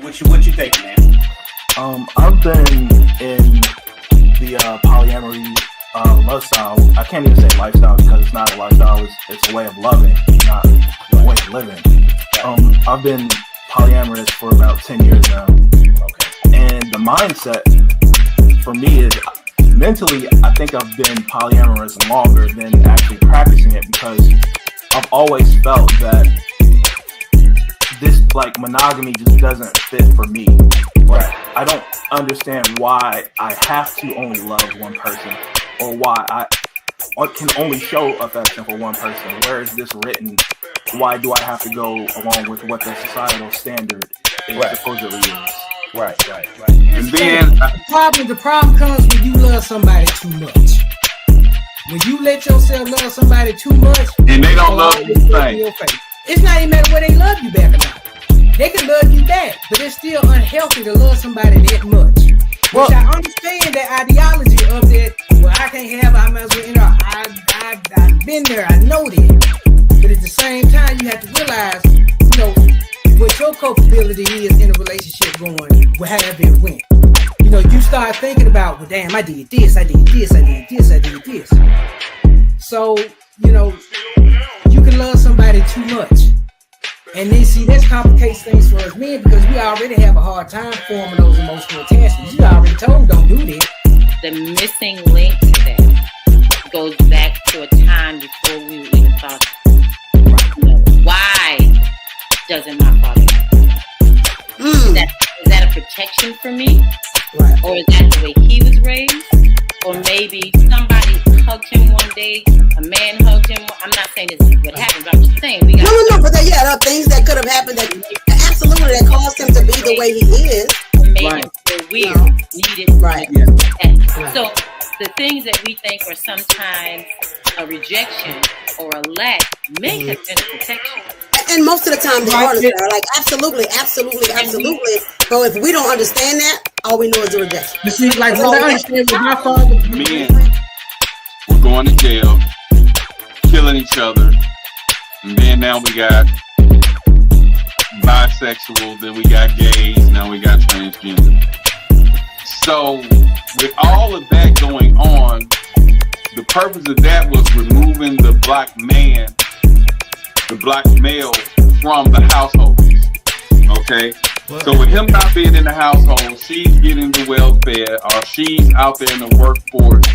What you thinking, man? I've been in the polyamory love style. I can't even say lifestyle because it's not a lifestyle. It's a way of loving, not a way of living. I've been polyamorous for about 10 years now. Okay. And the mindset for me is mentally, I think I've been polyamorous longer than actually practicing it because I've always felt that this like monogamy just doesn't fit for me. Like, I don't understand why I have to only love one person or why I can only show affection for one person. Where is this written? Why do I have to go along with what the societal standard is supposedly is? Right. And then the problem comes when you love somebody too much. When you let yourself love somebody too much, and they don't love you the same. It's not even matter whether they love you back or not. They can love you back, but it's still unhealthy to love somebody that much. Which I understand that ideology of that. Well, I can't have. I might as well. I've been there. I know that. But at the same time, you have to realize, what your culpability is in a relationship going, however it went. You start thinking about, well, damn, I did this. So, you can love somebody too much. And then, see, this complicates things for us men because we already have a hard time forming those emotional attachments. You already told, don't do that. The missing link to that goes back to a time before we were even thought. Why doesn't my father like is that a protection for me? Right. Or is that the way he was raised? Or maybe somebody hugged him one day, a man hugged him. I'm not saying this is what happened, but I'm just saying we got No, but there are things that could have happened that absolutely that caused him to be the way he is. Made him feel weird, needed. Right. So the things that we think are sometimes a rejection or a lack may have been a protection. And most of the time they are like absolutely. So if we don't understand that, all we know is the rejection. You see, like what I understand with my father, men were going to jail, killing each other, and then now we got bisexual, then we got gays, now we got transgender. So with all of that going on, the purpose of that was removing the black man, the black male from the household. Okay? So with him not being in the household, she's getting the welfare, or she's out there in the workforce,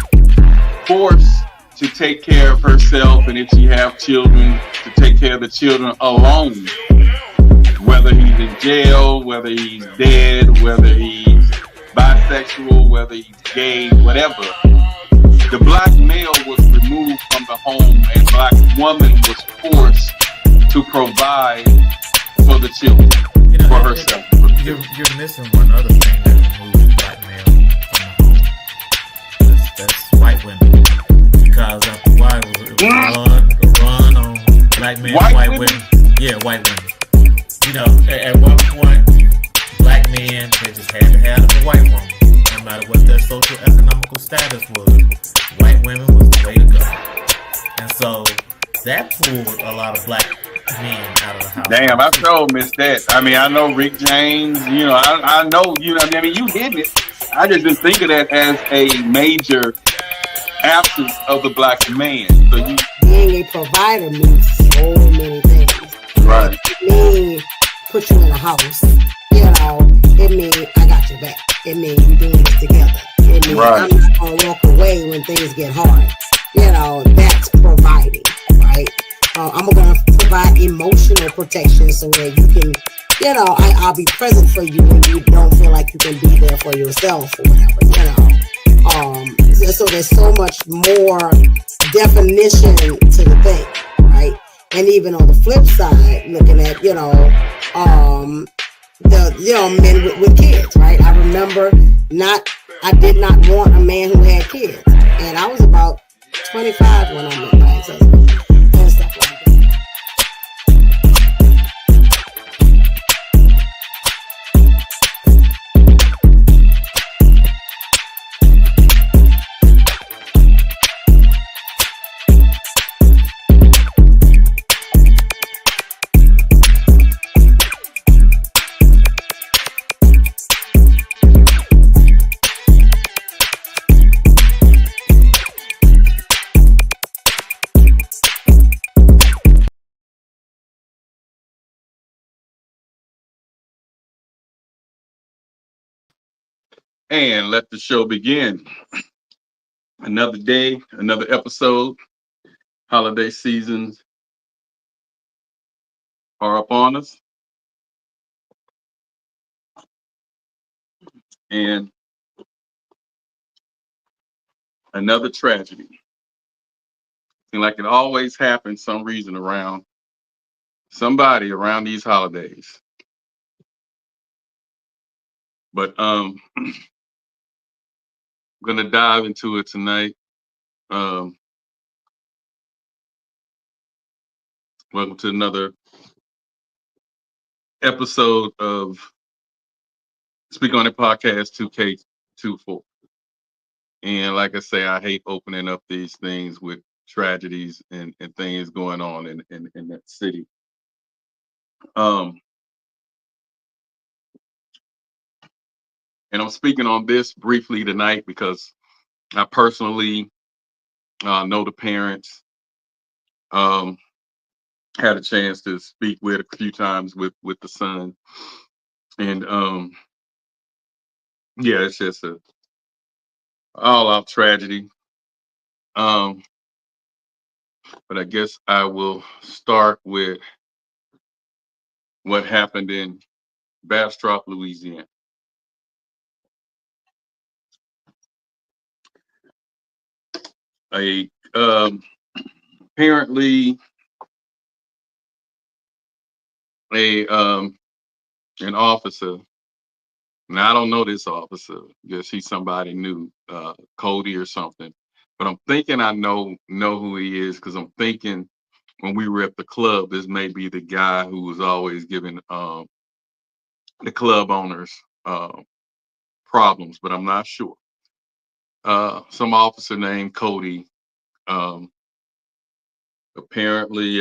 forced to take care of herself, and if she have children, to take care of the children alone. Whether he's in jail, whether he's dead, whether he's bisexual, whether he's gay, whatever. The black male was removed from the home, and black woman was forced to provide for the children, for herself. You're missing one other thing that removes black male from the home. That's white women. Because after a while, it was a run on black men, white women. Yeah, white women. At one point, black men, they just had to have a white woman. No matter what their social economical status was, white women was the way to go. And so that pulled a lot of black men out of the house. Damn, I sure missed that. I mean, I know Rick James, I know, you hit it. I just didn't think of that as a major absence of the black man. So being a provider means so many things. Right. It means put you in a house. It means I got your back. It means we doing this together. It means I'm not gonna walk away when things get hard. That's providing, right? I'm gonna provide emotional protection so that you can, I'll be present for you when you don't feel like you can be there for yourself or whatever, so there's so much more definition to the thing, right? And even on the flip side, looking at, the men with kids, right? I remember I did not want a man who had kids. And I was about 25 when I met my ex-husband and stuff like that. And let the show begin. Another day, another episode. Holiday seasons are upon us. And another tragedy. Seems like it always happens some reason around somebody around these holidays. But I'm gonna dive into it tonight. Welcome to another episode of Speak on It Podcast 2K24. And like I say, I hate opening up these things with tragedies and things going on in that city. And I'm speaking on this briefly tonight because I personally know the parents. Had a chance to speak with a few times with the son, and yeah, it's just a all out tragedy. But I guess I will start with what happened in Bastrop, Louisiana. A apparently an officer. Now I don't know this officer. I guess he's somebody new, Cody or something. But I'm thinking I know who he is because I'm thinking when we were at the club, this may be the guy who was always giving the club owners problems, but I'm not sure. Some officer named Cody apparently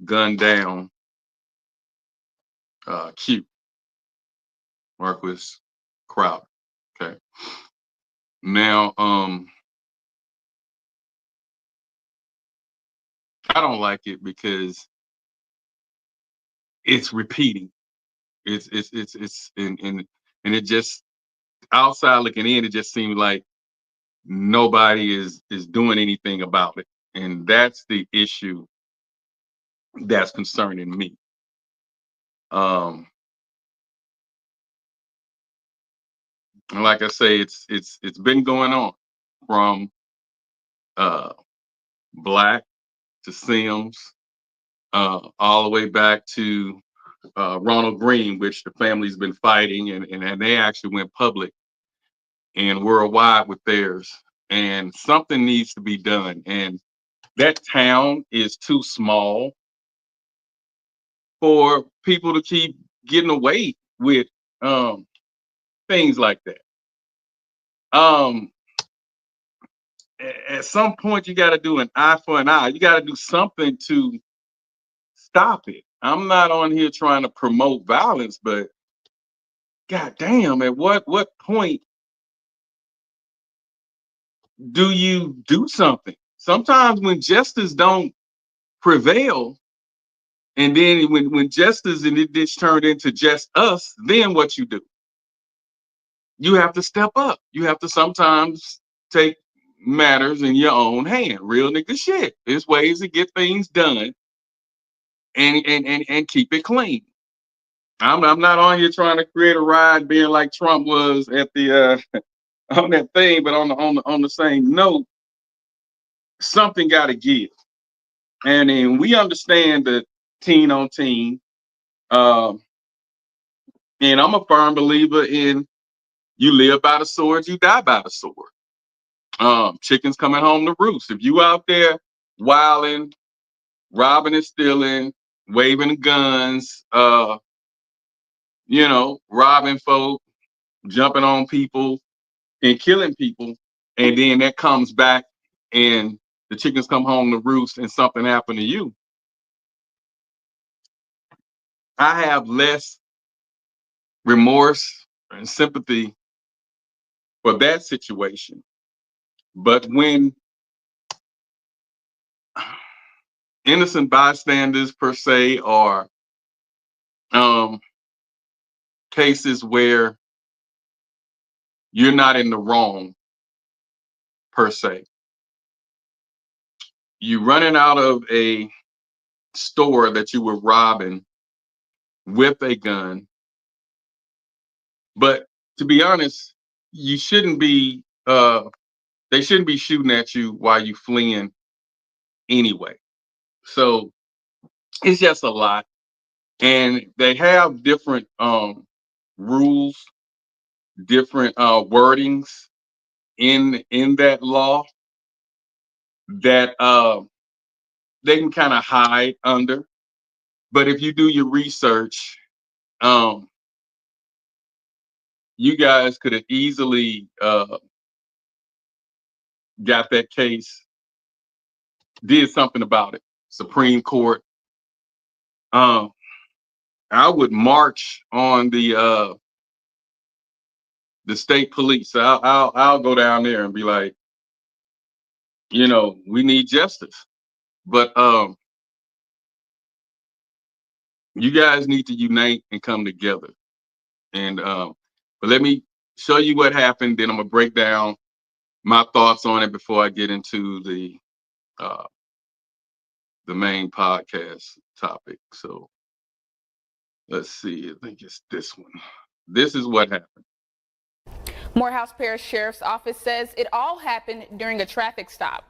gunned down Q, Marquis Crowder. Okay. Now, I don't like it because it's repeating. It's and it just outside looking in, it just seems like nobody is doing anything about it, and that's the issue that's concerning me. And like I say, it's been going on from uh, Black to Sims, all the way back to Ronald Green, which the family's been fighting, and they actually went public and worldwide with theirs. And something needs to be done. And that town is too small for people to keep getting away with things like that. At some point, you got to do an eye for an eye. You got to do something to stop it. I'm not on here trying to promote violence, but god damn, at what point do you do something? Sometimes when justice don't prevail, and then when justice and it just turned into just us, then what you do? You have to step up. You have to sometimes take matters in your own hand. Real nigga shit. There's ways to get things done and keep it clean. I'm not on here trying to create a ride being like Trump was at the on that thing, but on the same note, something got to give. And then we understand the teen on teen. And I'm a firm believer in you live by the sword, you die by the sword. Chickens coming home to roost. If you out there wilding, robbing and stealing, waving guns, robbing folk, jumping on people and killing people, and then that comes back and the chickens come home to roost and something happened to you. I have less remorse and sympathy for that situation. But when innocent bystanders per se are cases where you're not in the wrong per se. You running out of a store that you were robbing with a gun. But to be honest, you shouldn't be they shouldn't be shooting at you while you fleeing anyway. So it's just a lot. And they have different rules, different wordings in that law that they can kind of hide under. But if you do your research, you guys could have easily got that case, did something about it. Supreme Court. I would march on the state police. I'll go down there and be like, we need justice. But you guys need to unite and come together. And but let me show you what happened. Then I'm gonna break down my thoughts on it before I get into the main podcast topic. So let's see. I think it's this one. This is what happened. Morehouse Parish Sheriff's Office says it all happened during a traffic stop.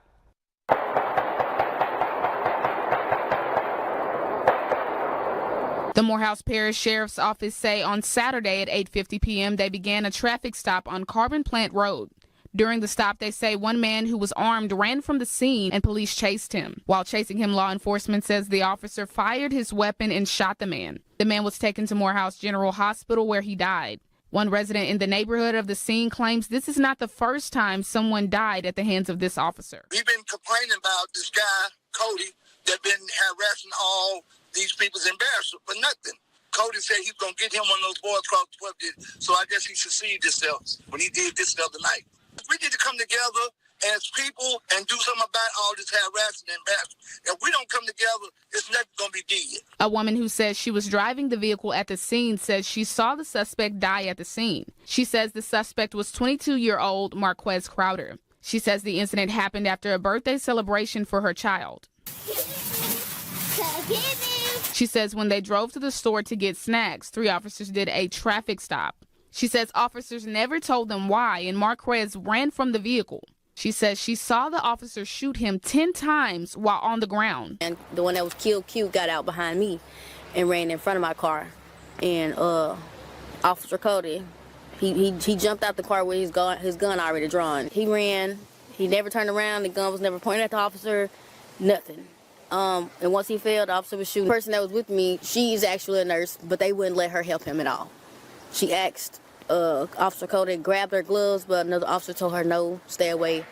The Morehouse Parish Sheriff's Office say on Saturday at 8:50 p.m. they began a traffic stop on Carbon Plant Road. During the stop, they say one man who was armed ran from the scene and police chased him. While chasing him, law enforcement says the officer fired his weapon and shot the man. The man was taken to Morehouse General Hospital where he died. One resident in the neighborhood of the scene claims this is not the first time someone died at the hands of this officer. We've been complaining about this guy, Cody, that been harassing all these people's embarrassed for nothing. Cody said he was going to get him one of those boys called 12 did, so I guess he succeeded himself when he did this the other night. We need to come together as people and do something about all this harassing and embarrassment. If we don't come together, it's never going to be did. A woman who says she was driving the vehicle at the scene says she saw the suspect die at the scene. She says the suspect was 22-year-old Marquez Crowder. She says the incident happened after a birthday celebration for her child. She says when they drove to the store to get snacks, 3 officers did a traffic stop. She says officers never told them why, and Marquez ran from the vehicle. She says she saw the officer shoot him 10 times while on the ground. And the one that was killed, Q, got out behind me and ran in front of my car. And Officer Cody, he jumped out the car with his gun already drawn. He ran. He never turned around. The gun was never pointed at the officer. Nothing. And once he fell, the officer was shooting. The person that was with me, she's actually a nurse, but they wouldn't let her help him at all. She asked Officer Cody to grab her gloves, but another officer told her no, stay away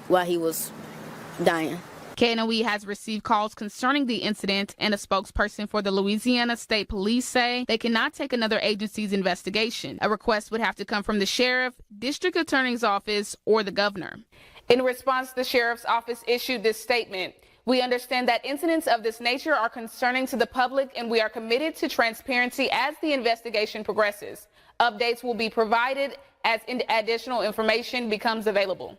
while he was dying. KNOE has received calls concerning the incident, and a spokesperson for the Louisiana State Police say they cannot take another agency's investigation. A request would have to come from the sheriff, district attorney's office, or the governor. In response, the sheriff's office issued this statement. We understand that incidents of this nature are concerning to the public, and we are committed to transparency as the investigation progresses. Updates will be provided as additional information becomes available.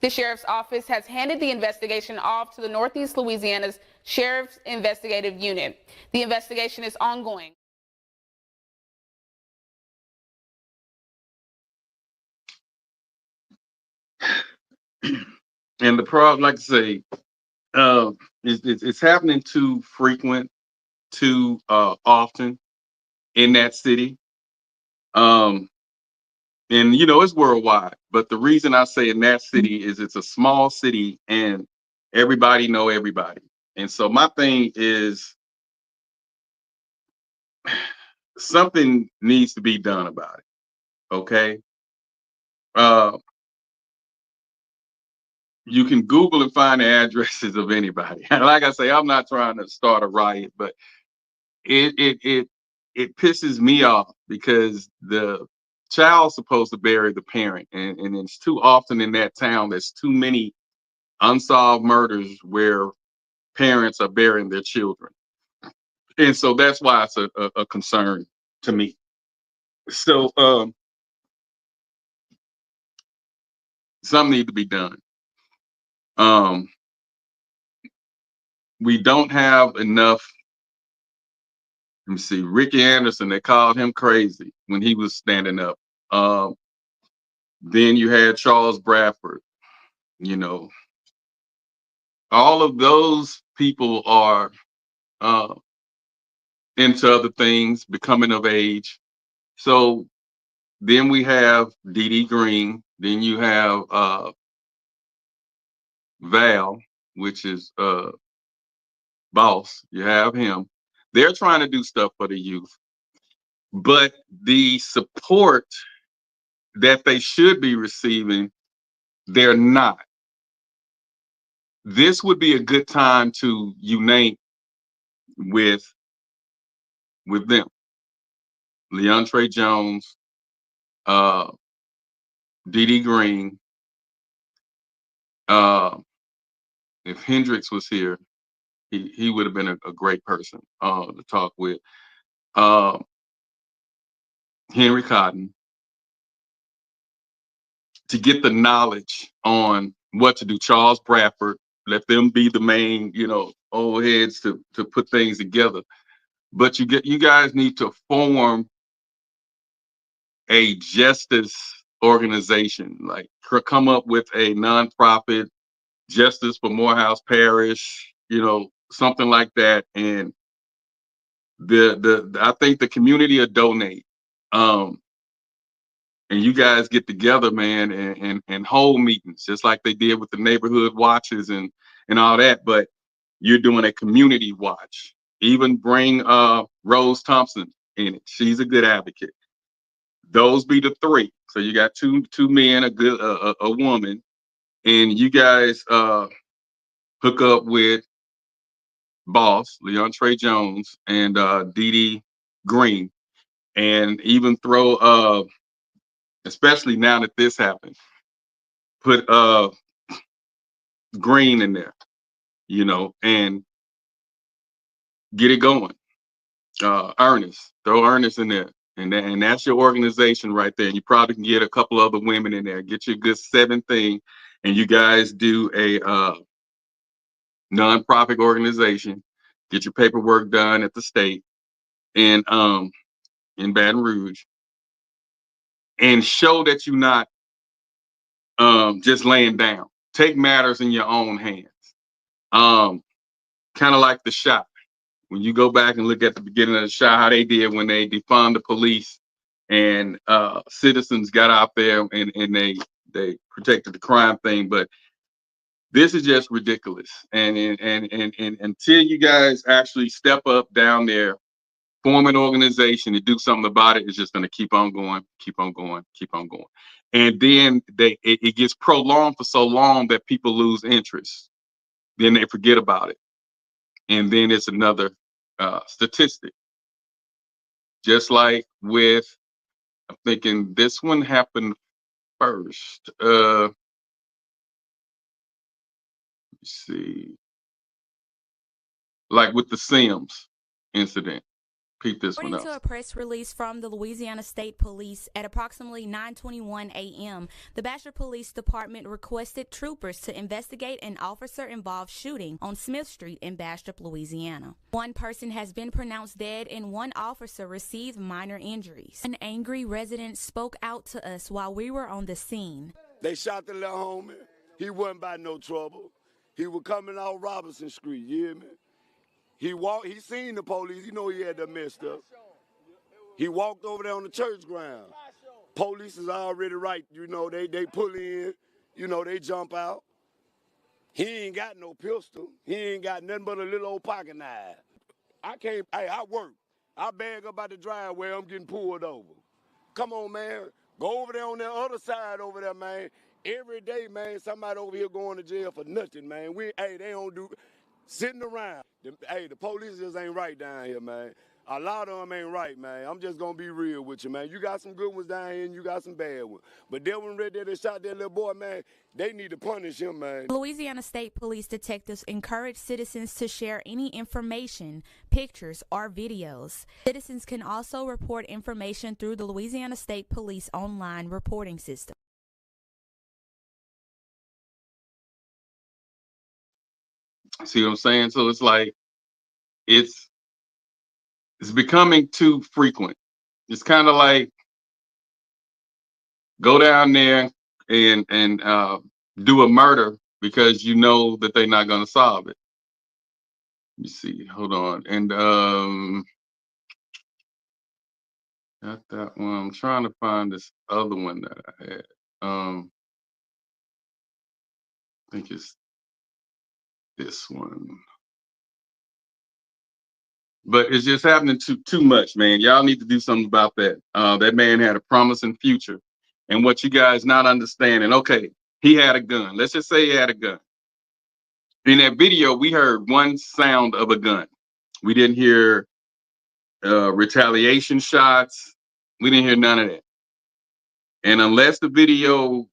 The sheriff's office has handed the investigation off to the Northeast Louisiana's Sheriff's Investigative Unit. The investigation is ongoing. And the problem, like I say, it's happening too frequent, too often in that city. And it's worldwide, but the reason I say in that city is it's a small city and everybody know everybody. And so my thing is something needs to be done about it. Okay. You can Google and find the addresses of anybody. And like I say, I'm not trying to start a riot, but it pisses me off because the child's supposed to bury the parent, and it's too often in that town there's too many unsolved murders where parents are burying their children, and so that's why it's a concern to me. So Something needs to be done. We don't have enough. Let me see. Ricky Anderson, they called him crazy when he was standing up. Then you had Charles Bradford. You know, all of those people are into other things, becoming of age. So then we have Dee Dee Green. Then you have Val, which is Boss. You have him. They're trying to do stuff for the youth, but the support that they should be receiving, they're not. This would be a good time to unite with them. Leontre Jones, Dee Dee Green. If Hendrix was here, he would have been a great person to talk with. Henry Cotton, to get the knowledge on what to do. Charles Bradford, let them be the main, old heads to put things together. But you guys need to form a justice organization, like come up with a nonprofit, Justice for Morehouse Parish, something like that. And I think the community will donate. And you guys get together, man, and hold meetings, just like they did with the neighborhood watches and all that. But you're doing a community watch. Even bring Rose Thompson in it. She's a good advocate. Those be the three. So you got two men, a woman, and you guys hook up with Boss, Leontre Jones, and Dee Dee Green, and even throw especially now that this happened, put Green in there, and get it going. Ernest, throw Ernest in there, and that's your organization right there. You probably can get a couple other women in there, get you a good 7 thing, and you guys do a nonprofit organization. Get your paperwork done at the state and in Baton Rouge, and show that you're not just laying down. Take matters in your own hands. Kind of like the shot. When you go back and look at the beginning of the shot, how they did when they defund the police and citizens got out there and they protected the crime thing. But this is just ridiculous. And until you guys actually step up down there, form an organization and do something about it, it's just going to keep on going, keep on going, keep on going. And then it gets prolonged for so long that people lose interest. Then they forget about it. And then it's another statistic. Just like with, I'm thinking this one happened first. Let's see. Like with the Sims incident. Peep this one According up. to a press release from the Louisiana State Police, at approximately 9:21 a.m., the Bastrop Police Department requested troopers to investigate an officer-involved shooting on Smith Street in Bastrop, Louisiana. One person has been pronounced dead and one officer received minor injuries. An angry resident spoke out to us while we were on the scene. They shot the little homie. He wasn't by no trouble. He was coming out Robinson Street, you hear me? He seen the police, he know he had them messed up. He walked over there on the church ground. Police is already right, they pull in, they jump out. He ain't got no pistol. He ain't got nothing but a little old pocket knife. I work. I bag up out the driveway, I'm getting pulled over. Come on, man. Go over there on the other side over there, man. Every day, man, somebody over here going to jail for nothing, man. They don't do sitting around. The police just ain't right down here, man. A lot of them ain't right, man. I'm just gonna be real with you, man. You got some good ones down here and you got some bad ones. But that one right there that shot that little boy, man, they need to punish him, man. Louisiana State Police detectives encourage citizens to share any information, pictures, or videos. Citizens can also report information through the Louisiana State Police online reporting system. See what I'm saying? So it's like it's becoming too frequent. It's kind of like go down there and do a murder because you know that they're not going to solve it. Let me see. Hold on. And got that one. I'm trying to find this other one that I had. I think it's this one. But it's just happening too much, man. Y'all need to do something about that. That man had a promising future. And what you guys not understanding, okay, he had a gun. Let's just say he had a gun. In that video, we heard one sound of a gun. We didn't hear retaliation shots. We didn't hear none of that. And unless the video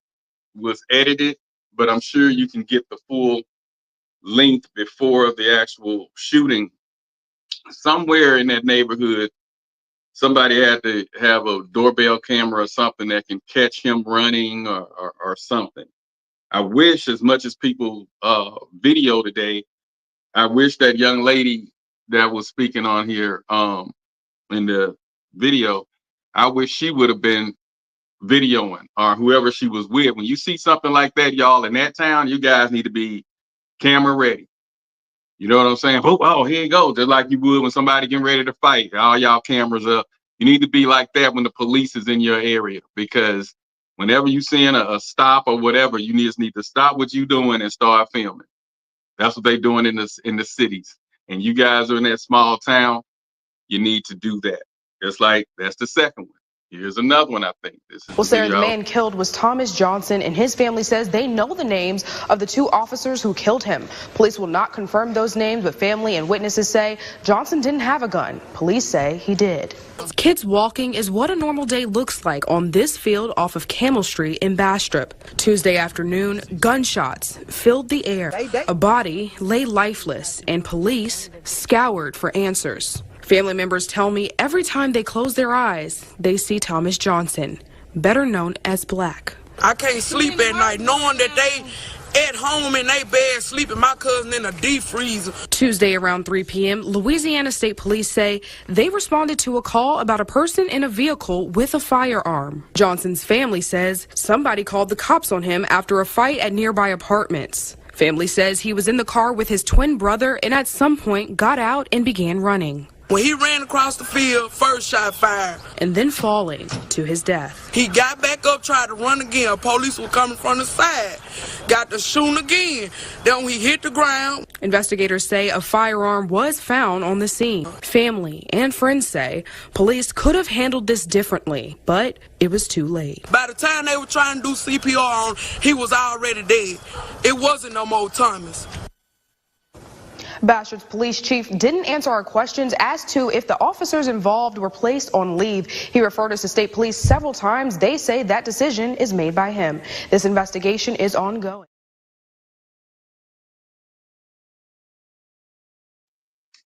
was edited, but I'm sure you can get the full length before the actual shooting. Somewhere in that neighborhood, somebody had to have a doorbell camera or something that can catch him running or something. I wish, as much as people video today, I wish that young lady that was speaking on here in the video, I wish she would have been videoing, or whoever she was with. When you see something like that, y'all, in that town, you guys need to be camera ready. You know what I'm saying? Oh, here you go. Just like you would when somebody getting ready to fight. All y'all cameras up. You need to be like that when the police is in your area, because whenever you seeing a stop or whatever, you just need to stop what you doing and start filming. That's what they doing in the cities. And you guys are in that small town, you need to do that. It's like, that's the second one. Here's another one, I think. This is Well, Sarah, the man killed was Thomas Johnson, and his family says they know the names of the two officers who killed him. Police will not confirm those names, but family and witnesses say Johnson didn't have a gun. Police say he did. Kids walking is what a normal day looks like on this field off of Camel Street in Bastrop. Tuesday afternoon, gunshots filled the air. A body lay lifeless, and police scoured for answers. Family members tell me every time they close their eyes, they see Thomas Johnson, better known as Black. I can't sleep at night knowing that they at home in their bed sleeping, my cousin in a deep freezer. Tuesday around 3 p.m., Louisiana State Police say they responded to a call about a person in a vehicle with a firearm. Johnson's family says somebody called the cops on him after a fight at nearby apartments. Family says he was in the car with his twin brother and at some point got out and began running. When he ran across the field, first shot fired. And then falling to his death. He got back up, tried to run again. Police were coming from the side. Got to shoot again. Then he hit the ground. Investigators say a firearm was found on the scene. Family and friends say police could have handled this differently, but it was too late. By the time they were trying to do CPR on, he was already dead. It wasn't no more Thomas. Bastard's police chief didn't answer our questions as to if the officers involved were placed on leave. He referred us to state police several times. They say that decision is made by him. This investigation is ongoing.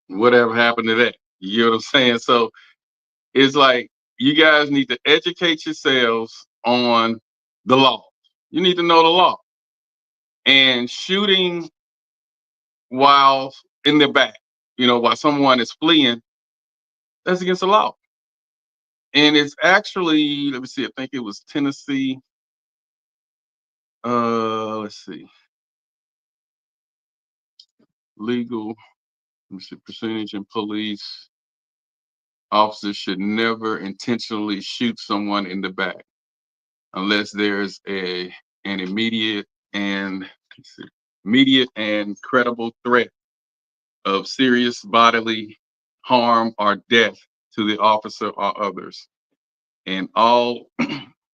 Whatever happened to that? You get what I'm saying? So it's like, you guys need to educate yourselves on the law. You need to know the law. And shooting while in the back, while someone is fleeing, that's against the law. And it's actually, let me see, I think it was Tennessee. Let's see. Legal, let me see, percentage in police. Officers should never intentionally shoot someone in the back unless there's an immediate and credible threat of serious bodily harm or death to the officer or others. And all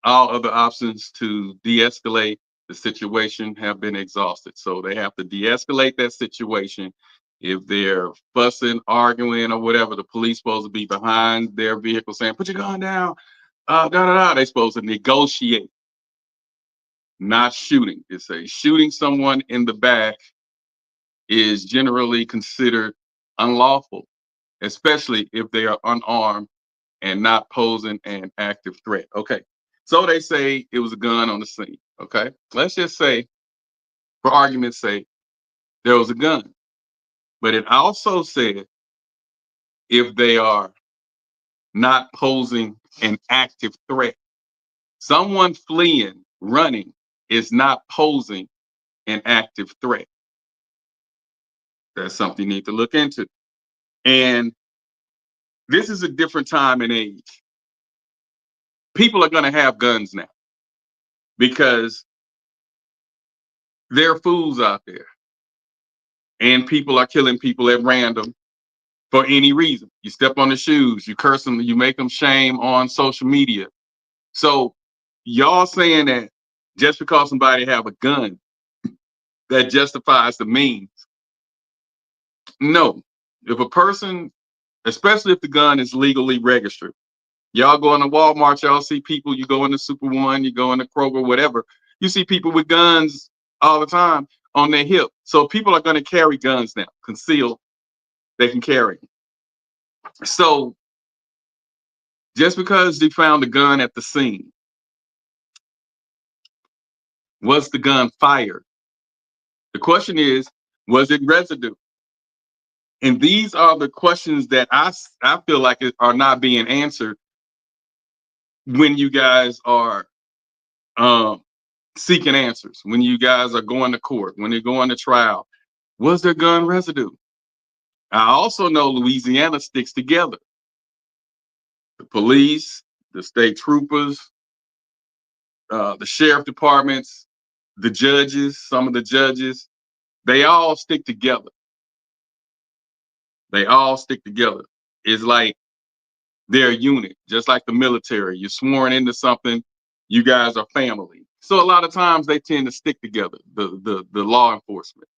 other options to de-escalate the situation have been exhausted. So they have to de-escalate that situation. If they're fussing, arguing, or whatever, the police supposed to be behind their vehicle saying, "Put your gun down." They're supposed to negotiate, not shooting. It's shooting someone in the back is generally considered unlawful, especially if they are unarmed and not posing an active threat. Okay, so they say it was a gun on the scene. Okay, let's just say, for argument's sake, there was a gun. But it also said if they are not posing an active threat. Someone fleeing, running, is not posing an active threat. That's something you need to look into. And this is a different time and age. People are going to have guns now because there are fools out there. And people are killing people at random for any reason. You step on the shoes, you curse them, you make them shame on social media. So y'all saying that just because somebody have a gun, that justifies the means. No. If a person, especially if the gun is legally registered, y'all go into Walmart, y'all see people, you go into Super One, you go into Kroger, whatever, you see people with guns all the time on their hip. So people are going to carry guns now, concealed, they can carry. So just because they found a gun at the scene, was the gun fired? The question is, was it residue? And these are the questions that I feel like are not being answered when you guys are seeking answers, when you guys are going to court, when you're going to trial. Was there gun residue? I also know Louisiana sticks together. The police, the state troopers, the sheriff departments, the judges, some of the judges, they all stick together. They all stick together. It's like they're a unit, just like the military. You're sworn into something, you guys are family. So a lot of times they tend to stick together, the law enforcement.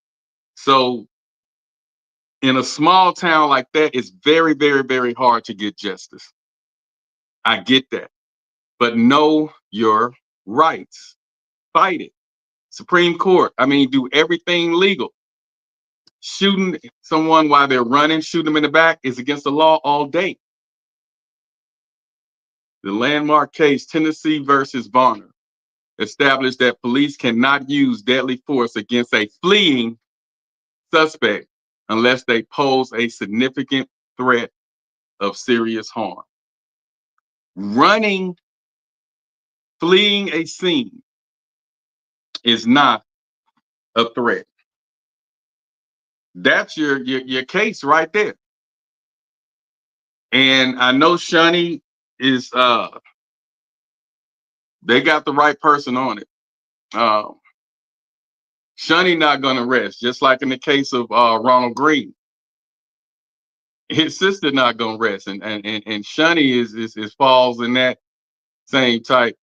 So in a small town like that, it's very, very, very hard to get justice. I get that. But know your rights. Fight it. Supreme Court, I mean, do everything legal. Shooting someone while they're running, shoot them in the back is against the law all day. The landmark case, Tennessee versus Varner, established that police cannot use deadly force against a fleeing suspect unless they pose a significant threat of serious harm. Running, fleeing a scene is not a threat. That's your case right there. And I know Shani is they got the right person on it. Shani not gonna rest, just like in the case of Ronald Green. His sister not gonna rest, and Shani is falls in that same type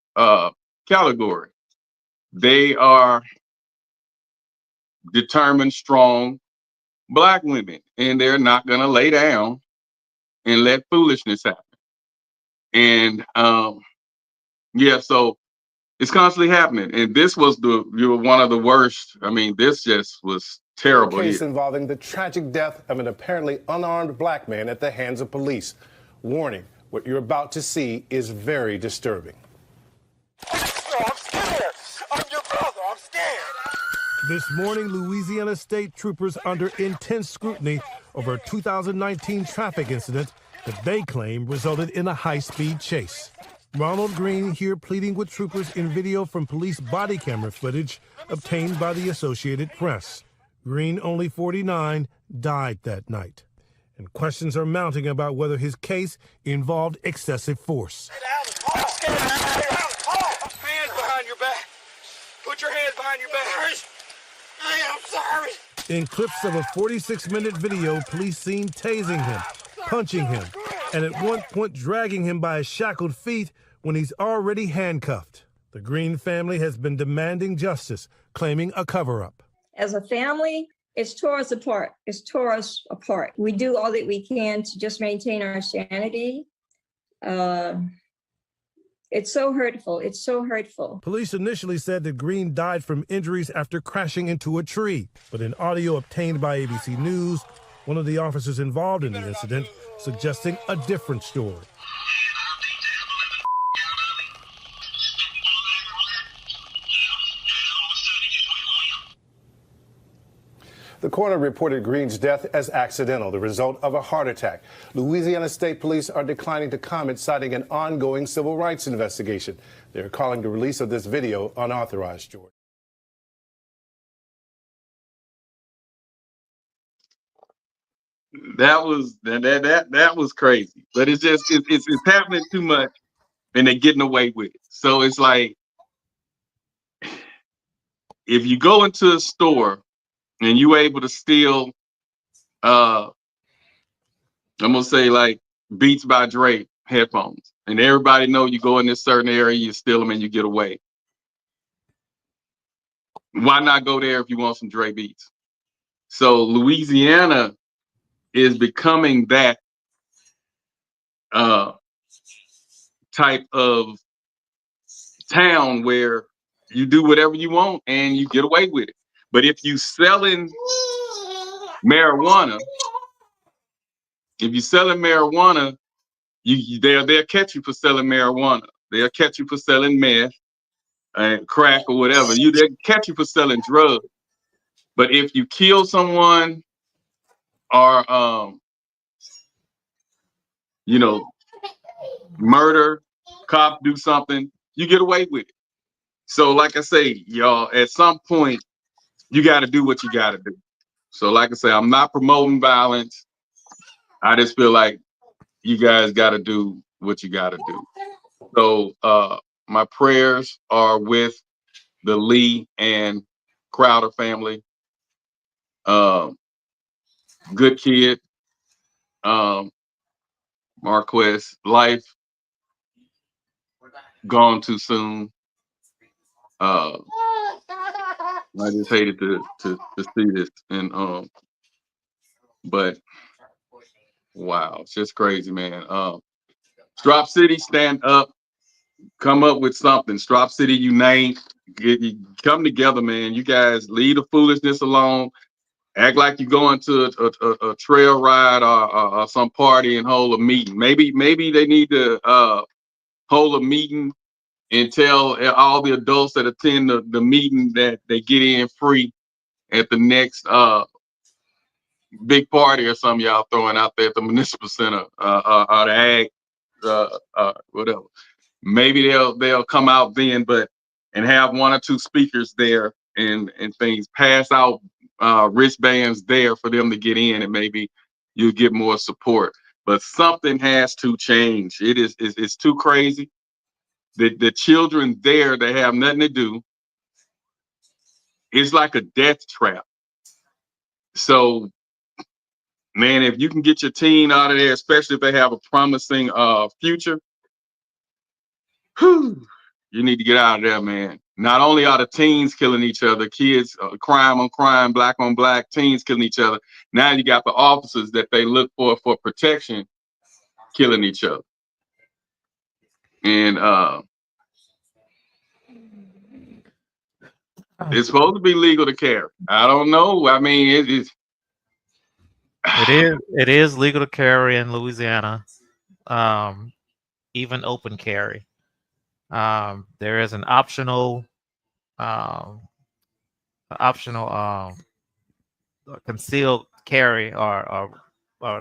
category. They are determined, strong Black women, and they're not gonna lay down and let foolishness happen. And yeah, so it's constantly happening. And this was one of the worst. I mean, this just was terrible. A case involving the tragic death of an apparently unarmed Black man at the hands of police. Warning, what you're about to see is very disturbing. I'm scared. I'm your brother. I'm scared. This morning, Louisiana state troopers under intense scrutiny over a 2019 traffic incident that they claim resulted in a high-speed chase. Ronald Green here pleading with troopers in video from police body camera footage obtained by the Associated Press. Green, only 49, died that night. And questions are mounting about whether his case involved excessive force. Hands behind your back. Put your hands behind your back. I'm sorry. In clips of a 46-minute video, police seen tasing him, punching him, and at one point dragging him by his shackled feet when he's already handcuffed. The Green family has been demanding justice, claiming a cover-up. As a family, it's tore us apart. It's tore us apart. We do all that we can to just maintain our sanity. It's so hurtful. It's so hurtful. Police initially said that Green died from injuries after crashing into a tree. But in audio obtained by ABC News, one of the officers involved in the incident suggesting a different story. The coroner reported Green's death as accidental, the result of a heart attack. Louisiana State Police are declining to comment, citing an ongoing civil rights investigation. They're calling the release of this video unauthorized, George. That was crazy. But it's just it's happening too much, and they're getting away with it. So it's like, if you go into a store and you able to steal, I'm gonna say like Beats by Dre headphones, and everybody know you go in this certain area, you steal them and you get away. Why not go there if you want some Dre Beats? So Louisiana is becoming that type of town where you do whatever you want and you get away with it. But if you selling marijuana, they'll catch you for selling marijuana. They'll catch you for selling meth and crack or whatever. They'll catch you for selling drugs. But if you kill someone or murder, cop do something, you get away with it. So like I say, y'all, at some point you got to do what you got to do. So like I say, I'm not promoting violence. I just feel like you guys got to do what you got to do. So my prayers are with the Lee and Crowder family. Good kid. Marquez, life gone too soon. I just hated to see this, and but wow, it's just crazy, man. Strop City, stand up, come up with something. Strop City Unite, come together, man. You guys leave the foolishness alone. Act like you're going to a trail ride or some party and hold a meeting. Maybe they need to hold a meeting and tell all the adults that attend the meeting that they get in free at the next big party or something y'all throwing out there at the municipal center or the ag whatever. Maybe they'll come out then, and have one or two speakers there and things, pass out wristbands there for them to get in, and maybe you'll get more support. But something has to change. It's too crazy. The children there, they have nothing to do. It's like a death trap. So, man, if you can get your teen out of there, especially if they have a promising future, whew, you need to get out of there, man. Not only are the teens killing each other, kids, crime on crime, black on black, teens killing each other. Now you got the officers that they look for protection killing each other. And it's supposed to be legal to carry. I don't know. I mean, it is legal to carry in Louisiana, even open carry. There is an optional concealed carry or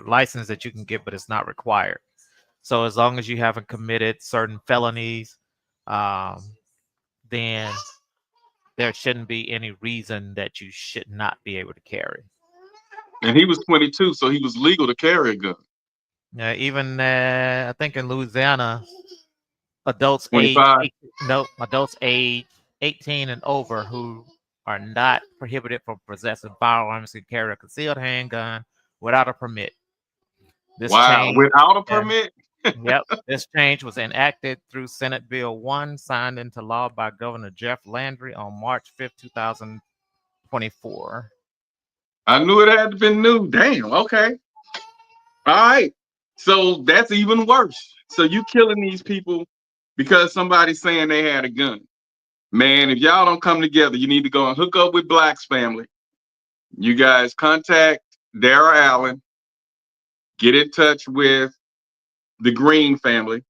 license that you can get, but it's not required. So as long as you haven't committed certain felonies, then there shouldn't be any reason that you should not be able to carry. And he was 22, so he was legal to carry a gun. Even I think in Louisiana, adults 25. adults age 18 and over who are not prohibited from possessing firearms can carry a concealed handgun without a permit. Without a permit? Yep. This change was enacted through Senate Bill 1, signed into law by Governor Jeff Landry on March 5th, 2024. I knew it had been new. Damn, okay. All right. So that's even worse. So you killing these people because somebody's saying they had a gun. Man, if y'all don't come together, you need to go and hook up with Black's family. You guys contact Darrell Allen. Get in touch with the Green family.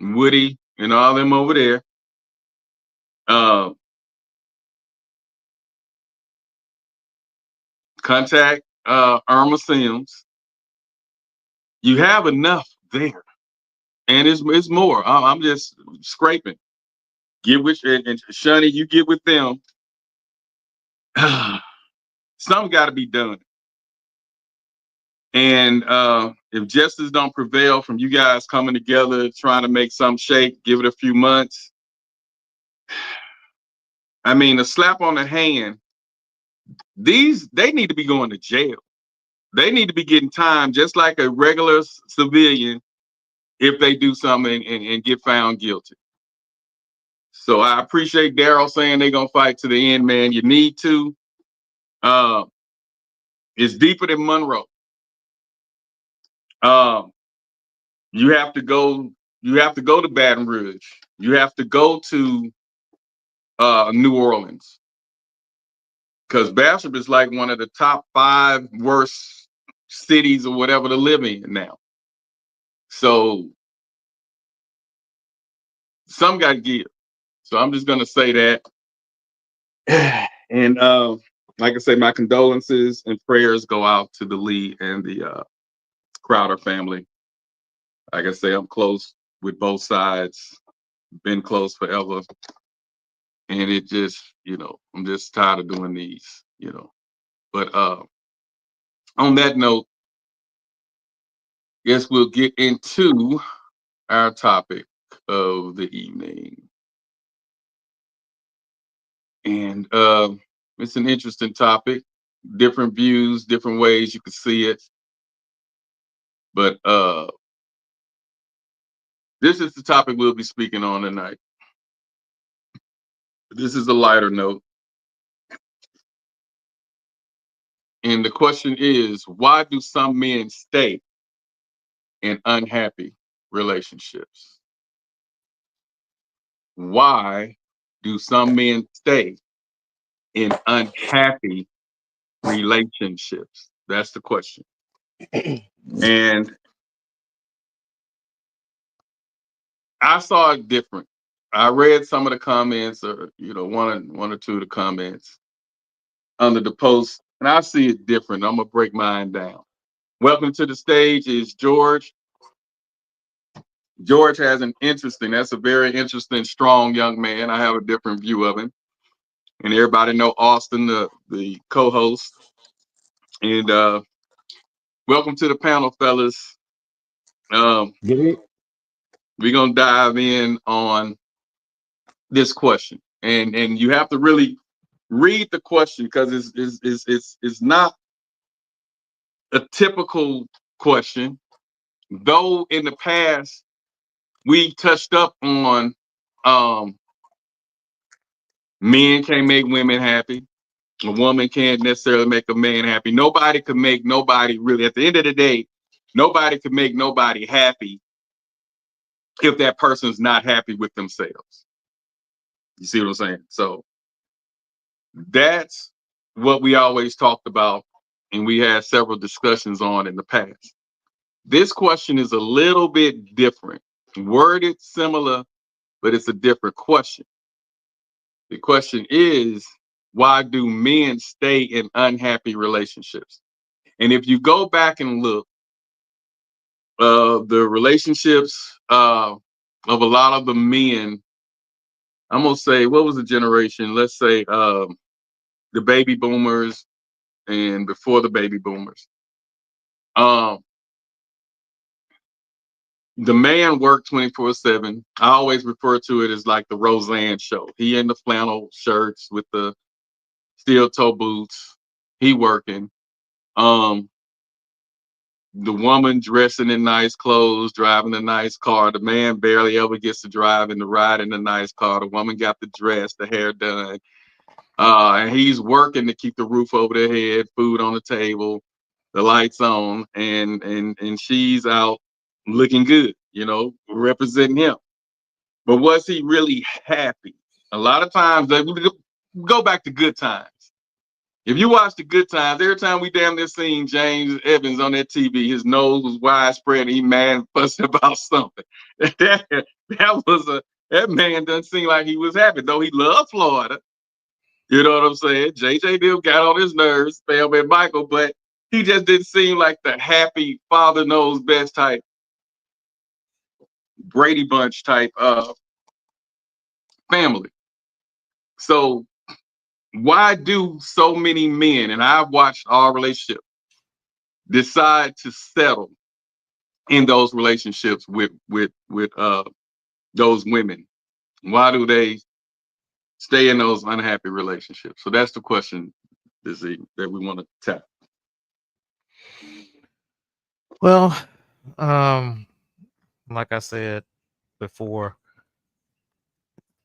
Woody and all them over there. contact Irma Sims. You have enough there, and it's more. I'm just scraping. Get with and Shani, you get with them. Something got to be done. And if justice don't prevail from you guys coming together, trying to make some shake, give it a few months. I mean, a slap on the hand. They need to be going to jail. They need to be getting time just like a regular civilian if they do something and get found guilty. So I appreciate Daryl saying they're gonna fight to the end, man. You need to. It's deeper than Monroe. You have to go. You have to go to Baton Rouge. You have to go to New Orleans, because Bastrop is like one of the top 5 worst cities or whatever to live in now. So some got to give. So I'm just gonna say that. And like I say, my condolences and prayers go out to the Lee and the Crowder family. Like I say, I'm close with both sides. Been close forever. And it just, I'm just tired of doing these, But on that note, guess we'll get into our topic of the evening. And it's an interesting topic. Different views, different ways you can see it. But this is the topic we'll be speaking on tonight. This is a lighter note. And the question is, why do some men stay in unhappy relationships? Why do some men stay in unhappy relationships? That's the question. And I saw it different. I read some of the comments, or one or two of the comments under the post, and I see it different. I'm gonna break mine down. Welcome to the stage is George. George has that's a very interesting, strong young man. I have a different view of him. And everybody know Austin, the co-host. And welcome to the panel, fellas. We're gonna dive in on this question. And you have to really read the question, because it's not a typical question. Though in the past we touched up on men can't make women happy. A woman can't necessarily make a man happy. Nobody can make nobody really. At the end of the day, nobody can make nobody happy if that person's not happy with themselves. You see what I'm saying? So that's what we always talked about, and we had several discussions on in the past. This question is a little bit different, worded similar, but it's a different question. The question is, why do men stay in unhappy relationships? And if you go back and look, the relationships of a lot of the men, I'm gonna say, what was the generation? Let's say the baby boomers and before the baby boomers. The man worked 24/7. I always refer to it as like the Roseanne show. He in the flannel shirts with the steel toe boots. He working. The woman dressing in nice clothes, driving a nice car. The man barely ever gets to drive and to ride in a nice car. The woman got the dress, the hair done. And he's working to keep the roof over their head, food on the table, the lights on, and she's out looking good, representing him. But was he really happy? A lot of times, they go back to Good Times. If you watch the Good Times, every time we damn near seen James Evans on that TV, his nose was widespread and he mad and fussing about something. That man doesn't seem like he was happy, though he loved Florida. You know what I'm saying? JJ Dill got on his nerves, Pam and Michael, but he just didn't seem like the happy father knows best type, Brady Bunch type family. So why do so many men, and I've watched all relationships, decide to settle in those relationships with those women? Why do they stay in those unhappy relationships? So that's the question this evening that we want to tap. Well, like I said before,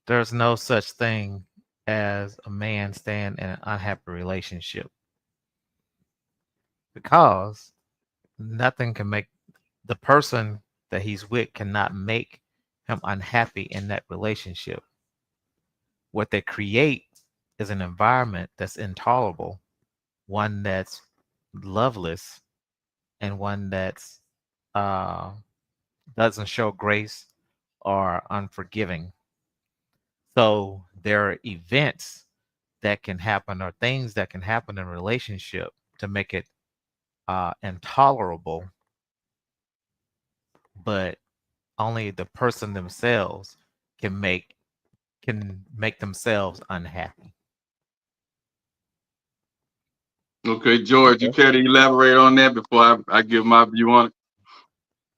there's no such thing as a man staying in an unhappy relationship because nothing can make the person that he's with cannot make him unhappy in that relationship. What they create is an environment that's intolerable, one that's loveless, and one that's uh, doesn't show grace or unforgiving. So there are events that can happen or things that can happen in a relationship to make it intolerable, but only the person themselves can make themselves unhappy. Okay, George, you care to elaborate on that before I give my view on it?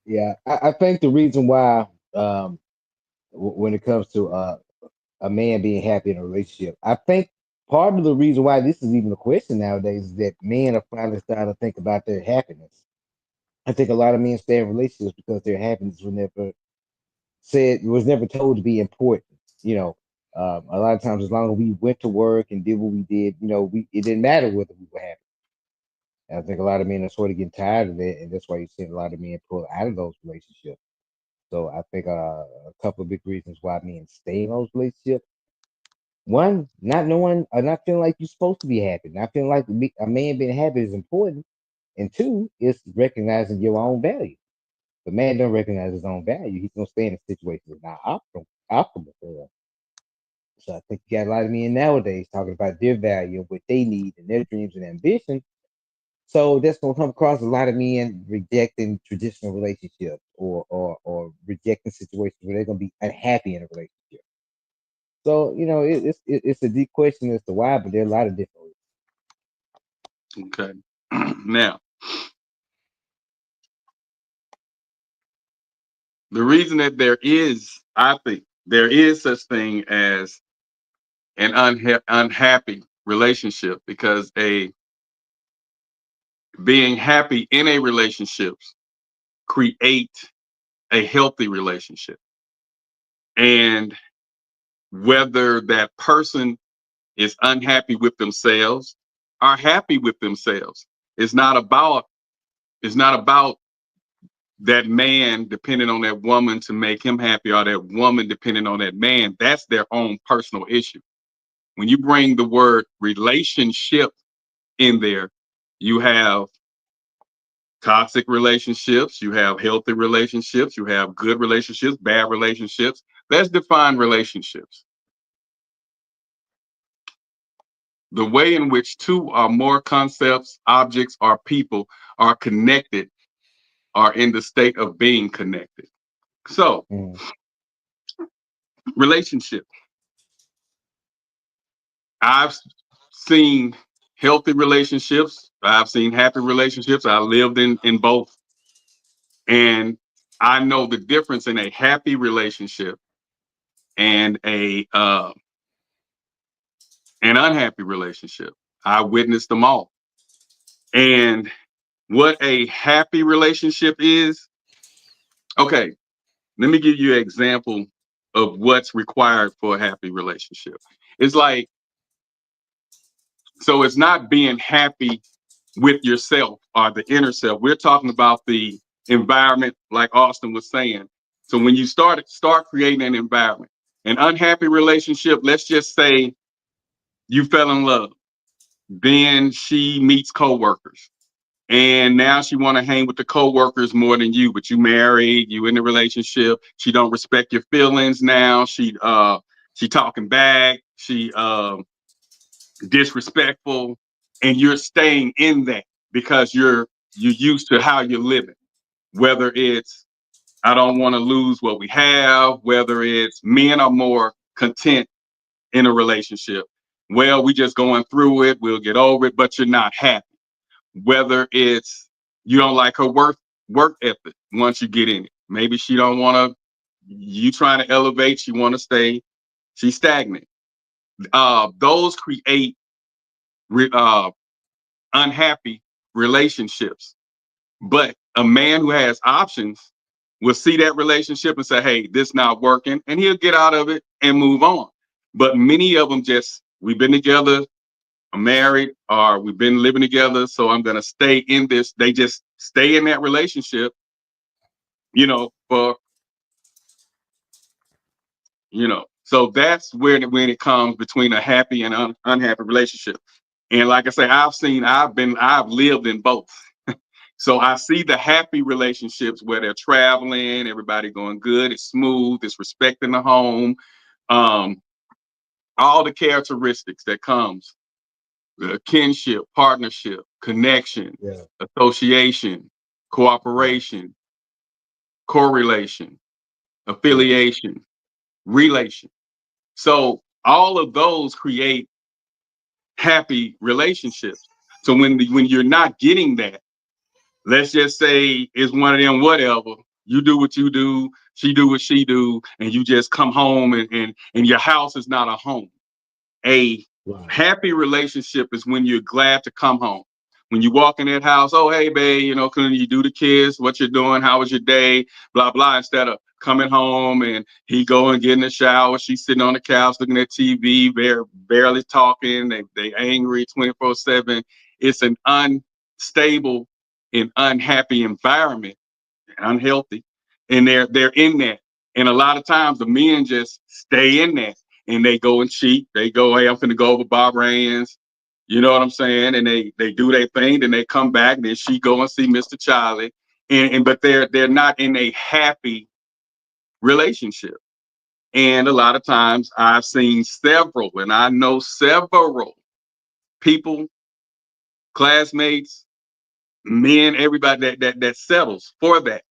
Yeah, I think the reason why, when it comes to a man being happy in a relationship, I think part of the reason why this is even a question nowadays is that men are finally starting to think about their happiness. I think a lot of men stay in relationships because their happiness was never told to be important. You know, a lot of times, as long as we went to work and did what we did, it didn't matter whether we were happy. And I think a lot of men are sort of getting tired of it, and that's why you're seeing a lot of men pull out of those relationships. So I think a couple of big reasons why men stay in those relationships. One, not knowing or not feeling like you're supposed to be happy, not feeling like a man being happy is important. And two, it's recognizing your own value. The man don't recognize his own value. He's gonna stay in a situation that's not optimal for him. So I think you got a lot of men nowadays talking about their value and what they need and their dreams and ambitions. So that's gonna come across a lot of men rejecting traditional relationships or rejecting situations where they're gonna be unhappy in a relationship. So it's a deep question as to why, but there are a lot of different Okay. Now, the reason that I think there is such thing as an unhappy relationship because being happy in a relationship create a healthy relationship. And whether that person is unhappy with themselves or happy with themselves, it's not about that man depending on that woman to make him happy or that woman depending on that man. That's their own personal issue. When you bring the word relationship in there, you have toxic relationships, you have healthy relationships, you have good relationships, bad relationships. Let's define relationships. The way in which two or more concepts, objects, or people are connected are in the state of being connected. So, relationship. I've seen healthy relationships. I've seen happy relationships. I lived in both. And I know the difference in a happy relationship and an unhappy relationship. I witnessed them all. And what a happy relationship is, okay, let me give you an example of what's required for a happy relationship. It's like, so it's not being happy with yourself or the inner self. We're talking about the environment, like Austin was saying. So when you start creating an environment, an unhappy relationship, let's just say you fell in love. Then she meets coworkers. And now she want to hang with the coworkers more than you, but you married, you in a relationship. She don't respect your feelings now. She talking back. disrespectful, and you're staying in that because you're used to how you're living. Whether it's I don't want to lose what we have, whether it's men are more content in a relationship. Well, we just going through it, we'll get over it, but you're not happy. Whether it's you don't like her work ethic once you get in it. Maybe she don't want to, you trying to elevate, she want to stay, she's stagnant. Those create unhappy relationships. But a man who has options will see that relationship and say, hey, this not working, and he'll get out of it and move on. But many of them just, we've been together, I'm married, or we've been living together, so I'm going to stay in this. They just stay in that relationship, for, so that's where when it comes between a happy and unhappy relationship. And like I say, I've lived in both. So I see the happy relationships where they're traveling, everybody going good, it's smooth, it's respecting the home, all the characteristics that comes, kinship, partnership, connection, association, cooperation, correlation, affiliation, relation. So all of those create happy relationships. So when you're not getting that, let's just say it's one of them, whatever, you do what you do, she do what she do, and you just come home and your house is not a home. A happy relationship is when you're glad to come home. When you walk in that house, oh, hey, babe, can you do the kids, what you're doing, how was your day, blah, blah, instead of coming home and he go and get in the shower, she's sitting on the couch looking at TV, barely talking, they angry 24/7. It's an unstable and unhappy environment, unhealthy, and they're in that. And a lot of times the men just stay in that and they go and cheat. They go, hey, I'm finna go over Bob Raines. You know what I'm saying? And they do their thing, then they come back, then she go and see Mr. Charlie. But they're not in a happy relationship. And a lot of times I've seen several, and I know several people, classmates, men, everybody that settles for that.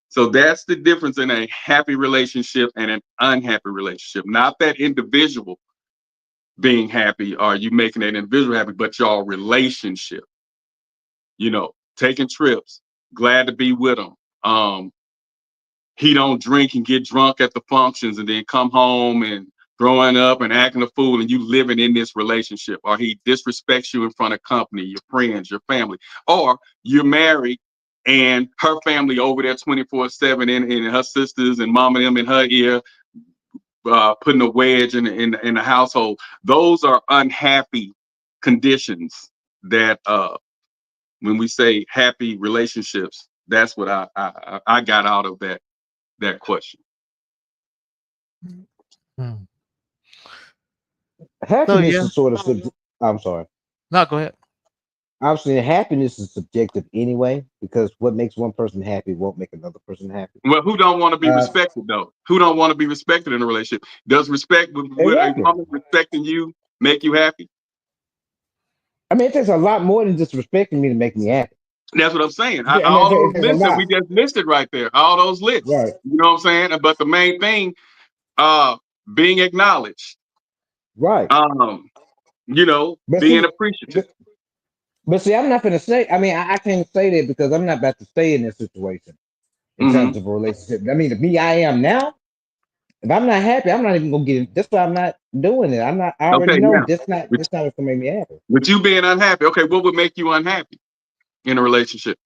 So that's the difference in a happy relationship and an unhappy relationship. Not that individual being happy or you making that individual happy, but your relationship. Taking trips, glad to be with him. He don't drink and get drunk at the functions and then come home and throwing up and acting a fool, and you living in this relationship. Or he disrespects you in front of company, your friends, your family. Or you're married and her family over there 24/7 and her sisters and mom and them in her ear, putting a wedge in the household. Those are unhappy conditions that when we say happy relationships, that's what I got out of that question. Happiness is sort of I'm sorry. No, go ahead. Obviously, happiness is subjective anyway, because what makes one person happy won't make another person happy. Well, who don't want to be respected though? Who don't want to be respected in a relationship? Does respect with a woman respecting you make you happy? I mean, it takes a lot more than just respecting me to make me happy. That's what I'm saying. I mean, All it those takes a lists that lot. we just listed right there, all those lists. Right. You know what I'm saying? But the main thing, being acknowledged. Right. Being appreciative. But see, I'm not going to say. I mean, I can't say that because I'm not about to stay in this situation in terms of a relationship. I mean, to me, I am now. If I'm not happy, I'm not even gonna get it. That's why I'm not doing it. I'm not. I already Okay, know now, that's not what's gonna make me happy. With you being unhappy, okay, what would make you unhappy in a relationship?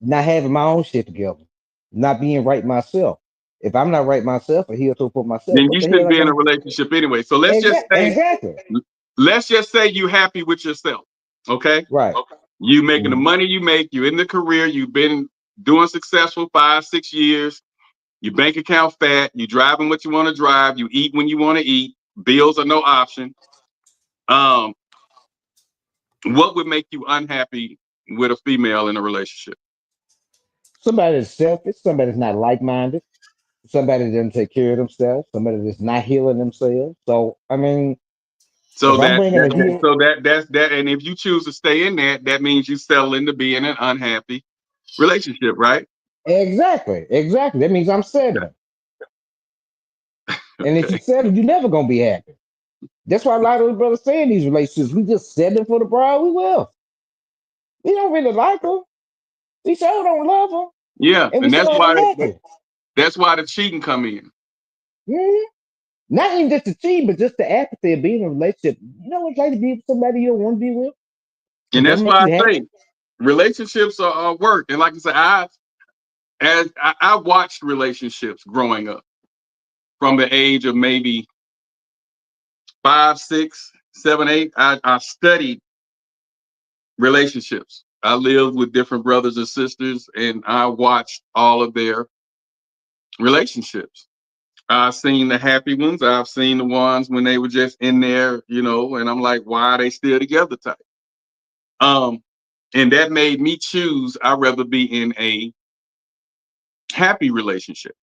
Not having my own shit together, not being right myself. If I'm not right myself, or heal to for myself, Then what you the hell shouldn't I be in a gonna? relationship anyway. So let's just Exactly. say you're happy with yourself. Okay. Right. Okay. You making the money you make, you in the career, you've been doing successful 5-6 years, your bank account fat, you driving what you want to drive, you eat when you want to eat, bills are no option. What would make you unhappy with a female in a relationship? Somebody that's selfish, somebody that's not like-minded, somebody that doesn't take care of themselves, somebody that's not healing themselves. So I mean, So If I'm bringing a that's that. And if you choose to stay in that means you settle into being an unhappy relationship, right? exactly. That means I'm settling. And if you Okay. settle, you're never gonna be happy. That's why a lot of those brothers say in these relationships, we just settling for the bride we will. We don't really like her. We sure don't love her. Yeah, And we and sure ain't happy. that's why the cheating come in. Mhm. Not even just the cheat, but just the apathy of being in a relationship. You know what it's like to be with somebody you don't want to be with? It And don't that's make why you I happy. say relationships are work. And like I said, I watched relationships growing up from the age of maybe 5, 6, 7, 8. I studied relationships. I lived with different brothers and sisters, and I watched all of their relationships. I've seen the happy ones. I've seen the ones when they were just in there, and I'm like, why are they still together type? And that made me choose, I'd rather be in a happy relationship,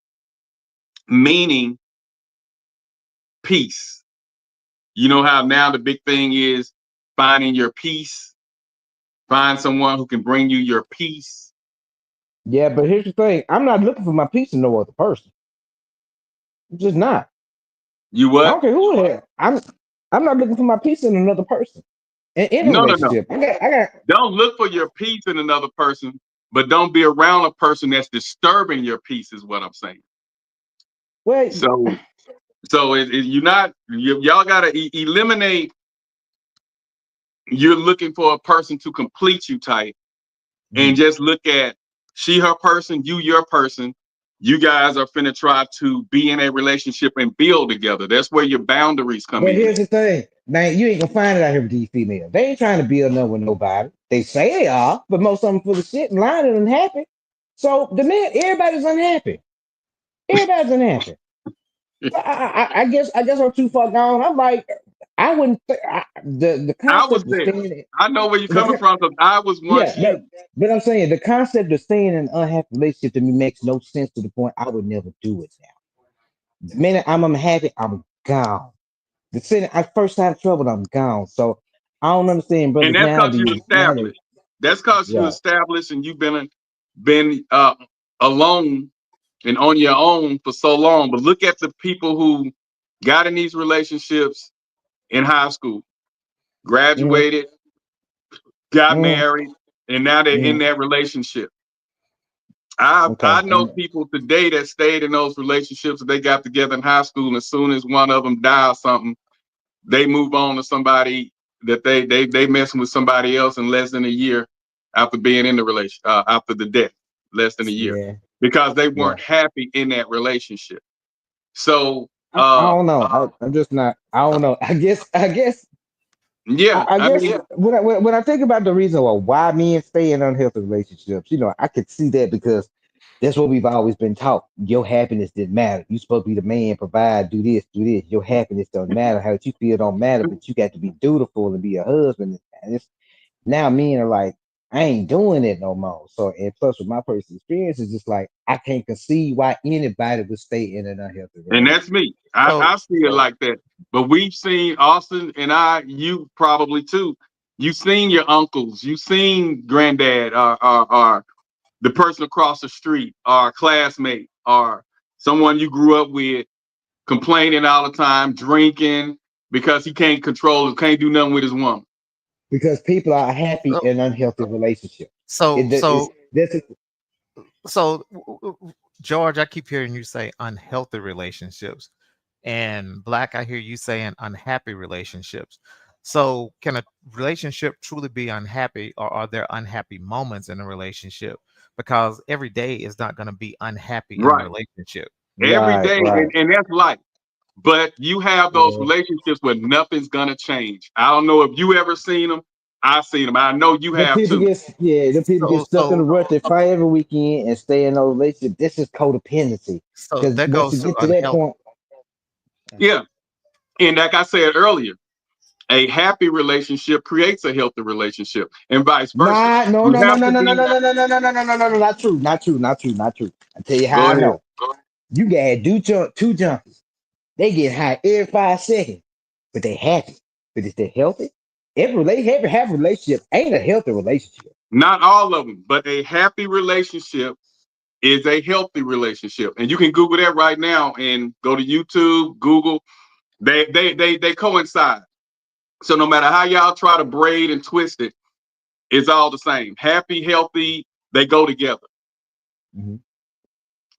meaning peace. You know how now the big thing is finding your peace, find someone who can bring you your peace. Yeah, but here's the thing. I'm not looking for my peace in no other person. I'm just not. You I what? don't care who it is. I'm not looking for my peace in another person. In a No. relationship. I got Don't look for your peace in another person, but don't be around a person that's disturbing your peace, is what I'm saying. well, So you're not, y'all got to eliminate, you're looking for a person to complete you type, and just look at she, her person, you, your person. You guys are finna try to be in a relationship and build together. That's where your boundaries come but in. here's the thing. Man, you ain't gonna find it out here with these females. They ain't trying to build nothing with nobody. They say they are, but most of them full of shit and lying and unhappy. So the man, everybody's unhappy. Everybody's unhappy. I guess I'm too far gone. I'm like, I wouldn't. The I was concept of there. staying. I know where you're coming The, from because I was once yeah, you. but I'm saying the concept of staying in an unhappy relationship to me makes no sense to the point I would never do it now. The minute I'm unhappy, I'm gone. The second I first have trouble, I'm gone. So I don't understand, And brothers. that's because you Now they established. That's because you right. established and you've been alone and on your own for so long. But look at the people who got in these relationships in high school, Mm, graduated, got mm, married, and now they're in mm. that relationship. I Okay. know people today that stayed in those relationships that they got together in high school, and as soon as one of them died or something, they move on to somebody that they messing with somebody else in less than a year after being in the relation after the death, less than a year, Yeah. because they Yeah. weren't happy in that relationship. So I don't know. I'm just not. I don't know. yeah, I I guess mean, when I think about the reason why men stay in unhealthy relationships, I could see that because that's what we've always been taught. Your happiness didn't matter. You're supposed to be the man, provide, do this, do this. Your happiness don't matter. How you feel don't matter, but you got to be dutiful and be a husband. And it's now men are like, I ain't doing it no more. So and plus with my personal experience, it's just like I can't conceive why anybody would stay in an unhealthy and that's relationship. me. I see it like that. But we've seen Austin and you probably too. You've seen your uncles, you've seen granddad, or the person across the street, or a classmate, or someone you grew up with, complaining all the time, drinking because he can't control, can't do nothing with his woman. Because people are happy in unhealthy relationships. So It's so this so George, I keep hearing you say unhealthy relationships, and Black, I hear you saying unhappy relationships. So can a relationship truly be unhappy, or are there unhappy moments in a relationship? Because every day is not going to be unhappy in a Right. relationship. Every right, day, right. and that's life. But you have those Yeah. relationships where nothing's gonna change. I don't know if you ever seen them. I've seen them. I know you have too. The people get So stuck in the so rut. They fight every weekend and stay in those relationships. This is codependency. so Because that once goes you to get to that unhealthy. point, Yeah. And like I said earlier, a happy relationship creates a healthy relationship, and vice versa. nah, no, You no, no, have no, to no, no, be. no, no, no, no, no, no, no, no, no, no, not true, not true, not true, not true. I tell you how Go I ahead. know. You got two junkies. They get high every 5 seconds, but they happy. But is that healthy? Every happy relationship ain't a healthy relationship. Not all of them, but a happy relationship is a healthy relationship. And you can Google that right now and go to YouTube, Google. They coincide. So no matter how y'all try to braid and twist it, it's all the same. Happy, healthy, they go together. Mm-hmm.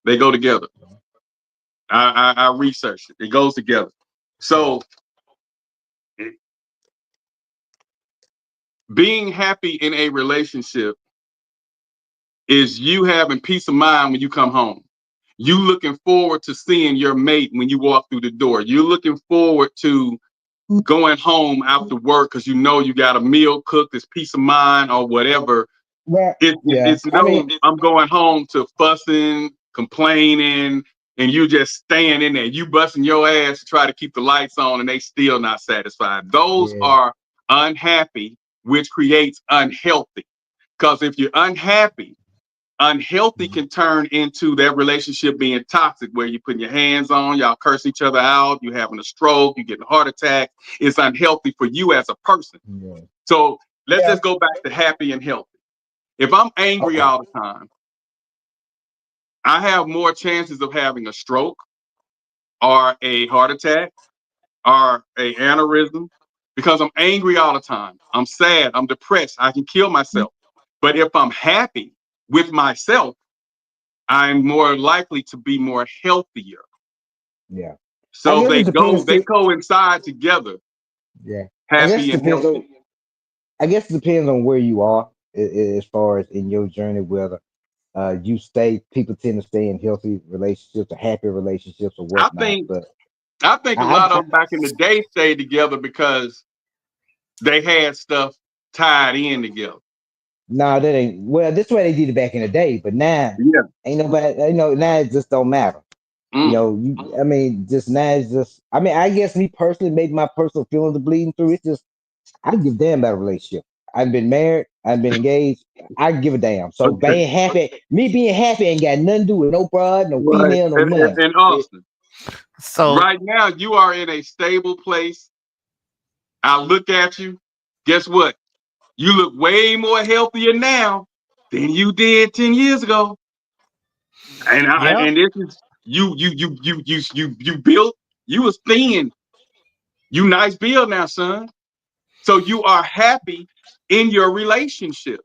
They go together. I researched it. It goes together. So being happy in a relationship is you having peace of mind when you come home. You looking forward to seeing your mate when you walk through the door. You're looking forward to going home after work because you know you got a meal cooked, it's peace of mind or whatever. Well, It's I'm going home to fussing, complaining, and you just staying in there. You busting your ass to try to keep the lights on and they still not satisfied. Those are unhappy, which creates unhealthy. Because if you're unhappy can turn into that relationship being toxic where you're putting your hands on, y'all curse each other out, you having a stroke, you getting a heart attack. It's unhealthy for you as a person. Yeah. So let's just go back to happy and healthy. If I'm angry all the time, I have more chances of having a stroke or a heart attack or a aneurysm because I'm angry all the time. I'm sad, I'm depressed, I can kill myself. But if I'm happy with myself, I'm more likely to be more healthier. Yeah. So they coincide together. Yeah. Happy and healthy. I guess it depends on where you are as far as in your journey, whether people tend to stay in healthy relationships or happy relationships or I whatnot. think But a lot of them back in the day stayed together because they had stuff tied in together. No, that ain't. Well, this way they did it back in the day, but now ain't nobody. Now it just don't matter. I mean, just now it's just. I mean, I guess me personally, maybe my personal feelings are bleeding through. It's just I don't give a damn about a relationship. I've been married. I've been engaged. I give a damn. So being happy, me being happy ain't got nothing to do with no broad, no female, no money. And Austin. So right now you are in a stable place. I look at you. Guess what? You look way more healthier now than you did 10 years ago. And this is you built. You was thin. You nice build now, son. So you are happy in your relationship,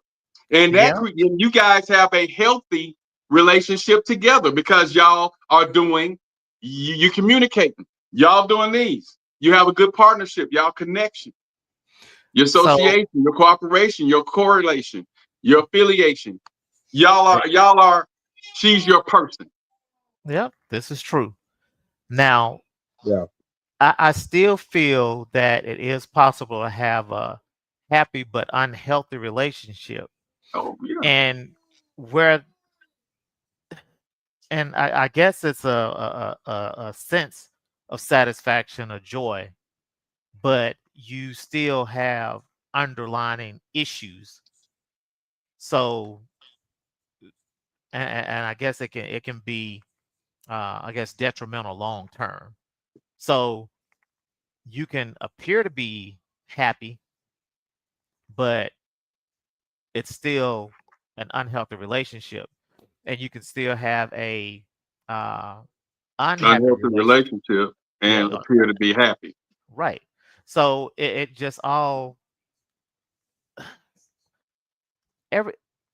and you guys have a healthy relationship together because y'all are doing. You communicating. Y'all doing these. You have a good partnership. Y'all connection. Your association, your cooperation, your correlation, your affiliation. Y'all are. She's your person. Yep, this is true. Now, yeah, I still feel that it is possible to have a happy but unhealthy relationship. Oh yeah. And I guess it's a sense of satisfaction or joy, but you still have underlying issues. So, and I guess it can be, I guess, detrimental long term. So you can appear to be happy, but it's still an unhealthy relationship, and you can still have a unhappy Unhealthy relationship. relationship and appear to be happy. Right. So it just all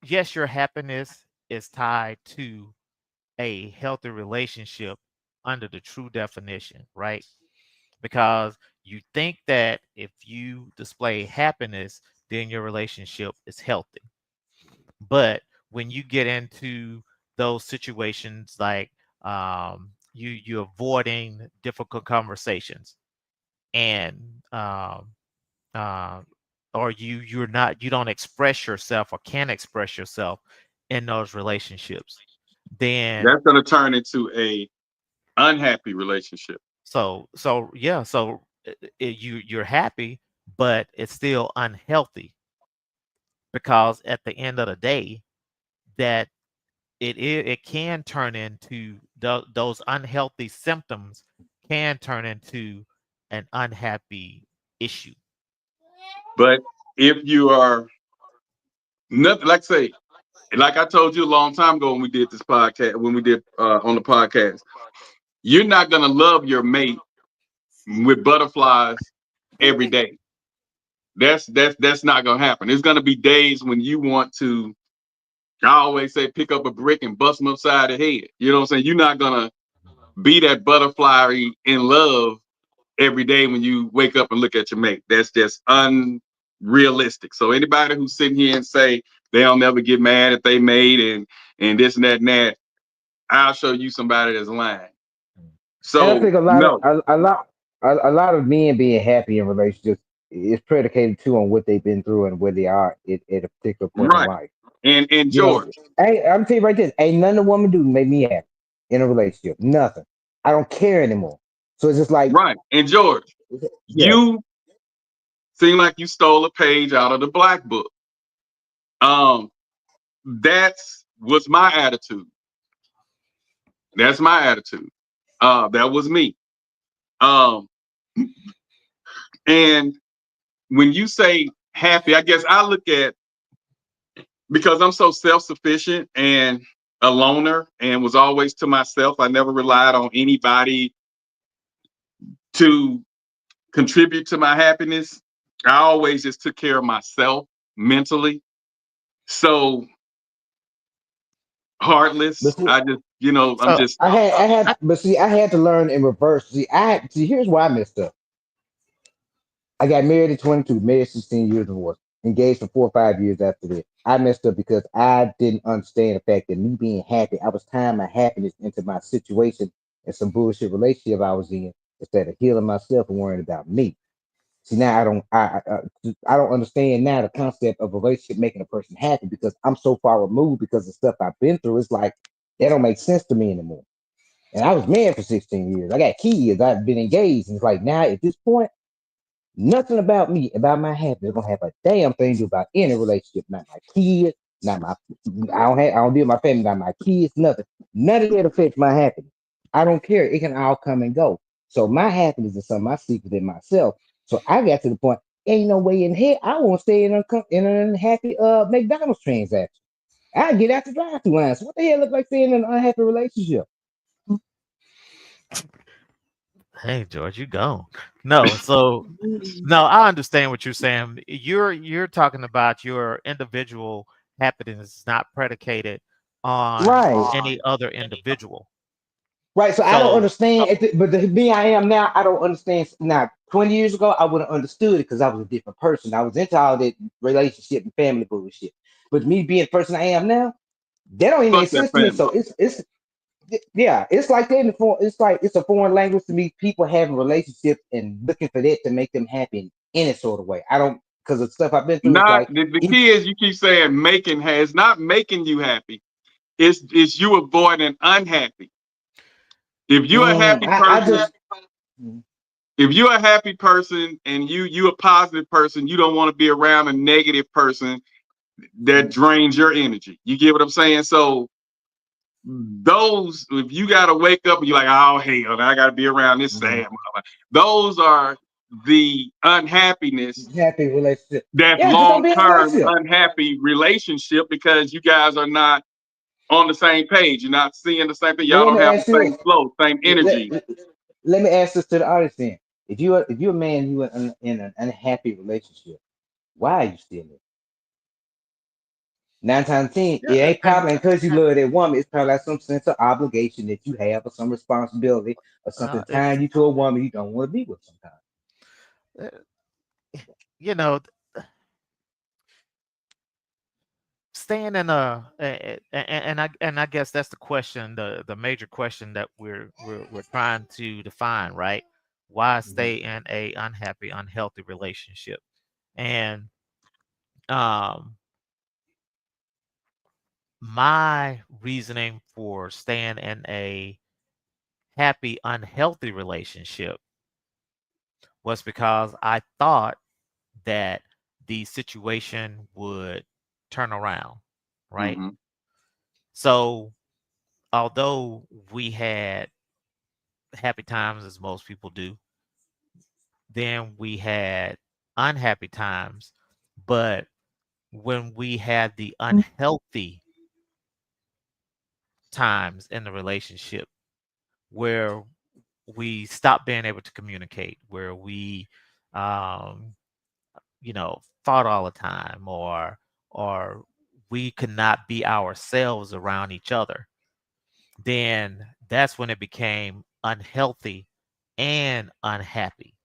yes, your happiness is tied to a healthy relationship under the true definition, right? Because you think that if you display happiness, then your relationship is healthy. But when you get into those situations like you avoiding difficult conversations and uh, or you don't express yourself or can express yourself in those relationships, then That's going to turn into a unhappy relationship. so you're happy, but it's still unhealthy because at the end of the day, that it can turn into those unhealthy symptoms can turn into an unhappy issue. But if you are nothing, like say, like I told you a long time ago when we did this podcast, when we did on the podcast, you're not gonna love your mate with butterflies every day. That's not gonna happen. There's gonna be days when you want to. I always say, pick up a brick and bust them upside the head. You know what I'm saying? You're not gonna be that butterfly in love every day when you wake up and look at your mate. That's just unrealistic. So anybody who's sitting here and say they'll never get mad at they mate and this and that and that, I'll show you somebody that's lying. And I So think a lot of no, a lot of men being happy in relationships is predicated too on what they've been through and where they are at a particular point in right. life. And You know, George, I'm telling you right this, ain't nothing a woman do to make me happy in a relationship. Nothing. I don't care anymore. So it's just like, right. And George, yeah. you seem like you stole a page out of the black book. That's was my attitude. That's my attitude. That was me. Um, and when you say happy, I guess I look at because I'm so self-sufficient and a loner and was always to myself. I never relied on anybody to contribute to my happiness. I always just took care of myself mentally. So But heartless. see, I just, you know, I'm So just but see, I had to learn in reverse. See, here's why I messed up. I got married at 22, married 16 years divorced, engaged for 4 or 5 years after that. I messed up because I didn't understand the fact that me being happy, I was tying my happiness into my situation and some bullshit relationship I was in instead of healing myself and worrying about me. See, now I don't understand now the concept of a relationship making a person happy because I'm so far removed because of stuff I've been through. It's like that don't make sense to me anymore. And I was married for 16 years. I got kids. I've been engaged. And it's like now at this point, nothing about me, about my happiness, gonna have a damn thing to do about any relationship. Not my kids, not my I don't deal with my family, not my kids, nothing. None of that affects my happiness. I don't care. It can all come and go. So my happiness is something I seek within myself. So I got to the point, ain't no way in hell I won't stay in an unhappy McDonald's transaction. I get out the drive-through line. So what the hell look like staying in an unhappy relationship? hey George, you gone. No, so no, I understand what you're saying. You're talking about your individual happiness is not predicated on Right. any other individual. Right, so I don't So understand, but the me I am now, I don't understand. Now, 20 years ago, I would have understood it because I was a different person. I was into all that relationship and family bullshit. But me being the person I am now, that don't even fuck make that sense to me. family. So yeah, it's like that in the form. It's like it's a foreign language to me. People having relationships and looking for that to make them happy in any sort of way. I don't because of stuff I've been through. It's Not like the key is you keep saying making has not making you happy. It's you avoiding unhappy. If you're a happy I person, just if you're a happy person and you a positive person, you don't want to be around a negative person that drains your energy. You get what I'm saying? So those, if you gotta wake up and you're like, oh hell, I gotta be around this sad mother. Those are the unhappiness happy relationship. that's Yeah, just don't be in a long-term relationship. unhappy relationship because you guys are not on the same page. You're not seeing the same thing. Well, Y'all let don't me have the ask you same this. flow, same energy. Let me ask this to the audience then. If you're a man, you are in an unhappy relationship. Why are you still in it? 9 times 10, it yeah, ain't probably because you love that woman. It's probably like some sense of obligation that you have, or some responsibility, or something it's tying you to a woman you don't want to be with sometimes. uh, you know, staying in and I guess that's the question, the major question that we're trying to define, right? Why Mhm. stay in a unhappy, unhealthy relationship? And um my reasoning for staying in a happy, unhealthy relationship was because I thought that the situation would turn around, right? Mhm. So, although we had happy times as most people do, then we had unhappy times, but when we had the unhealthy times in the relationship where we stopped being able to communicate, where we, um, fought all the time, or we could not be ourselves around each other, then that's when it became unhealthy and unhappy,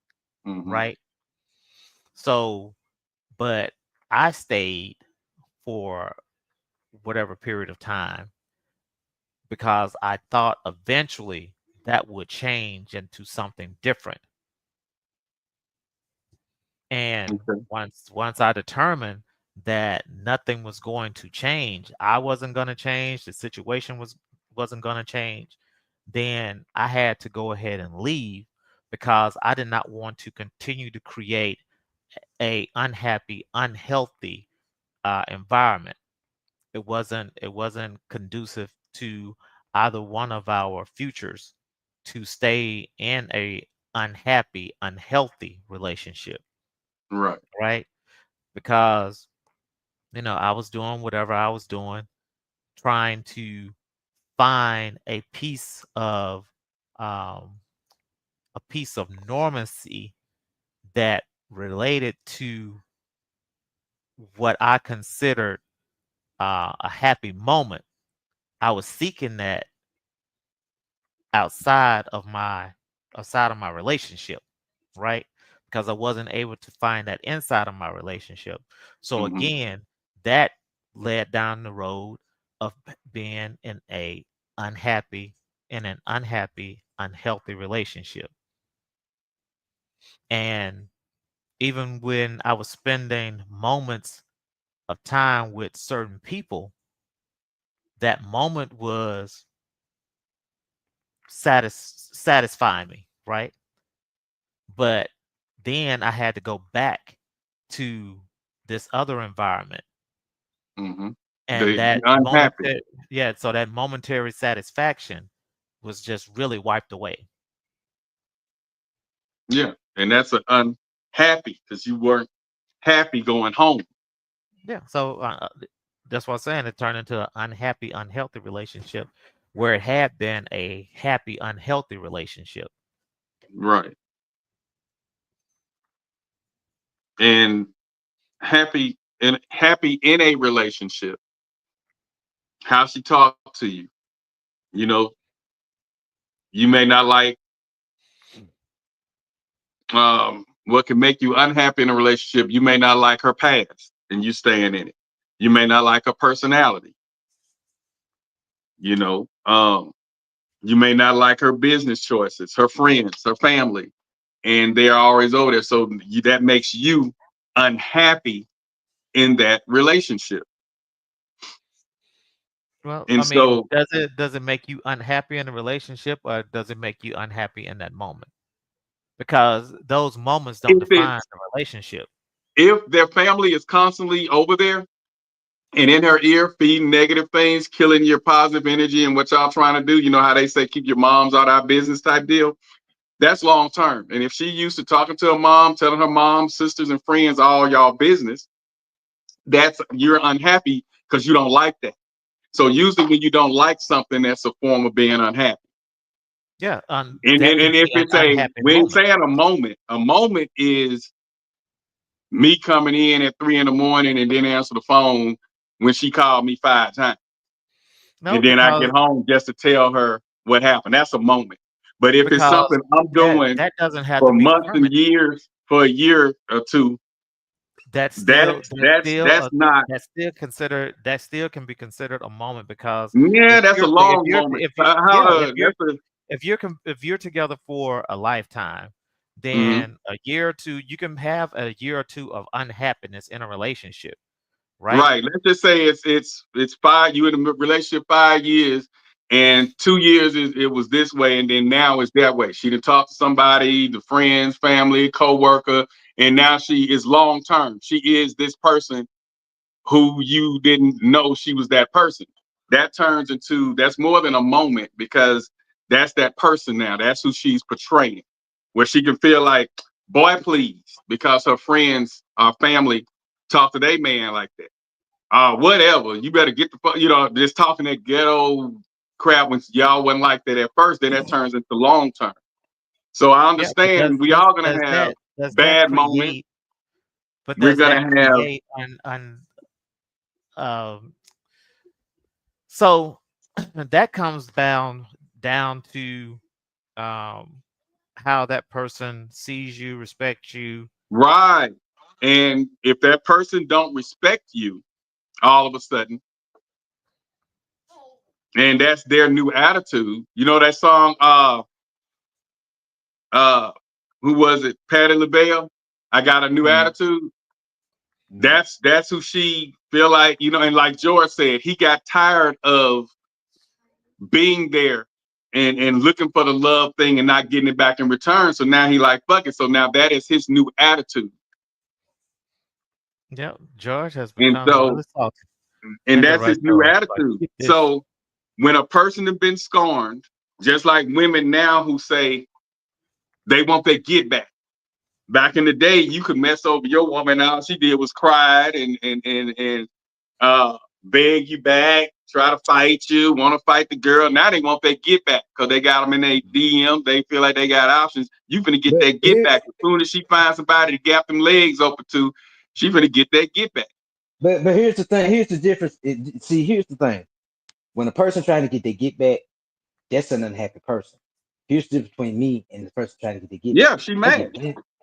right? So, but I stayed for whatever period of time because I thought eventually that would change into something different. And Okay. once I determined that nothing was going to change, I wasn't going to change, the situation wasn't going to change, then I had to go ahead and leave because I did not want to continue to create a unhappy, unhealthy environment. It wasn't conducive to either one of our futures to stay in a unhappy, unhealthy relationship, Right. right? Because I was doing whatever I was doing, trying to find um, a piece of normalcy that related to what I considered a happy moment. I was seeking that outside of my relationship, right? Because I wasn't able to find that inside of my relationship. So Mm-hmm. again, that led down the road of being unhappy in an unhappy, unhealthy relationship. And even when I was spending moments of time with certain people, that moment was satisfying me, right? But then I had to go back to this other environment, Mm-hmm. and The unhappy. so that momentary satisfaction was just really wiped away. Yeah. And that's an unhappy because you weren't happy going home. Yeah, so that's what I'm saying. It turned into an unhappy, unhealthy relationship where it had been a happy, unhealthy relationship. Right. And happy in a relationship. How she talk to you. You know, you may not like what can make you unhappy in a relationship. You may not like her past and you staying in it. You may not like her personality. You know, you may not like her business choices, her friends, her family, and they're always over there. So that makes you unhappy in that relationship. Well, And I mean, so does it make you unhappy in a relationship, or does it make you unhappy in that moment? Because those moments don't if define it's the relationship. if their family is constantly over there and in her ear feeding negative things, killing your positive energy and what y'all trying to do, you know how they say keep your moms out of our business type deal. That's long term. And if she used to talking to her mom, telling her mom, sisters, and friends all y'all business, that's you're unhappy because you don't like that. So usually when you don't like something, that's a form of being unhappy. Yeah, And that and, can and if be an it's unhappy we ain't moment. saying a moment is me coming in at 3 in the morning and then answer the phone when she called me 5 times. No, And then I because get home just to tell her what happened. That's a moment. But if it's because something I'm that doing that doesn't have to for be months and permanent. years, for a year or two, That's still that's that's that's still that's not. that still can be considered a moment because Yeah, that's a long moment. if you're together for a lifetime, Mhm. then a year or two you can have a year or two of unhappiness in a relationship, right? Right. Let's just say it's 5. You in a relationship 5 years, and 2 years it was this way, and then now it's that way. She done talked to somebody, the friends, family, co-worker, and now she is long term. She is this person who you didn't know she was that person. That's more than a moment because that's that person now. That's who she's portraying. Where she can feel like boy, please, because her friends or family talk to their man like that. Whatever. You better get the fuck, just talking that ghetto crap when y'all wasn't like that at first, then that turns into long term. So I Yeah, but understand we all gonna have does that bad moments. create? But We're does that gonna have create um so that comes down to um how that person sees you, respects you. right. And if that person don't respect you all of a sudden, and that's their new attitude, that song, uh, who was it? Patti LaBelle. I got a new attitude. That's who she feel like, and like George said, he got tired of being there and looking for the love thing and not getting it back in return. So now he like, fuck it. So now that is his new attitude. Yep, George has And become so, really salty. and Ain't that that's right, his new George? Like, attitude. get this. So when a person has been scorned, just like women now who say they want their get back. Back in the day, you could mess over your woman. All she did was cried and beg you back, try to fight you, want to fight the girl. Now they want their get back because they got them in their DM. They feel like they got options. You finna get that get back. As soon as she finds somebody to gap them legs open to, she finna get that get back. But here's the thing. Here's the difference. Here's the thing. When a person trying to get their get back, that's an unhappy person. Here's the difference between me and the person trying to get their get back. Yeah, she mad.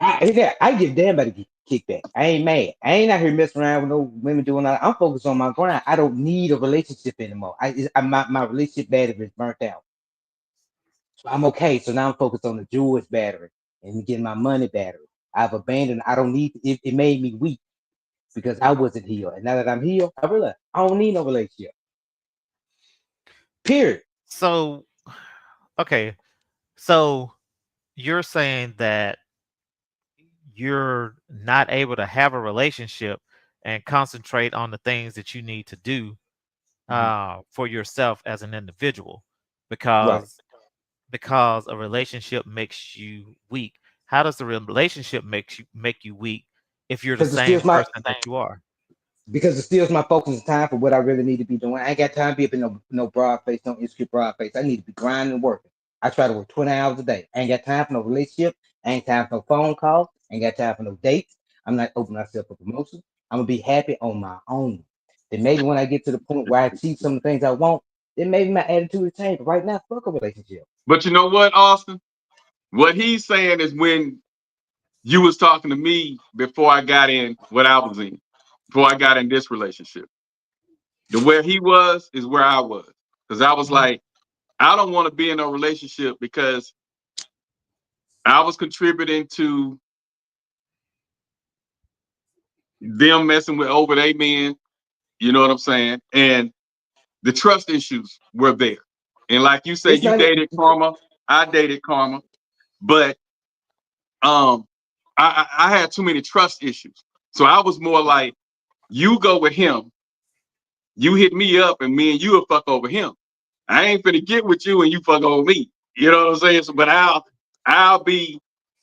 I give damn about to get kickback. I ain't mad. I ain't out here messing around with no women doing that. I'm focused on my grind. I don't need a relationship anymore. My relationship battery is burnt out. So I'm okay. So now I'm focused on the George battery and getting my money battery. I've abandoned. I don't need it. It made me weak because I wasn't healed. And now that I'm healed, I realize I don't need no relationship. Period. So, okay. So you're saying that you're not able to have a relationship and concentrate on the things that you need to do for yourself as an individual Right. because a relationship makes you weak. How does the relationship make you weak if you're the Because it same steals my person that you are? because it steals my focus and time for what I really need to be doing. I ain't got time to be up in no broad face, no insecure broad face. I need to be grinding and working. I try to work 20 hours a day. I ain't got time for no relationship. I ain't time for no phone calls. I ain't got time for no dates. I'm not opening myself for promotion. I'm gonna be happy on my own. Then maybe when I get to the point where I achieve some of the things I want, then maybe my attitude will change. But right now, fuck a relationship. But you know what, Austin? What he's saying is when you was talking to me before I got in what I was in, before I got in this relationship. The where he was is where I was. Because I was like, I don't want to be in a relationship because I was contributing to them messing with over their men. You know what I'm saying? And the trust issues were there. And like you say, It's you not. dated Karma. I dated Karma. But I had too many trust issues. So I was more like, you go with him, you hit me up, and me and you will fuck over him. I ain't finna get with you and you fuck over me. You know what I'm saying? So, but I'll be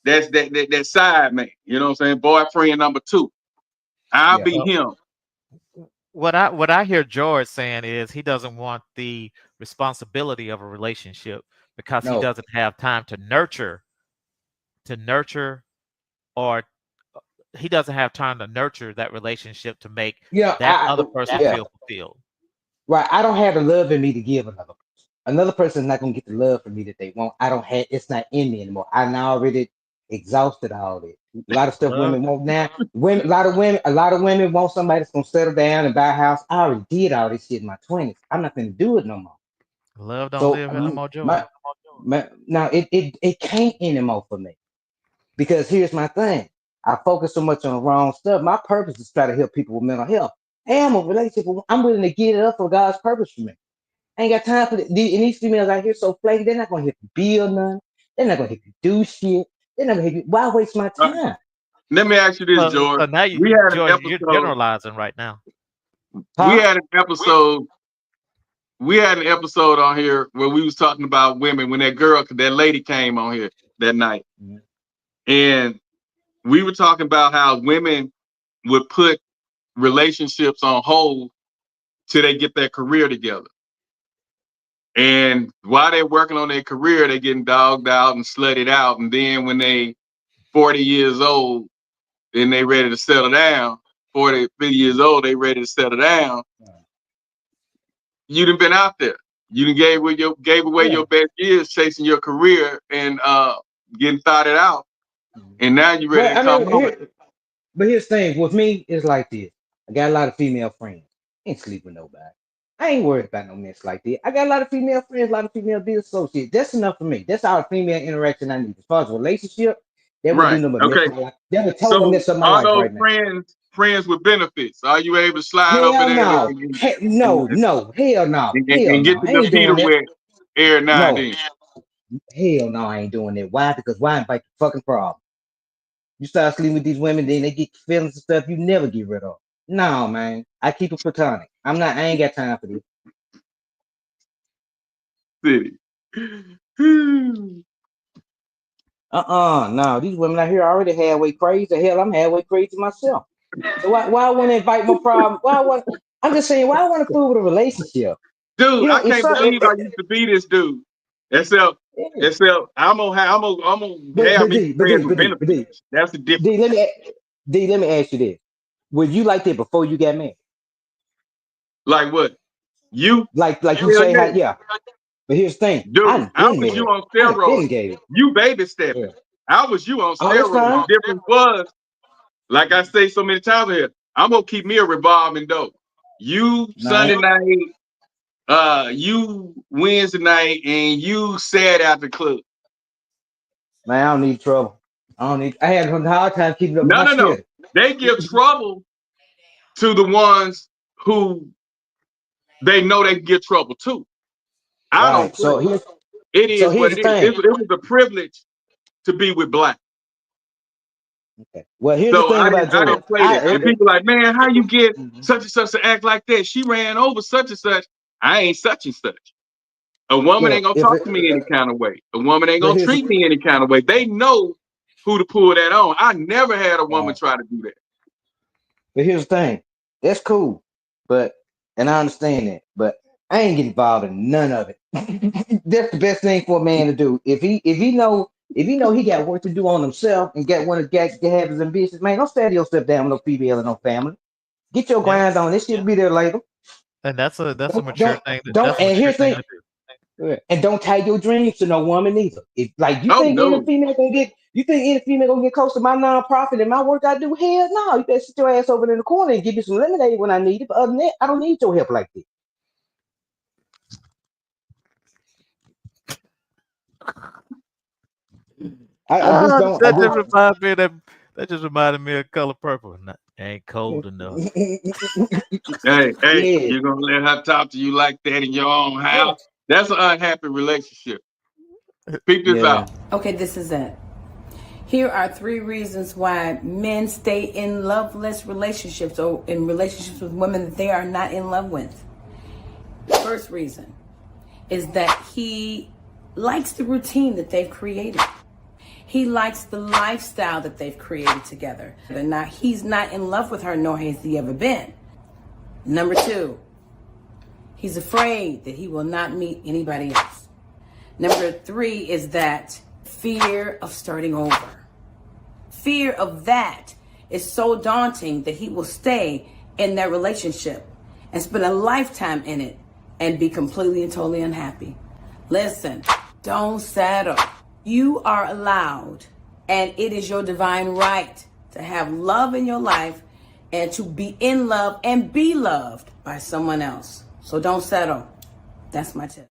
that side man. You know what I'm saying? Boyfriend number 2. I'll Yeah. be him. What I hear George saying is he doesn't want the responsibility of a relationship because he No. doesn't have time to nurture or he doesn't have time to nurture that relationship to make Yeah. that other person Yeah. feel fulfilled. Right. I don't have the love in me to give another person. Another person is not gonna get the love from me that they want. I don't have it's not in me anymore. I now already exhausted all this. A lot of stuff Love, women want now. A lot of women want somebody that's gonna settle down and buy a house. I already did all this shit in my 20s. I'm not gonna do it no more. love don't So live in no more joy. my now it can't anymore for me. Because here's my thing. I focus so much on the wrong stuff. My purpose is to try to help people with mental health. Hey, I'm a relationship. I'm willing to give it up for God's purpose for me. I ain't got time for and these females out here so flaky. They're not gonna help you build none. They're not gonna help you do shit. They're not gonna help you. Why waste my time? Let me ask you this, So George. now We had an George, you're episode. generalizing right now. We Huh? had an episode. We had an episode on here where we was talking about women when that lady came on here that night. Mhm. And we were talking about how women would put relationships on hold till they get their career together. And while they're working on their career, they're getting dogged out and slutted out. And then when they 40 years old and they ready to settle down, 40, 50 years old, they ready to settle down. You done been out there. You done gave away your best years chasing your career and getting thotted out. And now you ready to come home. But here's the thing with me, it's like this. I got a lot of female friends. Ain't sleep with nobody. I ain't worried about no mess like that. I got a lot of female friends, a lot of female business associates. That's enough for me. That's all the female interaction I need. As far as relationship, that would do Right. nothing but mess Okay. my life. That would totally So mess up my are life those right now. friends with benefits? Are you able to slide over Hell there no. No, no. Hell no. Hell and get no. I your ain't doing Peter that. wet every now and No. then? Hell no, I ain't doing that. Why? Because why invite the fucking problem? You start sleeping with these women, then they get feelings and stuff you never get rid of. No, man. I keep it platonic. I ain't got time for this. City. No. These women out here already halfway crazy. Hell, I'm halfway crazy myself. So why I want to invite my problem? I'm just saying, why I want to fool with a relationship? Dude, You know, I it's can't something. believe I used to be this dude. Except I'm gonna have me friends with benefits. That's the difference. Let me ask you this. Was you like that before you got married? Like what? You? Like you Hell say yeah. how, yeah. But here's the thing. I Dude, done I been was you married. on I done been steroids. gay. You baby stepping. I was you on Oh, that's steroids. fine. The difference was, like I say so many times here, I'm gonna keep me a revolving door. You Sunday night, you Wednesday night, and you Saturday at the club. Man, I don't need trouble. I had a hard time keeping up with my No. schedule. They give trouble to the ones who they know they can get trouble too. I don't Right. play. So It is here's what the it is. thing. It was a privilege to be with Black. Okay. Well, here's the So thing I about George. didn't play that. And people like, man, how you get such and such to act like that? She ran over such and such. I ain't such and such. A woman ain't Look, gonna talk to me any kind of way. A woman ain't but gonna here's treat me any kind of way. They know who to pull that on. I never had a woman try to do that. But here's the thing. That's cool. And I understand that. But I ain't getting involved in none of it. That's the best thing for a man to do. If he know he got work to do on himself and got one of the have his ambitions, man, don't stand yourself down with no female and no family. Get your grind on. This shit be there later. And that's a mature Don't thing. don't That's a and mature here's the thing thing. to do. And don't tie your dreams to no woman either. If like you Oh think any no. female gonna get close to my nonprofit and my work I do, hell no. You better sit your ass over in the corner and give me some lemonade when I need it. But other than that, I don't need your help like this. I just don't. I That just just reminded me of that just reminded me of Color Purple. Ain't cold enough. Hey, Yeah. you're gonna let her talk to you like that in your own house? That's an unhappy relationship. Peep this Yeah. out. Okay, this is it. Here are 3 reasons why men stay in loveless relationships or in relationships with women that they are not in love with. First reason is that he likes the routine that they've created. He likes the lifestyle that they've created together. Now, he's not in love with her, nor has he ever been. Number 2, he's afraid that he will not meet anybody else. Number 3 is that fear of starting over. Fear of that is so daunting that he will stay in that relationship and spend a lifetime in it and be completely and totally unhappy. Listen, don't settle. You are allowed, and it is your divine right to have love in your life and to be in love and be loved by someone else. So don't settle. That's my tip.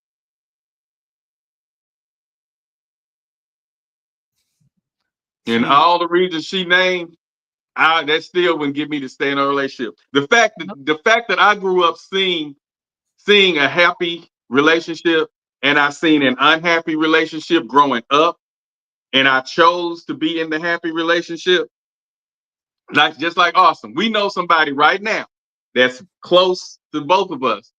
And all the reasons she named, that still wouldn't get me to stay in a relationship. The fact that I grew up seeing a happy relationship and I seen an unhappy relationship growing up, and I chose to be in the happy relationship, just like Austin. We know somebody right now that's close to both of us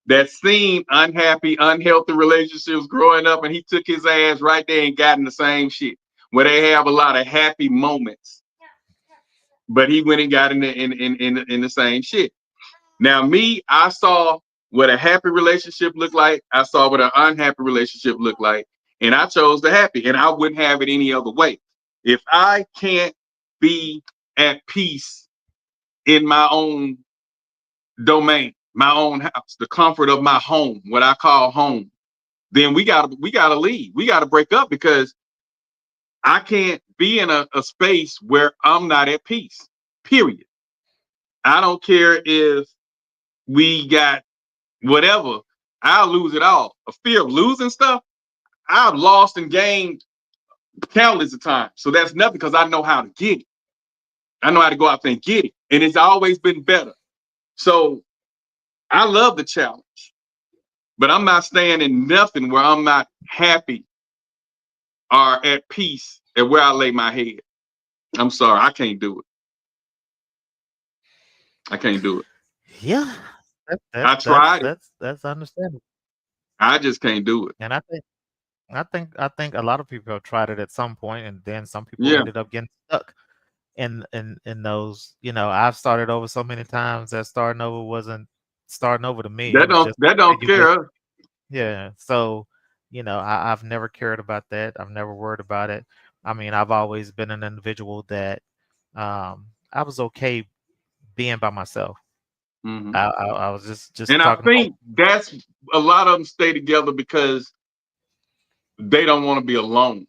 that's seen unhappy, unhealthy relationships growing up, and he took his ass right there and got in the same shit where they have a lot of happy moments but he went and got in the same shit. Now, me, I saw what a happy relationship looked like. I saw what an unhappy relationship looked like, and I chose the happy, and I wouldn't have it any other way. If I can't be at peace in my own domain, my own house, the comfort of my home, what I call home, then we gotta leave. We gotta break up because I can't be in a space where I'm not at peace. Period. I don't care if we got whatever. I'll lose it all. A fear of losing stuff. I've lost and gained countless of times. So that's nothing because I know how to get it. I know how to go out there and get it. And it's always been better. So I love the challenge, but I'm not staying in nothing where I'm not happy or at peace at where I lay my head. I'm sorry. I can't do it. I can't do it. Yeah, I tried it. that's understandable. I just can't do it. And I think a lot of people have tried it at some point, and then some people Yeah. ended up getting stuck in those. I've started over so many times that starting over wasn't starting over to me. It was just That don't you get, scare us. yeah. So I've never cared about that. I've never worried about it. I mean, I've always been an individual that I was okay being by myself. Mhm. I was just And I talking about. think that's a lot of them stay together because they don't want to be alone.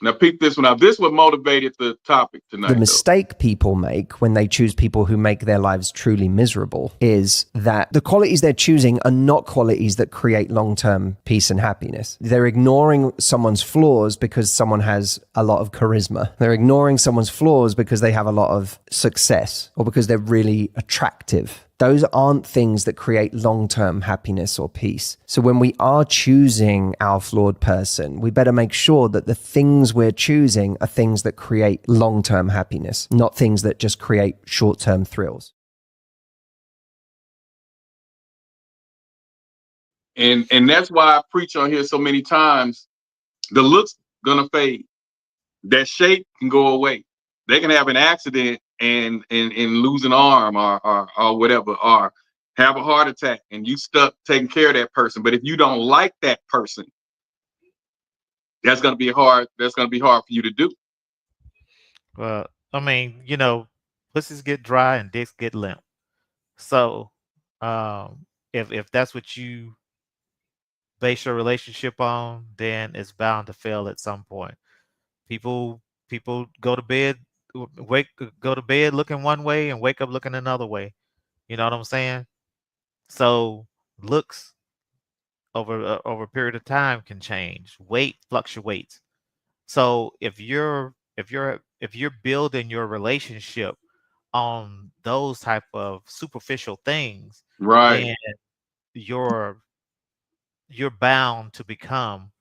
Now, peep this one out. This is what motivated the topic tonight. The mistake people make when they choose people who make their lives truly miserable is that the qualities they're choosing are not qualities that create long-term peace and happiness. They're ignoring someone's flaws because someone has a lot of charisma. They're ignoring someone's flaws because they have a lot of success or because they're really attractive. Those aren't things that create long-term happiness or peace. So when we are choosing our flawed person, we better make sure that the things we're choosing are things that create long-term happiness, not things that just create short-term thrills. And that's why I preach on here so many times. The looks gonna fade. That shape can go away. They can have an accident and lose an arm or whatever, or have a heart attack and you stuck taking care of that person. But if you don't like that person, that's gonna be hard for you to do. Well, I mean, pussies get dry and dicks get limp. So, if that's what you base your relationship on, then it's bound to fail at some point. People go to bed, go to bed looking one way and wake up looking another way. You know what I'm saying? So looks over a period of time can change. Weight fluctuates. So if you're building your relationship on those type of superficial things, Right. then you're bound to become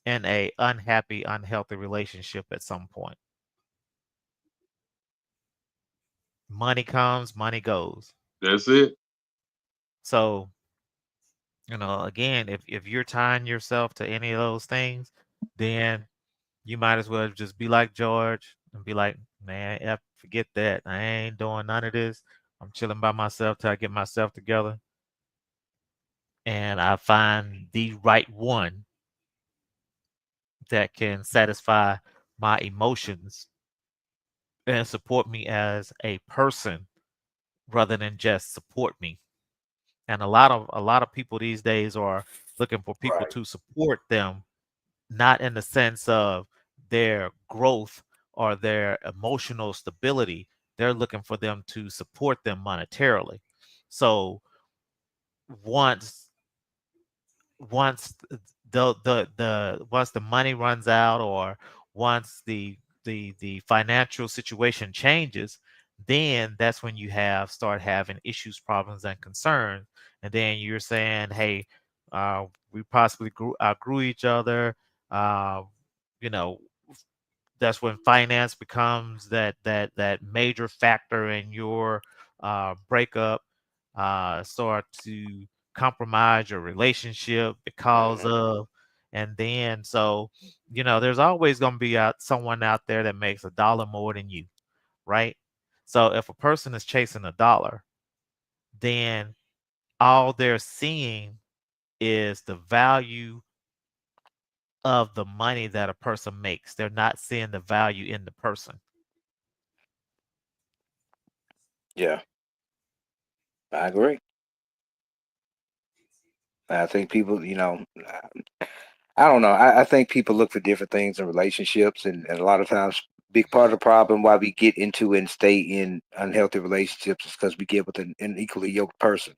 in a unhappy, unhealthy relationship at some point. Money comes, money goes. That's it. So, again, if you're tying yourself to any of those things, then you might as well just be like George and be like, man, forget that. I ain't doing none of this. I'm chilling by myself till I get myself together. And I find the right one that can satisfy my emotions and support me as a person rather than just support me. And a lot of people these days are looking for people to support them, not in the sense of their growth or their emotional stability. They're looking for them to support them monetarily. So once once once the money runs out, or once the financial situation changes, then that's when you start having issues, problems, and concerns. And then you're saying, hey, we possibly outgrew each other. uh, you know that's when finance becomes that major factor in your breakup. Start to compromise your relationship because of. And then, so there's always going to be someone out there that makes $1 more than you, right? So if a person is chasing a dollar, then all they're seeing is the value of the money that a person makes. They're not seeing the value in the person. Yeah, I agree. I think people, I don't know. I think people look for different things in relationships, and a lot of times, big part of the problem why we get into and stay in unhealthy relationships is because we get with an equally yoked person,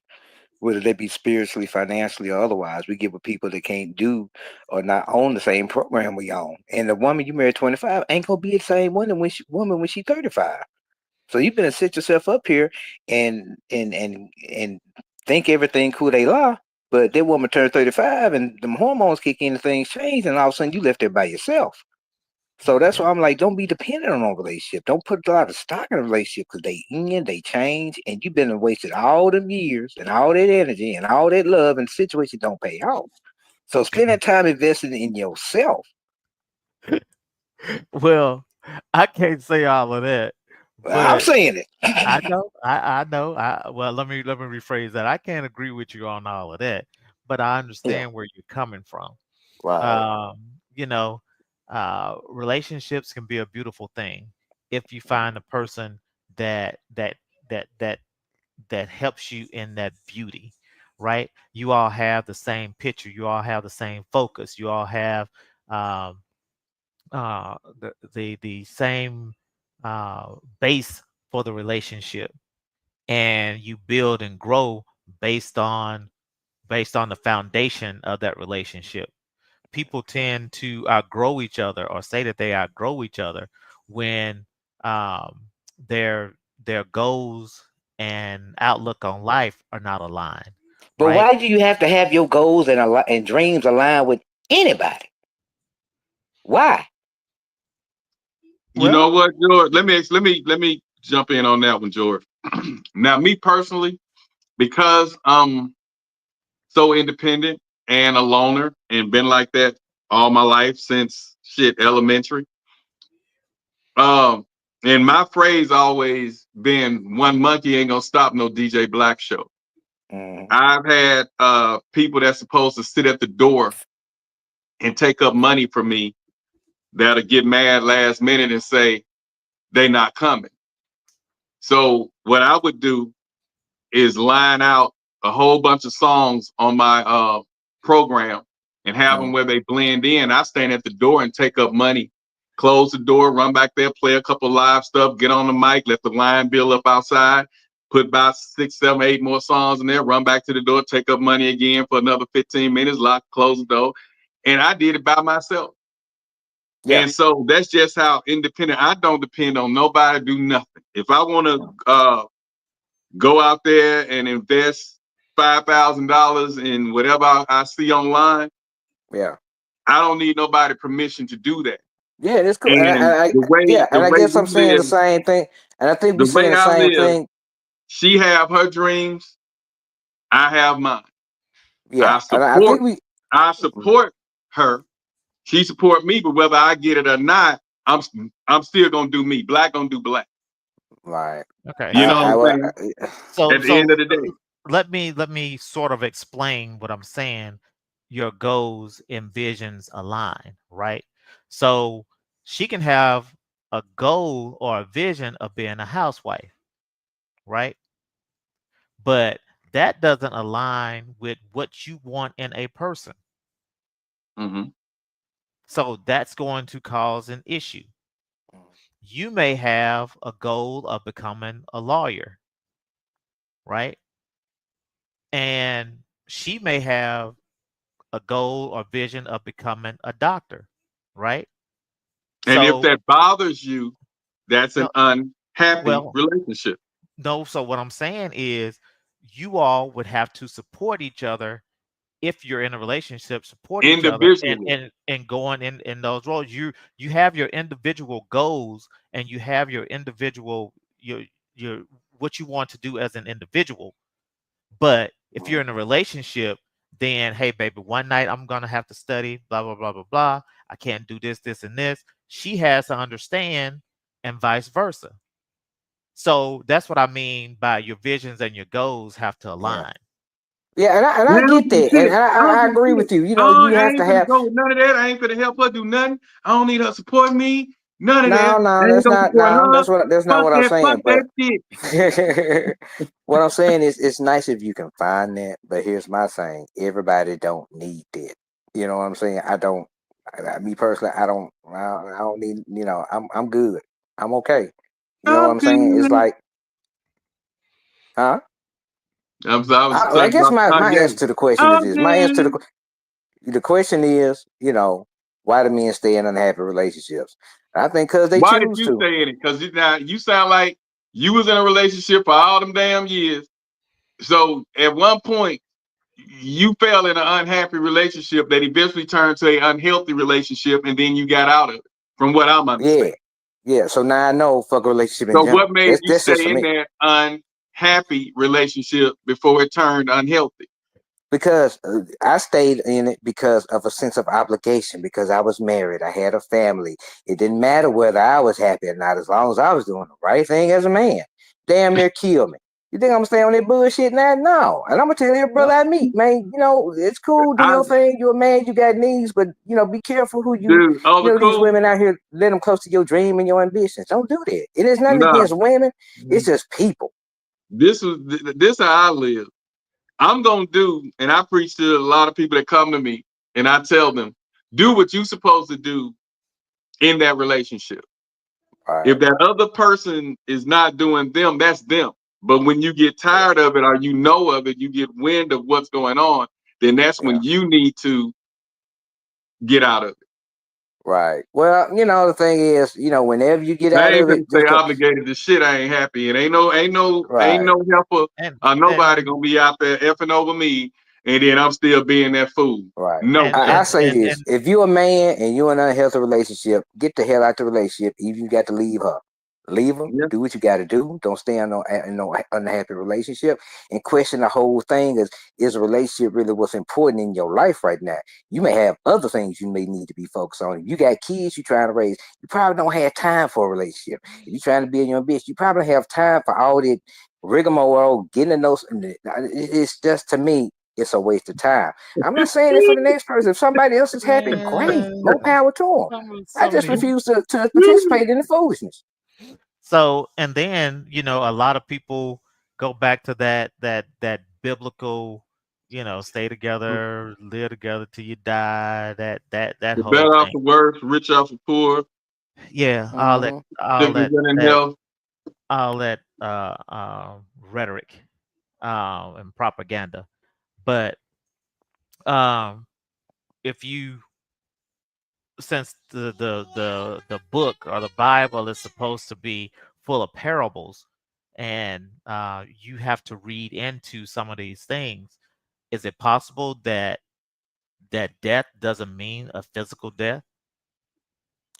whether they be spiritually, financially, or otherwise. We get with people that can't do or not own the same program we own. And the woman you married 25 ain't gonna be the same woman when she 35. So you better sit yourself up here and think everything cool they la, but that woman turned 35 and them hormones kick in and things change, and all of a sudden you left there by yourself. So that's why I'm like, don't be dependent on a relationship. Don't put a lot of stock in a relationship because they end, they change, and you've been and wasted all them years and all that energy and all that love, and the situation don't pay off. So spend that time investing in yourself. Well, I can't say all of that, I'm but saying it. I know, I know. Well, let me rephrase that. I can't agree with you on all of that, but I Yeah. understand where you're coming from. Right. You know, relationships can be a beautiful thing if you find a person that that that that that helps you in that beauty, right? You all have the same picture. You all have the same focus. You all have um, the same base for the relationship, and you build and grow based on the foundation of that relationship. People tend to outgrow each other or say that they outgrow each other when um, their their goals and outlook on life are not aligned, But right? why do you have to have your goals and dreams align with anybody? Why? You Well, know what, George? Let me jump in on that one, George. Now, me personally, because I'm so independent and a loner and been like that all my life since shit elementary. Um, and my phrase always been one monkey ain't gonna stop no DJ Black show. Mhm. I've had people that's supposed to sit at the door and take up money from me that'll get mad last minute and say they not coming. So what I would do is line out a whole bunch of songs on my program and have them where they blend in. I stand at the door and take up money, close the door, run back there, play a couple live stuff, get on the mic, let the line build up outside, put about 6, 7, 8 more songs in there, run back to the door, take up money again for another 15 minutes, lock, close the door. And I did it by myself. Yeah. And so that's just how independent. I don't depend on nobody to do nothing. If I want to go out there and invest $5,000 in whatever I see online, Yeah. I don't need nobody permission to do that. Yeah, that's cool. And the way Yeah, the and I way guess we I'm saying the live, same thing. And I think the we're way saying the I same live, thing. she have her dreams, I have mine. I Yeah. And I think support I support her. She support me, but whether I get it or not, I'm still gonna do me. Black gonna do black. Right. Okay, You know what I'm so saying? so At the end so of the day. let me sort of explain what I'm saying. Your goals and visions align, right? So she can have a goal or a vision of being a housewife, right? But that doesn't align with what you want in a person. Mm-hmm. So that's going to cause an issue. You may have a goal of becoming a lawyer, right? And she may have a goal or vision of becoming a doctor, right? And if So, that bothers you, that's an no, unhappy well, relationship. no. So, what I'm saying is, you all would have to support each other if you're in a relationship, support each other and Individually. going in those roles. You have your individual goals and you have your individual your what you want to do as an individual. But if you're in a relationship, then hey, baby, one night I'm gonna have to study, blah blah blah blah blah. I can't do this, this, and this. She has to understand, and vice versa. So that's what I mean by your visions and your goals have to align. Yeah, and I Man, I don't get give a that, and shit. I don't I give a agree shit. with you. You know, you I have to ain't finna have. go with none of that. I ain't finna help her do nothing. I don't need her support me. None of that. No, I ain't that's gonna not. support No, her. that's not what I'm Fuck saying. But that shit. what I'm saying is, it's nice if you can find that. But here's my thing: everybody don't need that. You know what I'm saying? I don't. Me personally, I don't. I don't need. You know, I'm good. I'm okay. You know what I'm I'm saying? It's good. like, huh? I was I talking guess about my answer Kanye. to the question is I'm this. My answer to good. the question is, you know, why do men stay in unhappy relationships? I think because they Why did choose you to. stay in it? Because now you sound like you was in a relationship for all them damn years. So at one point, you fell in an unhappy relationship that eventually turned to an unhealthy relationship, and then you got out of it, from what I'm Yeah, understanding. yeah. So now I know fuck a relationship in So what general. made you That's just for stay in me. that unhappy relationship before it turned unhealthy? Because I stayed in it because of a sense of obligation. Because I was married, I had a family. It didn't matter whether I was happy or not, as long as I was doing the right thing as a man. Damn near killed me. You think I'm gonna stay on that bullshit now? No. And I'm gonna tell every brother I meet, man. You know, it's cool, do I, your thing. You're a man, you got needs, but you know, be careful who you. dude, all You the know, these cool. women out here, let them close to your dream and your ambitions. Don't do that. It is nothing Nah, against women. It's just people. this how I live. I'm gonna do, and I preach to a lot of people that come to me, and I tell them, do what you're supposed to do in that relationship. If Right. that other person is not doing them, that's them. But when you get tired of it or you know of it, you get wind of what's going on, then that's Yeah. when you need to get out of it. Right. Well, you know, the thing is, you know, whenever you get I out ain't of gonna it, stay just obligated to shit. I ain't happy, and ain't right. no helper And or nobody and gonna be out there effing over me, and then I'm still being that fool. Right. No and I chance. and say and, this: and if you're a man and you're in an unhealthy relationship, get the hell out the relationship. Even you got to leave her, leave him. Yeah. Do what you got to do. Don't stay in no unhappy relationship and question the whole thing. Is a relationship really what's important in your life right now? You may have other things you may need to be focused on. If you got kids you're trying to raise, you probably don't have time for a relationship. If you're trying to be in your bitch, you probably don't have time for all that rigmarole, getting to know. It's just, to me, it's a waste of time. I'm not saying it for the next person. If somebody else is happy, great. man, More power to them. I so just many. refuse to participate in the foolishness. So and then a lot of people go back to that biblical, stay together, live together till you die. That The whole better off thing. the worse, rich off the poor, Yeah, Hmm. all sickness that and in that health. all that rhetoric and propaganda. But um, if you since the book or the Bible is supposed to be full of parables, and you have to read into some of these things, is it possible that death doesn't mean a physical death?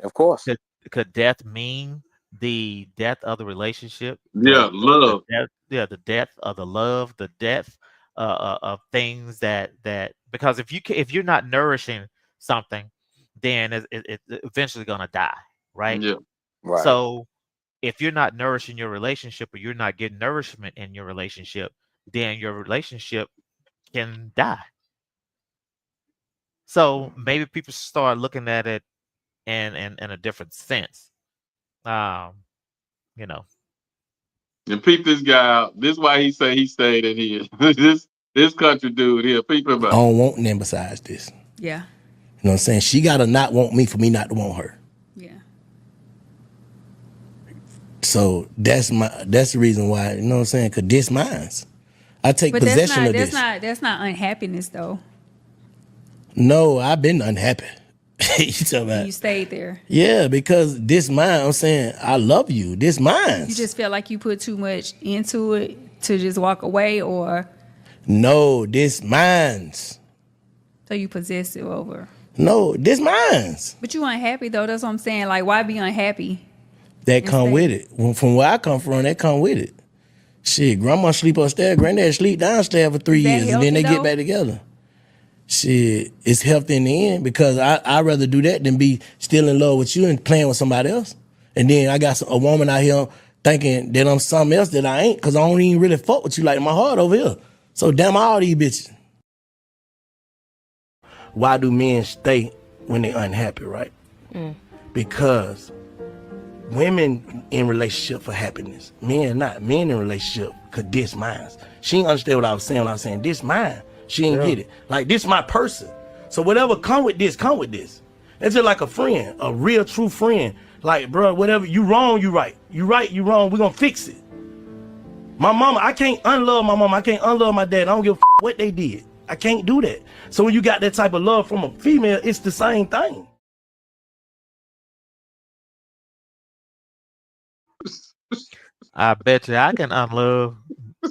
Of course. Could death mean the death of the relationship, Yeah, the love. death, yeah, the death of the love, the death of things that because if you're not nourishing something, then it's eventually gonna die, right? Yeah. Right. So if you're not nourishing your relationship or you're not getting nourishment in your relationship, then your relationship can die. So maybe people start looking at it in a different sense. Um, you know. And peep this guy out. This is why he say he stayed in here. this country dude here. Peep him I out. don't want nothing besides this. Yeah. You know what I'm saying? She gotta not want me for me not to want her. Yeah. So that's the reason why, you know what I'm saying? Cause this mine's. I take But that's possession not of that's this. not that's not unhappiness though. No, I've been unhappy. You talking And about? you stayed there. Yeah, because this mine, I'm saying, I love you. This You mine's. just felt like you put too much into it to just walk away, or No, this mine's. so you possessive over. No, this mine's. But you unhappy though. That's what I'm saying. Like, why be unhappy? That And come stay. with it. From where I come from, that come with it. Shit, grandma sleep upstairs, granddad sleep downstairs for 3 Is that years, and then healthy they get though? back together. Shit, it's healthy in the end because I'd rather do that than be still in love with you and playing with somebody else. And then I got a woman out here thinking that I'm something else that I ain't, because I don't even really fuck with you like my heart over here. So damn all these bitches. Why do men stay when they're unhappy, right? Because women in relationship for happiness. Men not. Men in relationship could diss mine. She ain't understand what I was saying when I was saying this mine. She ain't get it. Like, this my person. So whatever come with this, come with this. It's just like a friend, a real true friend. Like, bro, whatever, you wrong, you right. You right, you wrong, we gonna fix it. My mama, I can't unlove my mama. I can't unlove my dad. I don't give a what they did. I can't do that. So when you got that type of love from a female, it's the same thing. I bet you I can unlove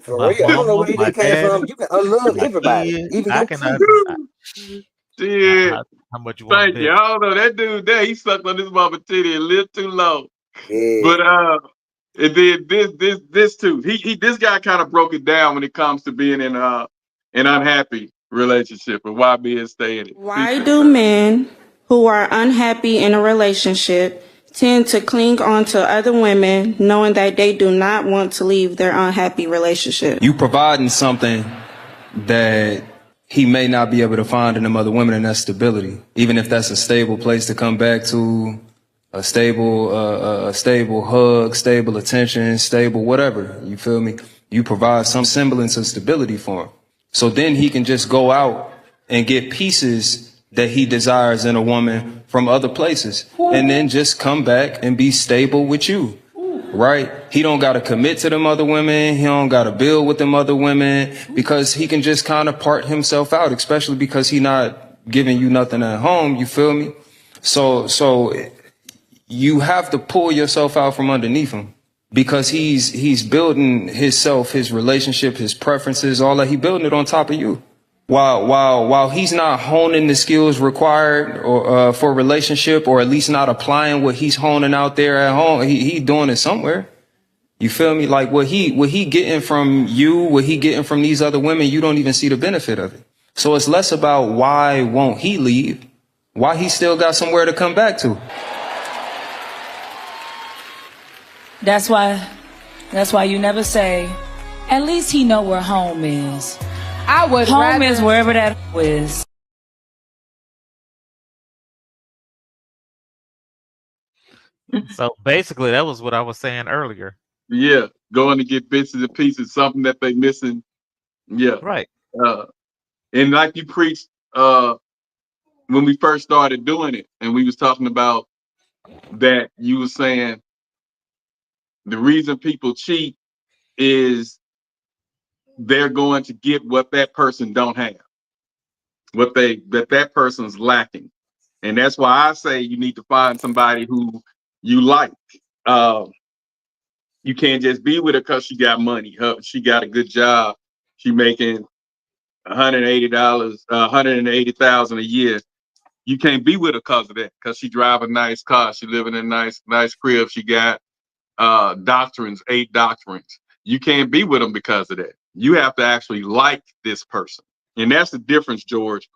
For my real, I don't know mama, where you my just came daddy, from. You can unlove my everybody, kids. even I your can kids. Shit. how much you want to Thank you. bet? I don't know. That dude there, he sucked on his mama titty a little too long. Yeah. But and then this too. This guy kind of broke it down when it comes to being in an unhappy relationship and why men stay in it. Why do men who are unhappy in a relationship tend to cling on to other women knowing that they do not want to leave their unhappy relationship? You providing something that he may not be able to find in them other women, and that's stability. Even if that's a stable place to come back to, a stable hug, stable attention, stable whatever. You feel me? You provide some semblance of stability for him. So then he can just go out and get pieces that he desires in a woman from other places, and then just come back and be stable with you. Right? He don't got to commit to them other women. He don't got to build with them other women, because he can just kind of part himself out, especially because he not giving you nothing at home. You feel me? So you have to pull yourself out from underneath him, because he's building himself, his relationship, his preferences, all that. He building it on top of you. While he's not honing the skills required or for a relationship, or at least not applying what he's honing out there at home, he doing it somewhere. You feel me? Like what he getting from you, what he getting from these other women, you don't even see the benefit of it. So it's less about why won't he leave, why he still got somewhere to come back to. That's why you never say, at least he know where home is. I would home rather is wherever that is. So basically, that was what I was saying earlier. Yeah, going to get bits and pieces, something that they missing. Yeah, right. And like you preached when we first started doing it, and we was talking about that, you were saying the reason people cheat is they're going to get what that person don't have, what that person's lacking. And that's why I say you need to find somebody who you like. You can't just be with her because she got money. She got a good job. She making $180, $180,000 a year. You can't be with her because of that, because she drive a nice car. She live in a nice crib. She got 8 doctrines. You can't be with them because of that. You have to actually like this person. And that's the difference, George.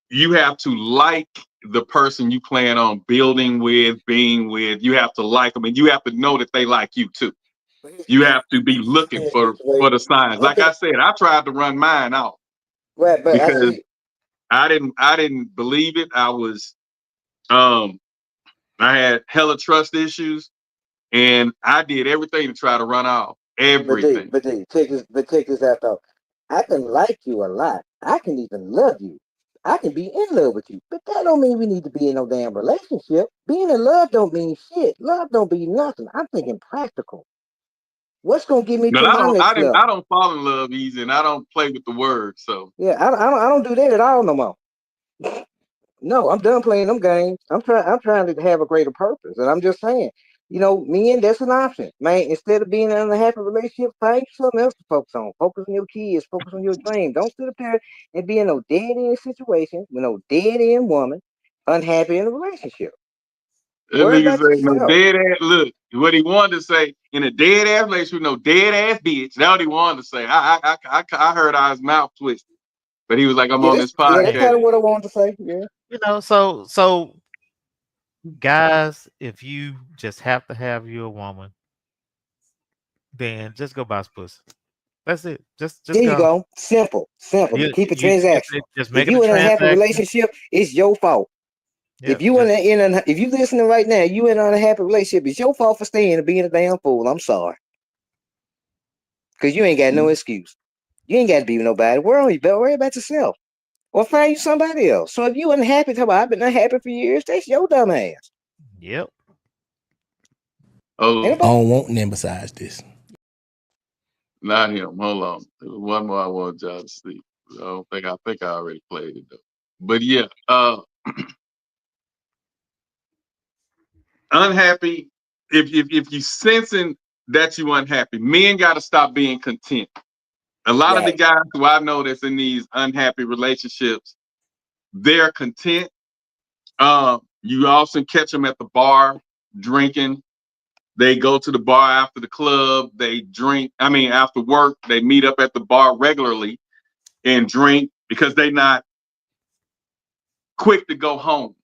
You have to like the person you plan on building with, being with. You have to like them, and you have to know that they like you too. You have to be looking for the signs. Like I said, I tried to run mine out because I didn't believe it. I had hella trust issues, and I did everything to try to run off everything. But check this out though. I can like you a lot. I can even love you. I can be in love with you. But that don't mean we need to be in no damn relationship. Being in love don't mean shit. Love don't mean nothing. I'm thinking practical. What's gonna get me But to my next level? I don't fall in love easy, and I don't play with the words. So yeah, I don't do that at all no more. No, I'm done playing them games. I'm trying to have a greater purpose, and I'm just saying, men, that's an option, man. Instead of being in an unhappy relationship, find something else to focus on. Focus on your kids. Focus on your dream. Don't sit up there and be in no dead end situation with no dead end woman, unhappy in a relationship. that Worry nigga about say no yourself. dead ass. Look, what he wanted to say in a dead ass relationship, no dead ass bitch. That's what he wanted to say. I heard out his mouth twist, but he was like, I'm on this That's kind podcast. of what I wanted to say. Yeah. You know, so guys, if you just have to have you a woman then just go buy some pussy. That's it. Just There you go. go. Simple. You, Keep it you transactional. just If make it a you in an unhappy transaction. relationship, it's your fault. Yep. If you listening right now, you in an unhappy relationship, it's your fault for staying and being a damn fool. I'm sorry. Because you ain't got no excuse. You ain't got to be with nobody. Worry about yourself. Or find you somebody else. So if you unhappy, talk about I've been unhappy for years, that's your dumb ass. Yep. Oh, I don't want them besides this. not him. Hold on. There was one more I want y'all to see. I think I already played it though. But yeah, unhappy. If you sensing that you unhappy, men got to stop being content. A lot of the guys who I know that's in these unhappy relationships, they're content. You often catch them at the bar drinking. They go to the bar after the club. They drink. I mean, after work, they meet up at the bar regularly and drink because they're not quick to go home.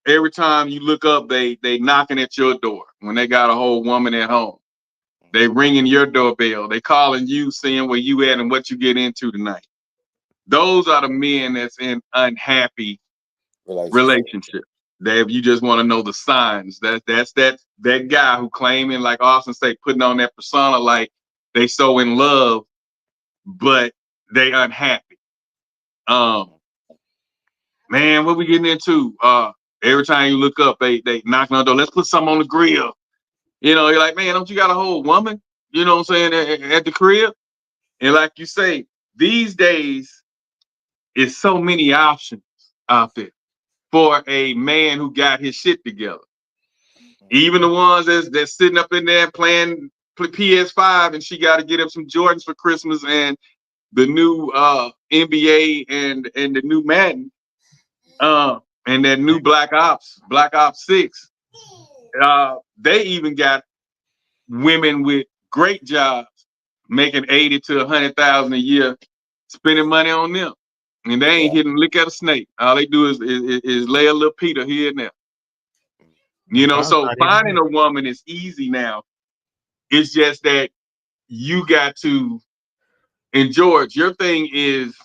Every time you look up, they knocking at your door when they got a whole woman at home. They ringing your doorbell. They calling you, seeing where you at and what you get into tonight. Those are the men that's in unhappy relationships. That if you just want to know the signs, that's that guy who claiming, like Austin say, putting on that persona like they so in love, but they unhappy. Man, what we getting into? Every time you look up, they knocking on the door. Let's put something on the grill. You know, you're like, man, don't you got a whole woman? You know what I'm saying, at the crib? And like you say, these days, it's so many options out there for a man who got his shit together. Even the ones that's sitting up in there playing PS5, and she got to get him some Jordans for Christmas and the new NBA and the new Madden, and that new Black Ops 6. They even got women with great jobs making 80 to 100,000 a year, spending money on them, and they ain't hitting lick at a snake. All they do is lay a little Peter here and there. You know, so finding a woman is easy now. It's just that you got to, and George, your thing is,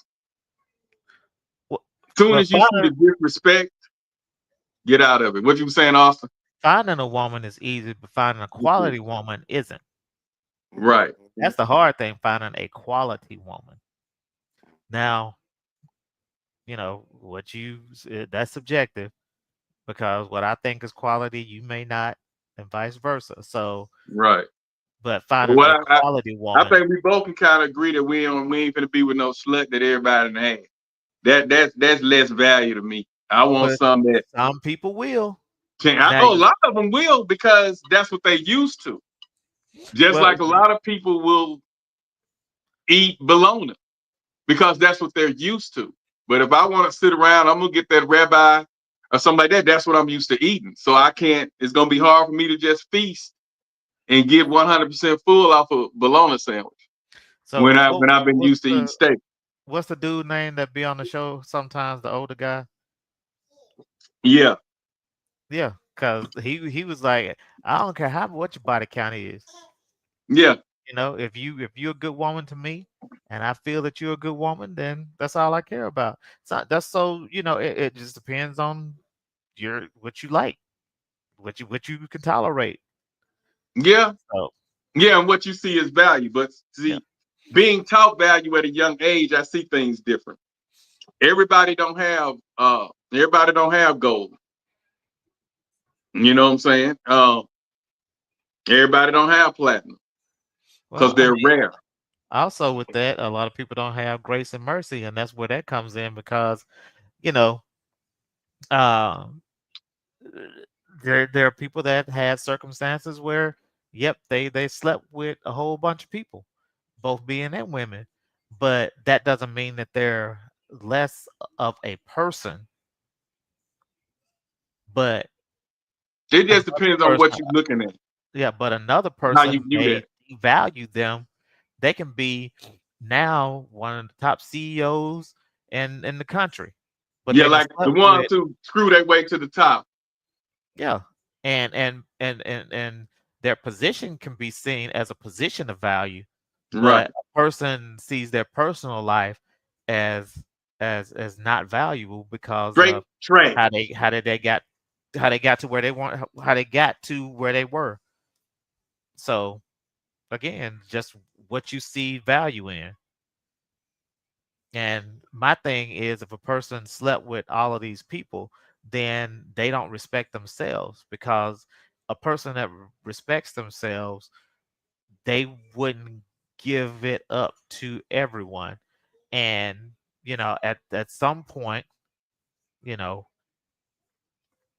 soon as you see the disrespect, get out of it. What you were saying, Austin? Finding a woman is easy, but finding a quality woman isn't. Right. That's the hard thing, finding a quality woman. Now, you know, that's subjective, because what I think is quality, you may not, and vice versa. So, right. But finding a quality woman. I think we both can kind of agree that we ain't gonna be with no slut that everybody had. That's less value to me. I want some that some people will. I know a lot of them will, because that's what they used to. Just like a lot of people will eat bologna because that's what they're used to. But if I want to sit around, I'm gonna get that ribeye or something like that. That's what I'm used to eating. So I can't. It's gonna be hard for me to just feast and get 100% full off a bologna sandwich. So when I've been used to eating steak. What's the dude name that be on the show sometimes? The older guy. Yeah. Yeah, because he was like, I don't care what your body count is. Yeah. You know, if you're a good woman to me, and I feel that you're a good woman, then that's all I care about. You know, it just depends on what you like, what you can tolerate. Yeah. Yeah, and what you see is value. But see, being taught value at a young age, I see things different. Everybody don't have gold. You know what I'm saying? Everybody don't have platinum because they're rare. Also, with that, a lot of people don't have grace and mercy, and that's where that comes in, because, you know, there are people that have circumstances where, yep, they slept with a whole bunch of people, both men and women, but that doesn't mean that they're less of a person. But it just depends on what you're looking at. Yeah, but another person may value them. They can be now one of the top CEOs in the country. But yeah, like the ones who screw their way to the top. Yeah, and their position can be seen as a position of value, Right. but a person sees their personal life as not valuable because Straight of trash. how they got to where they want, how they got to where they were. So again, just what you see value in. And my thing is, if a person slept with all of these people, then they don't respect themselves, because a person that respects themselves, they wouldn't give it up to everyone. And, at some point, you know,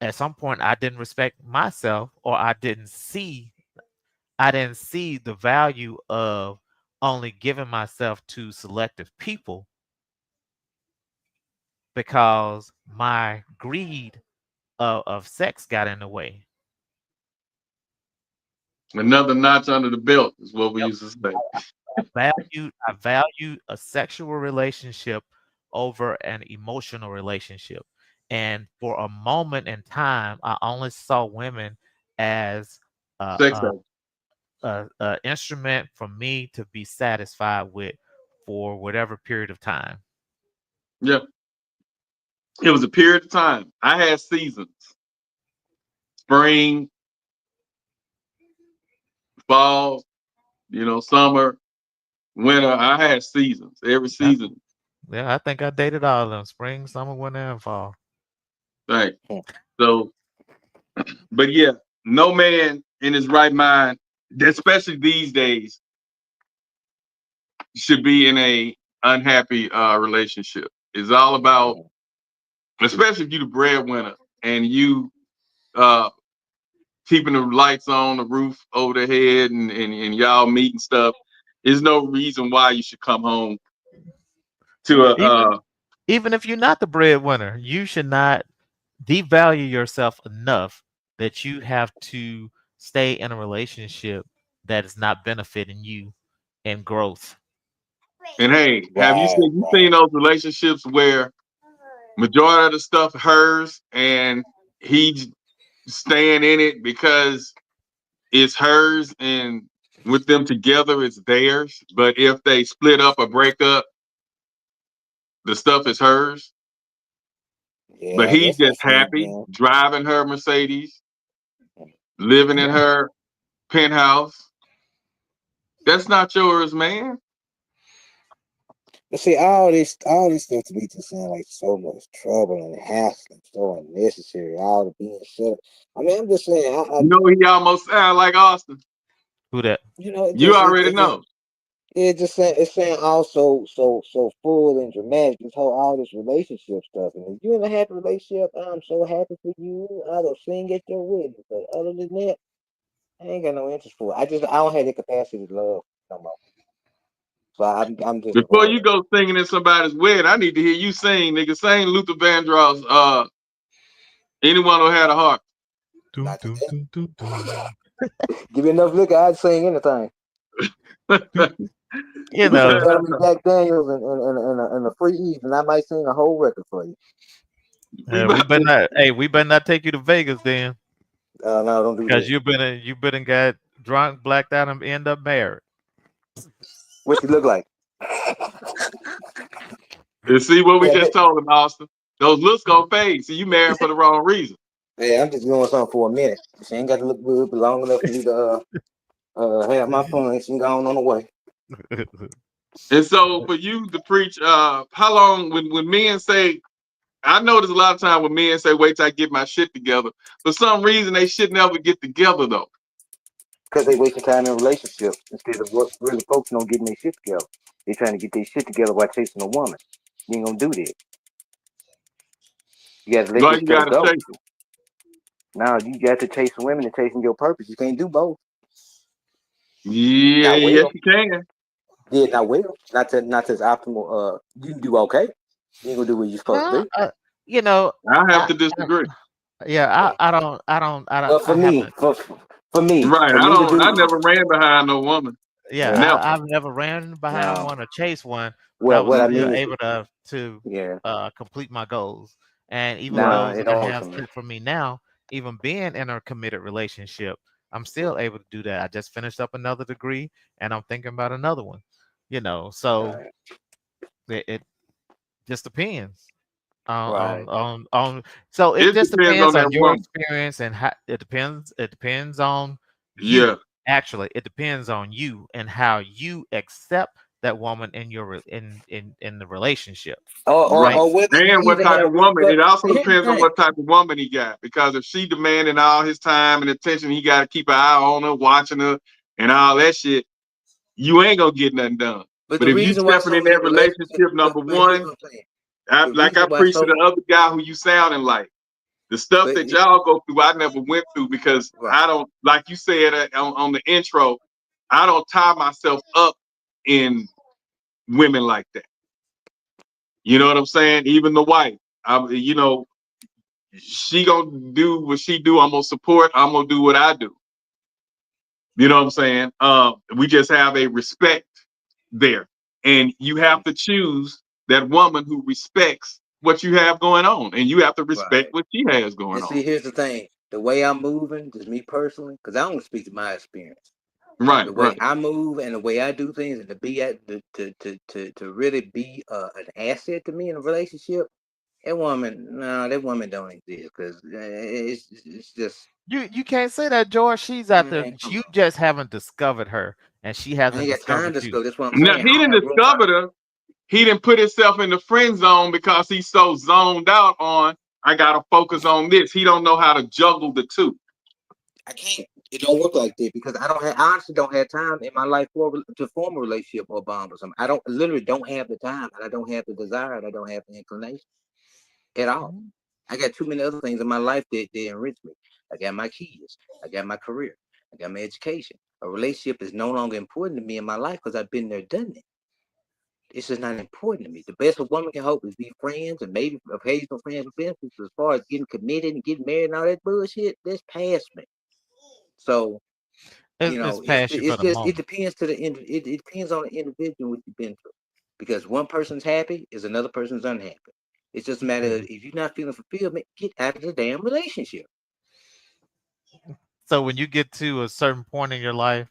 I didn't respect myself, or I didn't see the value of only giving myself to selective people, because my greed of sex got in the way. Another notch under the belt is what we Yep. used to say. I value a sexual relationship over an emotional relationship. And for a moment in time, I only saw women as a, Sex a, act. a instrument for me to be satisfied with for whatever period of time. Yeah. It was a period of time. I had seasons. Spring, fall, summer, winter. I had seasons. Every Yeah, season. yeah, I think I dated all of them: spring, summer, winter, and fall. Right. So, but yeah, no man in his right mind, especially these days, should be in a unhappy relationship. It's all about, especially if you the breadwinner and you uh keeping the lights on, the roof over the head, and y'all meeting stuff. There's no reason why you should come home to a Even if you're not the breadwinner, you should not devalue yourself enough that you have to stay in a relationship that is not benefiting you and growth. and hey, have Right, you seen those relationships where majority of the stuff hers and he's staying in it because it's hers, and with them together it's theirs, but if they split up or break up, the stuff is hers, but yeah, he's that's just what's saying, happy yeah. driving her Mercedes, living in Yeah. her penthouse. That's not yours, man. But see, all this stuff to me just sound like so much trouble and hassle, so unnecessary. All the being said. I mean, I'm just saying, You know, he almost sound like Austin. Who that? You already know. it just saying, it's saying also so full and dramatic. This whole all this relationship stuff. And if you're in a happy relationship, I'm so happy for you. I will sing at your wedding. But other than that, I ain't got no interest for it. I don't have the capacity to love no more. So I'm just Before avoiding you it. go singing at somebody's wedding, I need to hear you sing, nigga. Sing Luther Vandross, Anyone Who Had a Heart. Not today. Give me enough liquor, I'd sing anything. You Give me some know, Gentleman Jack Daniels and a free Eve, and I might sing a whole record for you. we better not take you to Vegas then, No, don't do because that. you been and got drunk, blacked out, and end up married. What you look like? And see what we Yeah, just told him, Austin. Those looks gonna fade. See, you married for the wrong reason. hey, I'm just doing something for a minute. She ain't got to look good for long enough for me to have my fun. She gone on the way. And so for you to preach, how long when men say, I notice a lot of time when men say, wait till I get my shit together. For some reason they should never get together though. Because they wasting time in a relationship instead of what really focusing on getting their shit together. They trying to get their shit together while chasing a woman. You ain't gonna do that. You gotta let Why this you stuff gotta go. chase them? Now you got to chase women and chasing your purpose. You can't do both. Yeah, Not yes well. you can. Yeah, not well. Not to its optimal. You can do okay. You ain't gonna do what you're supposed to No, do. you know, I have I, to disagree. yeah, But for I me, haven't. Right. for me to I do, never ran behind no woman. Yeah, yeah, Never. I've never ran behind no. one or chased one, but I Well, was what I still mean is, able to yeah, complete my goals. And even nah, those it that I don't work have for me. set for me now, even being in a committed relationship, I'm still able to do that. I just finished up another degree and I'm thinking about another one. So it just depends Right. on so it It just depends on depends on that your woman. experience and how it depends on Yeah. you. Actually, it depends on you and how you accept that woman in your in the relationship, right? Or whether you And what even type have of woman? but It also here's the depends on thing. what type of woman he got. Because if she demanding all his time and attention, he got to keep an eye on her, watching her, and all that shit. You ain't gonna get nothing done. But But the if you reason why stepping so in many that relationships relationship, number but here's one, what I'm saying. I, The like I reason why preached to so the other guy who you sounding like. The stuff but that y'all go through, I never went through because right. I don't, like you said on the intro, I don't tie myself up in women like that. You know what I'm saying? Even the wife, she gonna do what she do. I'm gonna support. I'm gonna do what I do. You know what I'm saying? We just have a respect there, and you have to choose that woman who respects what you have going on, and you have to respect Right. what she has going And on. see, here's the thing. The way I'm moving, just me personally, because I only speak to my experience. Right, The way right. I move and the way I do things, and to be at to really be an asset to me in a relationship, that woman don't exist because it's just You can't say that, George. She's out there. man, come You on. just haven't discovered her, and she I hasn't ain't got time discovered to you. go. That's what I'm Now saying. he I don't didn't have room for. discover her. He didn't put himself in the friend zone because he's so zoned out on I gotta focus on this. He don't know how to juggle the two. I can't. It don't work like that because I honestly don't have time in my life to form a relationship or bond with something. I literally don't have the time, and I don't have the desire, and I don't have the inclination at all. Mhm. I got too many other things in my life that enrich me. I got my kids. I got my career. I got my education. A relationship is no longer important to me in my life because I've been there, done it. It's just not important to me. The best a woman can hope is be friends and maybe occasional friends with benefits. As far as getting committed and getting married and all that bullshit, that's past me. So It's past you for it's the just it moment. depends to it depends on the individual what you've been through. Because one person's happy is another person's unhappy. It's just a matter of if you're not feeling fulfillment, get out of the damn relationship. So when you get to a certain point in your life,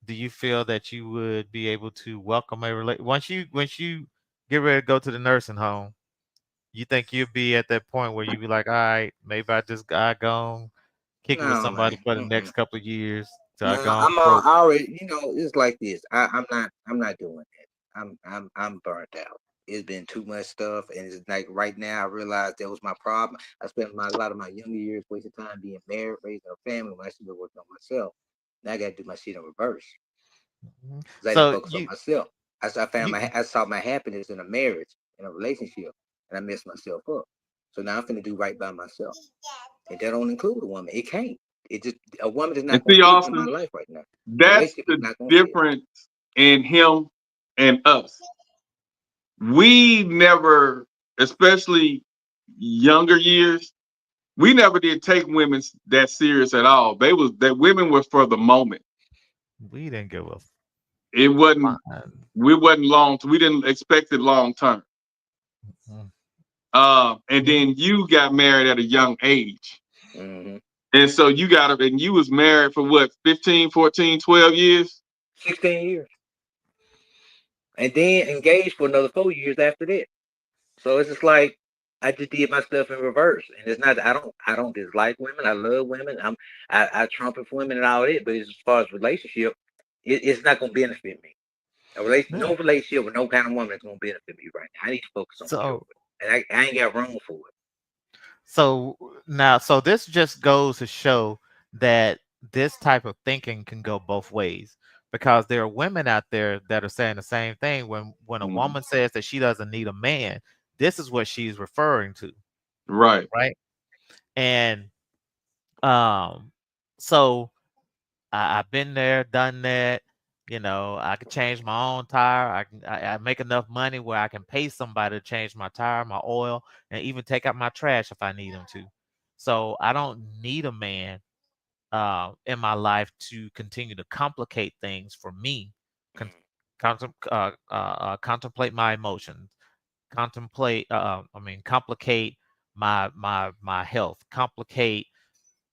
do you feel that you would be able to welcome a relate once you get ready to go to the nursing home? You think you'll be at that point where you be like, all right, maybe I go kick it with No, somebody man. for the Mm-mm. next couple of years till I No, go broke. I already, it's like this. I'm not doing that. I'm burnt out. It's been too much stuff, and it's like right now I realize that was my problem. I spent a lot of my younger years wasting time being married, raising a family when I should be working on myself. Now I got to do my shit in reverse Mhm. because I didn't So focus on myself. you I saw my happiness in a marriage, in a relationship, and I messed myself up. So now I'm finna do right by myself, and that don't include a woman. It can't. It just a woman is And not gonna see, fit in my Austin, life right now. A that's relationship is the not gonna fit. difference in him and us. We never, especially younger years, we never did take women that serious at all. That women were for the moment. we didn't give a It wasn't fine. we wasn't long. We didn't expect it long term. Mhm. And then you got married at a young age. Mm-hmm. And so and you was married for what, 15, 14, 12 years? 16 years, and then engaged for another 4 years after that. So it's just like I just did my stuff in reverse, and it's not. I don't dislike women. I love women. I trumpet for women and all that. But as far as relationship, it's not gonna benefit me. Yeah. No relationship with no kind of woman is gonna benefit me right now. I need to focus on children, So and I ain't got room for it. so now so this just goes to show that this type of thinking can go both ways because there are women out there that are saying the same thing when a Mhm. woman says that she doesn't need a man, this is what she's referring to, Right. right? And um so I've been there, done that. I can change my own tire. I make enough money where I can pay somebody to change my tire, my oil, and even take out my trash if I need them to. So I don't need a man in my life to continue to complicate things for me. Con- contemplate my emotions. Complicate my health. Complicate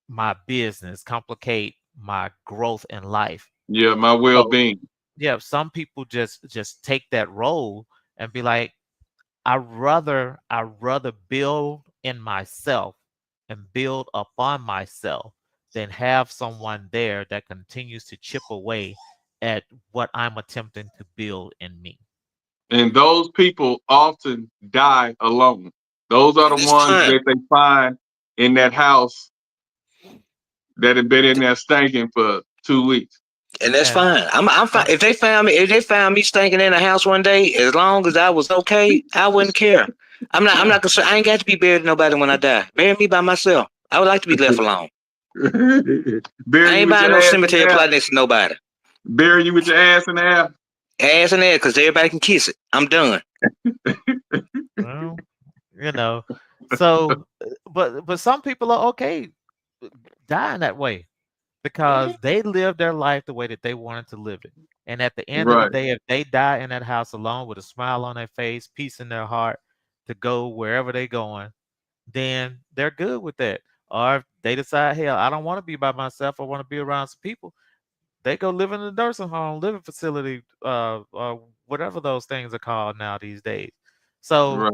my business, complicate my growth in life. Yeah, my So well-being. yeah, some people just take that role and be like, I rather build in myself and build upon myself than have someone there that continues to chip away at what I'm attempting to build in me. And those people often die alone. Those are the And that's ones fine. that they find in that house that have been in there stinking for 2 weeks. And that's And fine. I'm fine. If they found me stinking in the house one day, as long as I was okay, I wouldn't care. I'm not concerned. I ain't got to be buried with nobody when I die. Bury me by myself. I would like to be left alone. I Bury you ain't with buying your no ass in the cemetery air. plot next to nobody. Bury you with your ass in the air. Ass in there, because everybody can kiss it. I'm done. well, you know, so but some people are okay dying that way because they live their life the way that they wanted to live it. And at the end of the Right. day, if they die in that house alone with a smile on their face, peace in their heart to go wherever they're going, then they're good with that. Or if they decide, hell, I don't want to be by myself, I want to be around some people, they go live in a nursing home, living facility, whatever those things are called now these days. So, Right.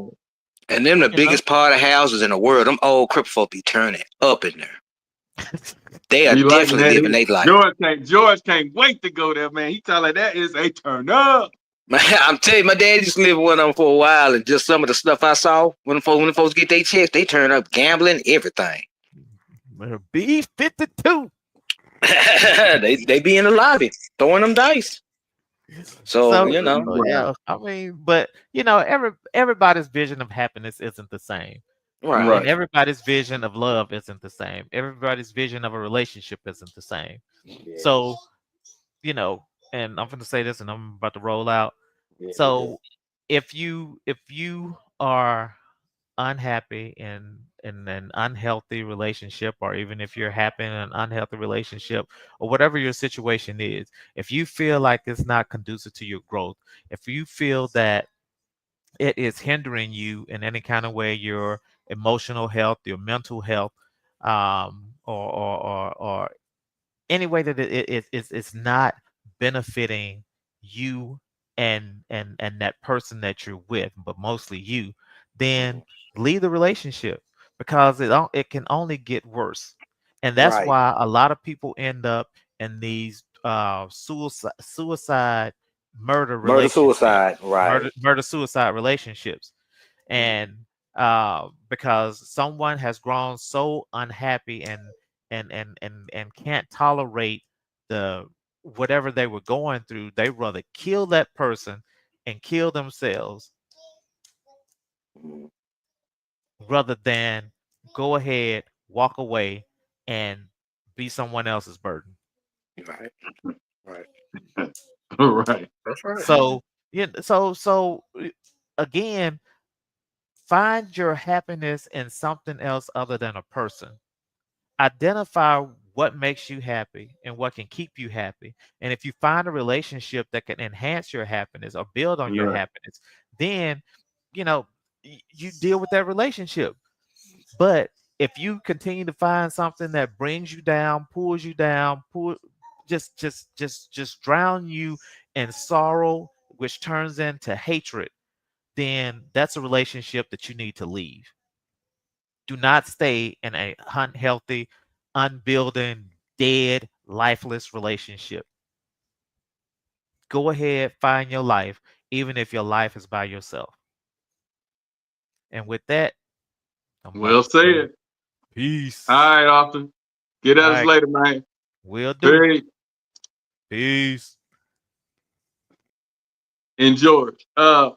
And them the you know, biggest part of houses in the world. Them old crip folk be turning up in there. They are He liking definitely that. living their life. George can't wait to go there, man. He tell like that is a turn up. Man, I'm telling you, my dad used to live with one of them for a while, and just some of the stuff I saw when the folks get their checks, they turn up gambling, everything. B-52. they be in the lobby throwing them dice. So So, you know, Right. yeah, I mean, but everybody's vision of happiness isn't the same. right? And Right. everybody's vision of love isn't the same. Everybody's vision of a relationship isn't the same. Yeah, So, you know, and I'm going to say this and I'm about to roll out. yeah, So, if you are unhappy in an unhealthy relationship, or even if you're happy in an unhealthy relationship, or whatever your situation is, if you feel like it's not conducive to your growth, if you feel that it is hindering you in any kind of way, your emotional health, your mental health, or any way that it's not benefiting you and that person that you're with, but mostly you, then leave the relationship because it can only get worse. And that's right. why a lot of people end up in these suicide murder Murder relationships, suicide, right? murder suicide relationships. And because someone has grown so unhappy and can't tolerate the whatever they were going through, they rather kill that person and kill themselves Mhm. rather than go ahead, walk away, and be someone else's burden. Right, right. Right. That's right. So yeah, again, find your happiness in something else other than a person. Identify what makes you happy and what can keep you happy. And if you find a relationship that can enhance your happiness or build on your Right. happiness, then you know you deal with that relationship. But if you continue to find something that brings you down, pulls you down, just drown you in sorrow, which turns into hatred, then that's a relationship that you need to leave. Do not stay in a unhealthy, unbuilding, dead, lifeless relationship. Go ahead, find your life, even if your life is by yourself. And with that, I'm about Well to say said. All peace. right, Austin. Get All at us right, later, man. will do. Peace. Peace. And George. I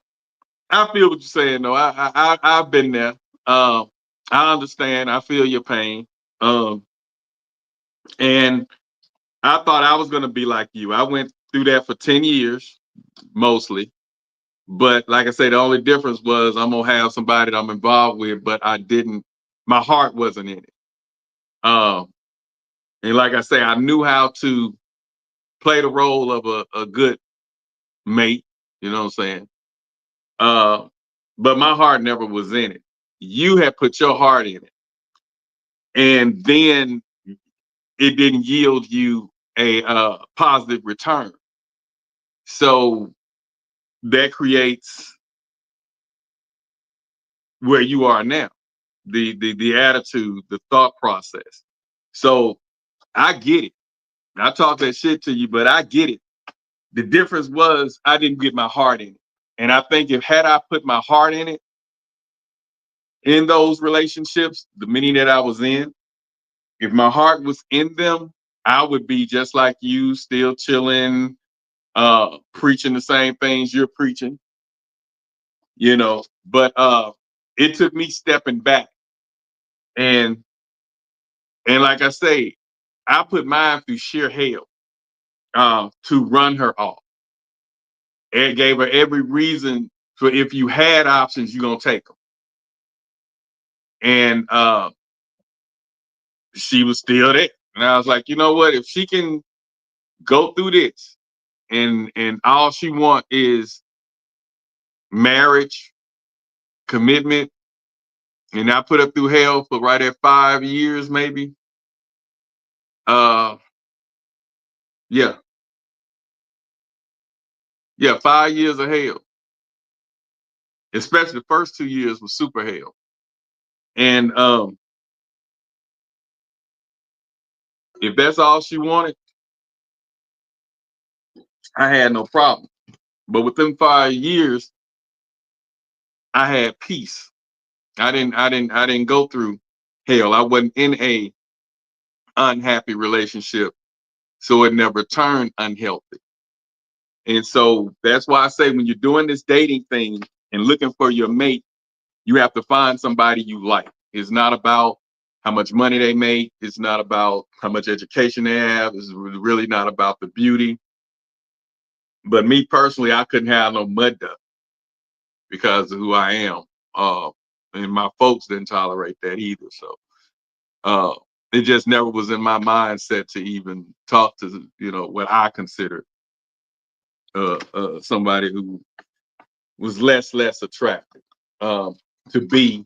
feel what you're saying though. I've been there. I understand. I feel your pain. Um, and I thought I was gonna be like you. I went through that for 10 years, mostly. But like I say, the only difference was I'm gonna have somebody that I'm involved with, but I didn't. My heart wasn't in it. Um, and like I say, I knew how to play the role of a good mate. You know what I'm saying? Uh, but my heart never was in it. You had put your heart in it, and then it didn't yield you a positive return. So that creates where you are now, the attitude, the thought process. So I get it. I talk that shit to you, but I get it. The difference was I didn't get my heart in it. And I think if had I put my heart in it, in those relationships, the many that I was in, if my heart was in them, I would be just like you, still chilling, preaching the same things you're preaching, you know. But it took me stepping back. And like I say, I put mine through sheer hell to run her off. And gave her every reason for if you had options, you're gonna take them. And she was still there. And I was like, you know what? If she can go through this and all she want is marriage, commitment, and I put her through hell for right at 5 years, maybe. Yeah. Yeah, 5 years of hell. Especially the first 2 years was super hell. And if that's all she wanted, I had no problem. But within 5 years, I had peace. I didn't go through hell. I wasn't in a unhappy relationship, so it never turned unhealthy. And so that's why I say when you're doing this dating thing and looking for your mate, you have to find somebody you like. It's not about how much money they make. It's not about how much education they have. It's really not about the beauty. But me personally, I couldn't have no mud duck because of who I am. And my folks didn't tolerate that either. So it just never was in my mindset to even talk to, what I consider somebody who was less attractive to be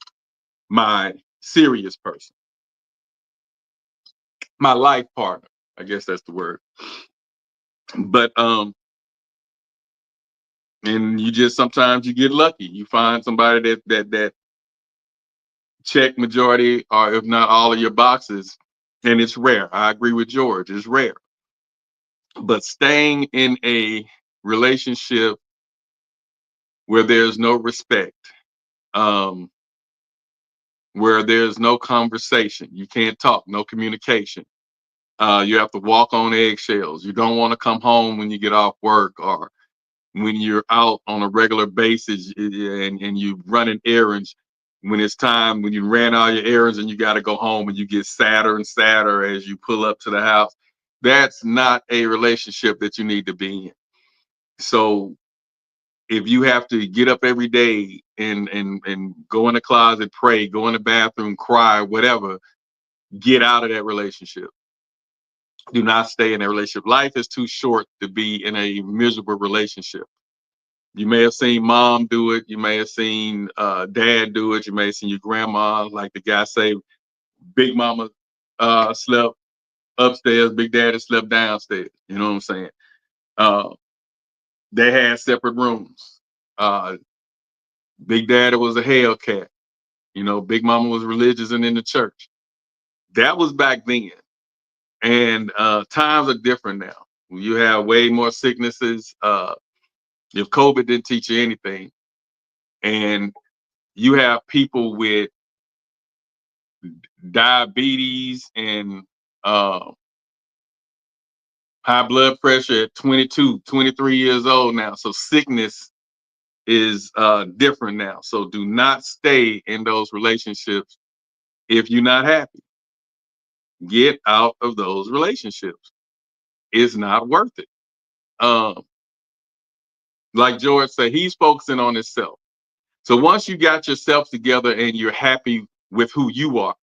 my serious person, my life partner. I guess that's the word. But and you just sometimes you get lucky. You find somebody that check majority or if not all of your boxes, and it's rare. I agree with George. It's rare. But staying in a relationship where there's no respect, where there's no conversation, you can't talk, no communication. You have to walk on eggshells. You don't want to come home when you get off work or when you're out on a regular basis and you running errands. When it's time, when you ran all your errands and you got to go home and you get sadder and sadder as you pull up to the house, that's not a relationship that you need to be in. So if you have to get up every day and go in the closet, pray, go in the bathroom, cry, whatever, get out of that relationship. Do not stay in a relationship. Life is too short to be in a miserable relationship. You may have seen mom do it. You may have seen dad do it. You may have seen your grandma, like the guy say, big mama slept upstairs, big daddy slept downstairs. You know what I'm saying? They had separate rooms. Big daddy was a Hellcat. Big mama was religious and in the church. That was back then. And times are different now. You have way more sicknesses. If COVID didn't teach you anything, and you have people with diabetes and high blood pressure at 22, 23 years old now. So sickness is different now. So do not stay in those relationships if you're not happy. Get out of those relationships. It's not worth it. Like George said, he's focusing on himself. So once you got yourself together and you're happy with who you are,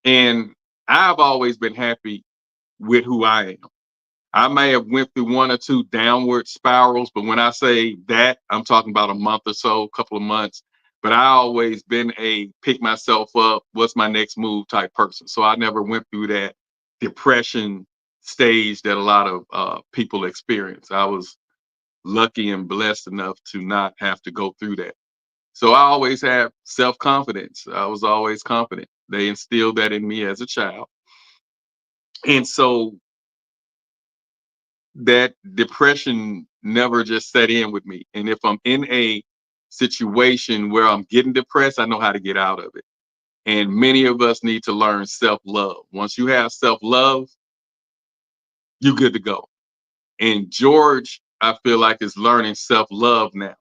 and I've always been happy with who I am. I may have went through one or two downward spirals, but when I say that, I'm talking about a month or so, a couple of months. But I always been a pick myself up, what's my next move type person. So I never went through that depression stage that a lot of people experience. I was lucky and blessed enough to not have to go through that. So I always had self-confidence. I was always confident. They instilled that in me as a child. And so that depression never just set in with me. And if I'm in a situation where I'm getting depressed, I know how to get out of it. And many of us need to learn self-love. Once you have self-love, you're good to go. And George, I feel like, is learning self-love now.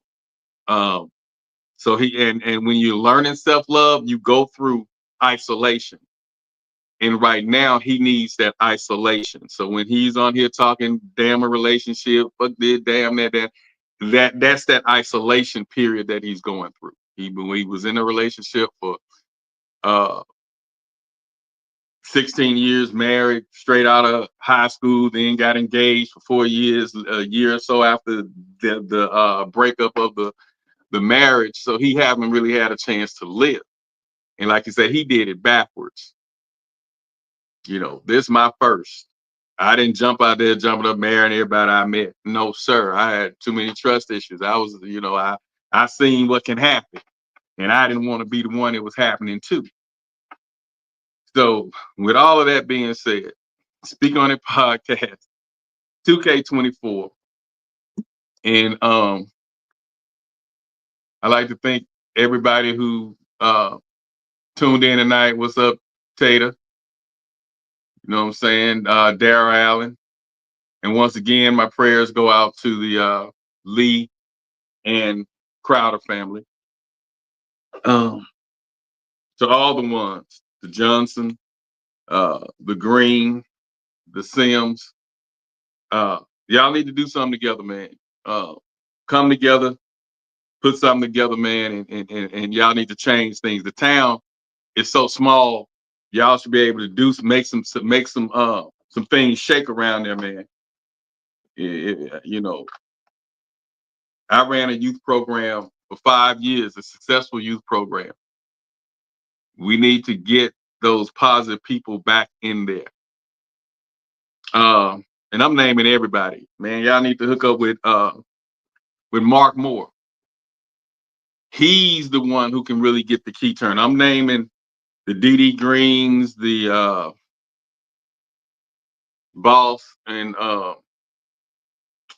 So and when you're learning self-love, you go through isolation. And right now he needs that isolation. So when he's on here talking, damn a relationship, fuck this, damn that's that isolation period that he's going through. He was in a relationship for 16 years, married, straight out of high school, then got engaged for 4 years, a year or so after the breakup of the marriage. So he haven't really had a chance to live. And like you said, he did it backwards. You know, this is my first. I didn't jump out there jumping up marrying everybody I met. No, sir. I had too many trust issues. I was, I seen what can happen. And I didn't want to be the one it was happening to. So with all of that being said, Speak on It podcast, 2K24. And I like to thank everybody who tuned in tonight. What's up, Tater? You know what I'm saying? Dara Allen. And once again, my prayers go out to the Lee and Crowder family. To all the ones, the Johnson, the Green, the Sims. Y'all need to do something together, man. Come together, put something together, man, and y'all need to change things. The town is so small. Y'all should be able to make some things shake around there, man. I ran a youth program for 5 years, a successful youth program. We need to get those positive people back in there. And I'm naming everybody, man. Y'all need to hook up with Mark Moore. He's the one who can really get the key turn. I'm naming the D.D. Greens, the Boss, and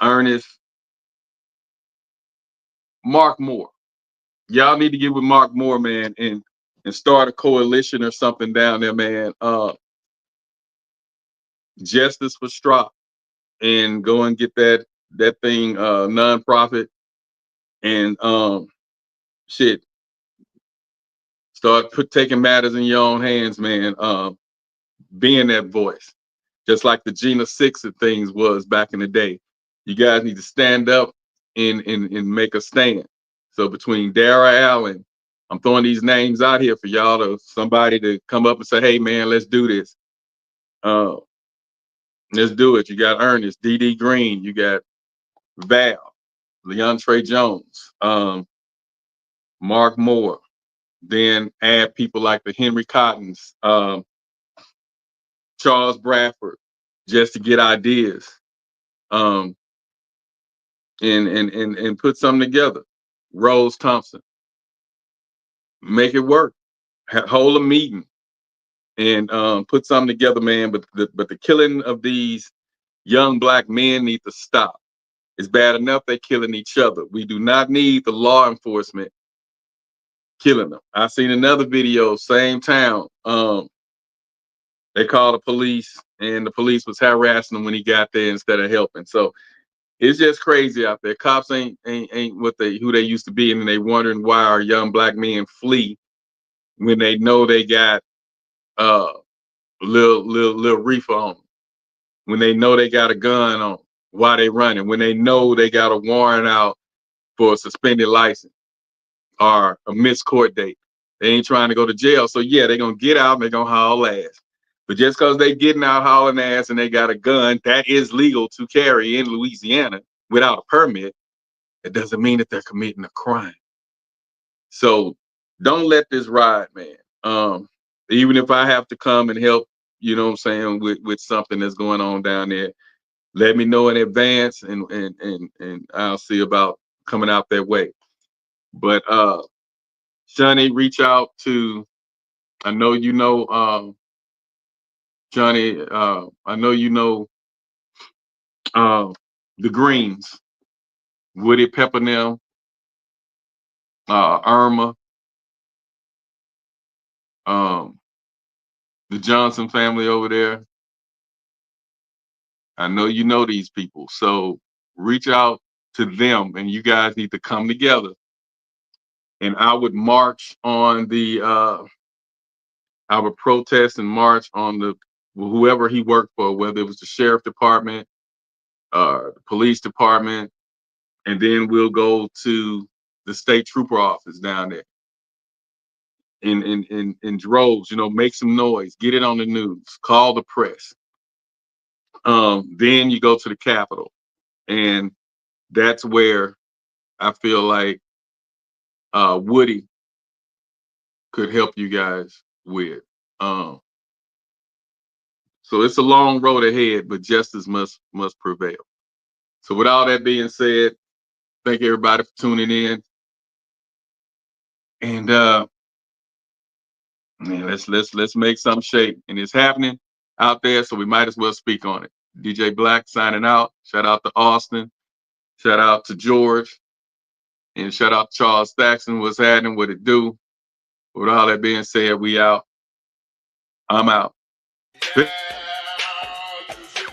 Ernest. Mark Moore. Y'all need to get with Mark Moore, man, and start a coalition or something down there, man. Justice for Strop, and go and get that thing nonprofit, and start taking matters in your own hands, man. Being that voice, just like the Gina Six of things was back in the day. You guys need to stand up and make a stand. So between Dara Allen, I'm throwing these names out here for y'all somebody to come up and say, hey man, let's do this. Let's do it. You got Ernest, D.D. Green, you got Val, Leontre Jones, Mark Moore. Then add people like the Henry Cottons, Charles Bradford, just to get ideas. And put something together. Rose Thompson. Make it work. Hold a meeting and put something together, man. But the killing of these young Black men need to stop. It's bad enough they're killing each other. We do not need the law enforcement killing them. I seen another video, same town. They called the police, and the police was harassing him when he got there instead of helping. So it's just crazy out there. Cops ain't who they used to be, and they wondering why our young Black men flee when they know they got little reefer on them. When they know they got a gun on them, why they running? When they know they got a warrant out for a suspended license or a missed court date, they ain't trying to go to jail. So yeah, they're gonna get out and they're gonna haul ass. But just because they getting out hauling ass and they got a gun that is legal to carry in Louisiana without a permit, it doesn't mean that they're committing a crime. So don't let this ride, man. Even if I have to come and help you know what I'm saying, with something that's going on down there, let me know in advance, and I'll see about coming out that way. But Johnny, reach out to, I know you know, Johnny, I know you know the Greens, Woody Peppernell, Irma, the Johnson family over there. I know you know these people, so reach out to them, and you guys need to come together. And I would march on the, I would protest and march on the whoever he worked for, whether it was the sheriff department, the police department, and then we'll go to the state trooper office down there in droves. You know, make some noise, get it on the news, call the press. Then you go to the Capitol, and that's where I feel like Woody could help you guys with. So it's a long road ahead, but justice must prevail. So with all that being said, thank everybody for tuning in. And man, let's make something shake. And it's happening out there, so we might as well speak on it. DJ Black signing out. Shout out to Austin. Shout out to George. And shout out to Charles Thaxton. What's happening? What it do? With all that being said, we out. I'm out.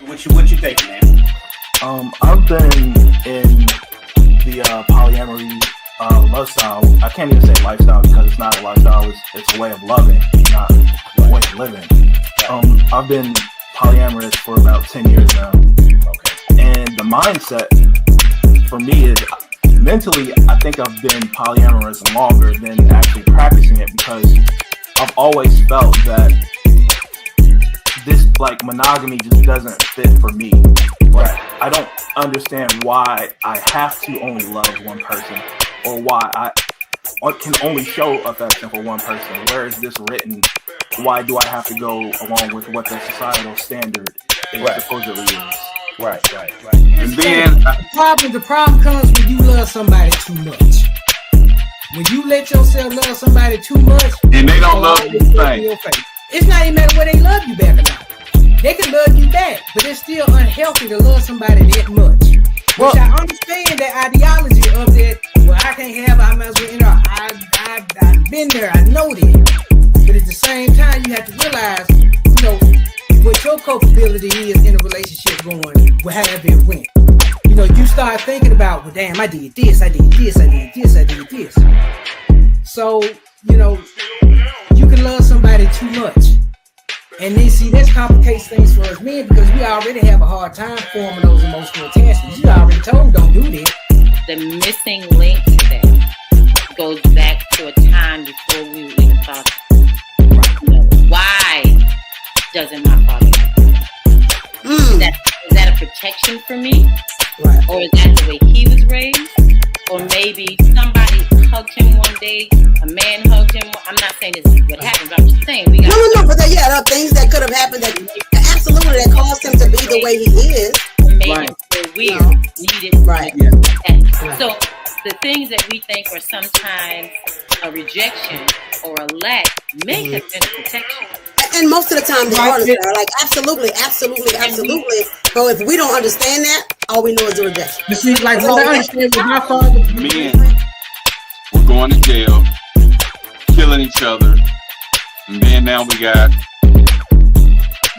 What you think, man? I've been in the polyamory lifestyle. I can't even say lifestyle because it's not a lifestyle. It's a way of loving, not a way of living. I've been polyamorous for about 10 years now. Okay. And the mindset for me is mentally, I think I've been polyamorous longer than actually practicing it, because I've always felt that this like monogamy just doesn't fit for me. Right. I don't understand why I have to only love one person, or why I can only show affection for one person. Where is this written? Why do I have to go along with what the societal standard supposedly is? Right. And then the problem comes when you love somebody too much. When you let yourself love somebody too much, and they don't love you the same. It's not even matter whether they love you back or not. They can love you back, but it's still unhealthy to love somebody that much. Which I understand that ideology of that. Well, I can't have. I might as well. You know, I've been there. I know that. But at the same time, you have to realize, you know, what your culpability is in a relationship going. Well, however it went. You know, you start thinking about, well, damn, I did this. So, you know, you can love somebody too much. And then see, this complicates things for us men, because we already have a hard time forming those emotional attachments. You already told, don't do that. The missing link to that goes back to a time before we were even fathers. You know, why doesn't my father like that? Is that a protection for me? Right. Or is that the way he was raised? Or maybe somebody hugged him one day, a man hugged him. I'm not saying this is what happened, but I'm just saying we got but there are things that could have happened that absolutely that caused him to be the way he is. Made him feel weird, needed. Right. So the things that we think are sometimes a rejection or a lack may have been a protection. And most of the time they are like absolutely. So if we don't understand that, all we know is the rejection. You see, like what I understand with my father. Men were going to jail, killing each other, and then now we got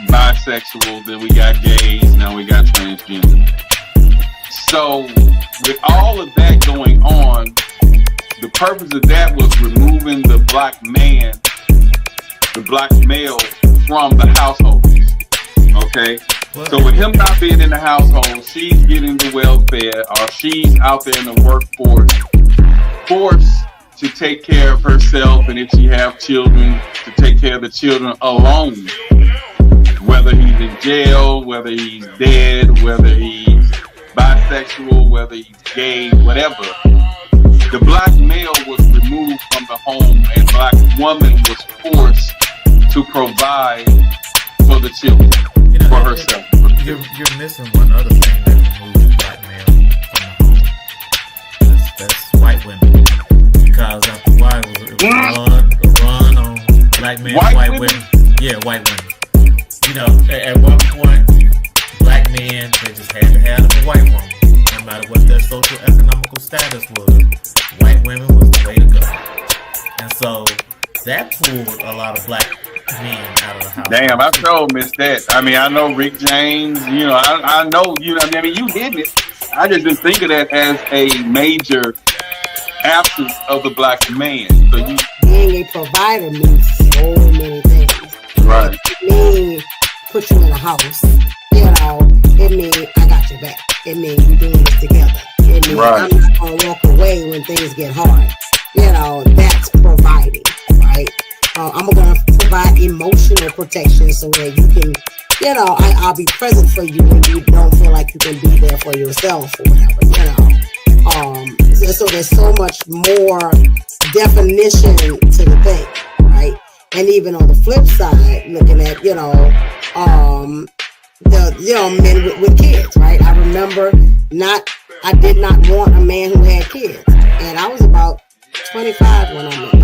bisexual, then we got gays, now we got transgender. So with all of that going on, the purpose of that was removing the black man, the black male from the household. Okay? So with him not being in the household, she's getting the welfare, or she's out there in the workforce, forced to take care of herself, and if she have children, to take care of the children alone. Whether he's in jail, whether he's dead, whether he's bisexual, whether he's gay, whatever. The black male was removed from the home, and black woman was forced to provide for the children, for herself. You're missing one other thing that removes black male from the home. That's white women. Because after a while, it was a run on black men, white women. Yeah, white women. You know, at one point, black men, they just had to have a white woman. No matter what their social economical status was, white women was the way to go. And so that pulled a lot of black men out of the house. Damn, I sure missed that. I mean, I know Rick James, you know, I know, you know, I mean, you hit it. I just didn't think of that as a major absence of the black man. So you being a provider means so many things. Right. It means put you in a house. You know, it means I got your back. It means we're doing this together. It means I'm not gonna walk away when things get hard. You know, that's providing, right? I'm gonna provide emotional protection so that you can, you know, I'll be present for you when you don't feel like you can be there for yourself or whatever, you know. So there's so much more definition to the thing, right? And even on the flip side, looking at, you know, men with kids, right? I remember I did not want a man who had kids, and I was about 25 when I met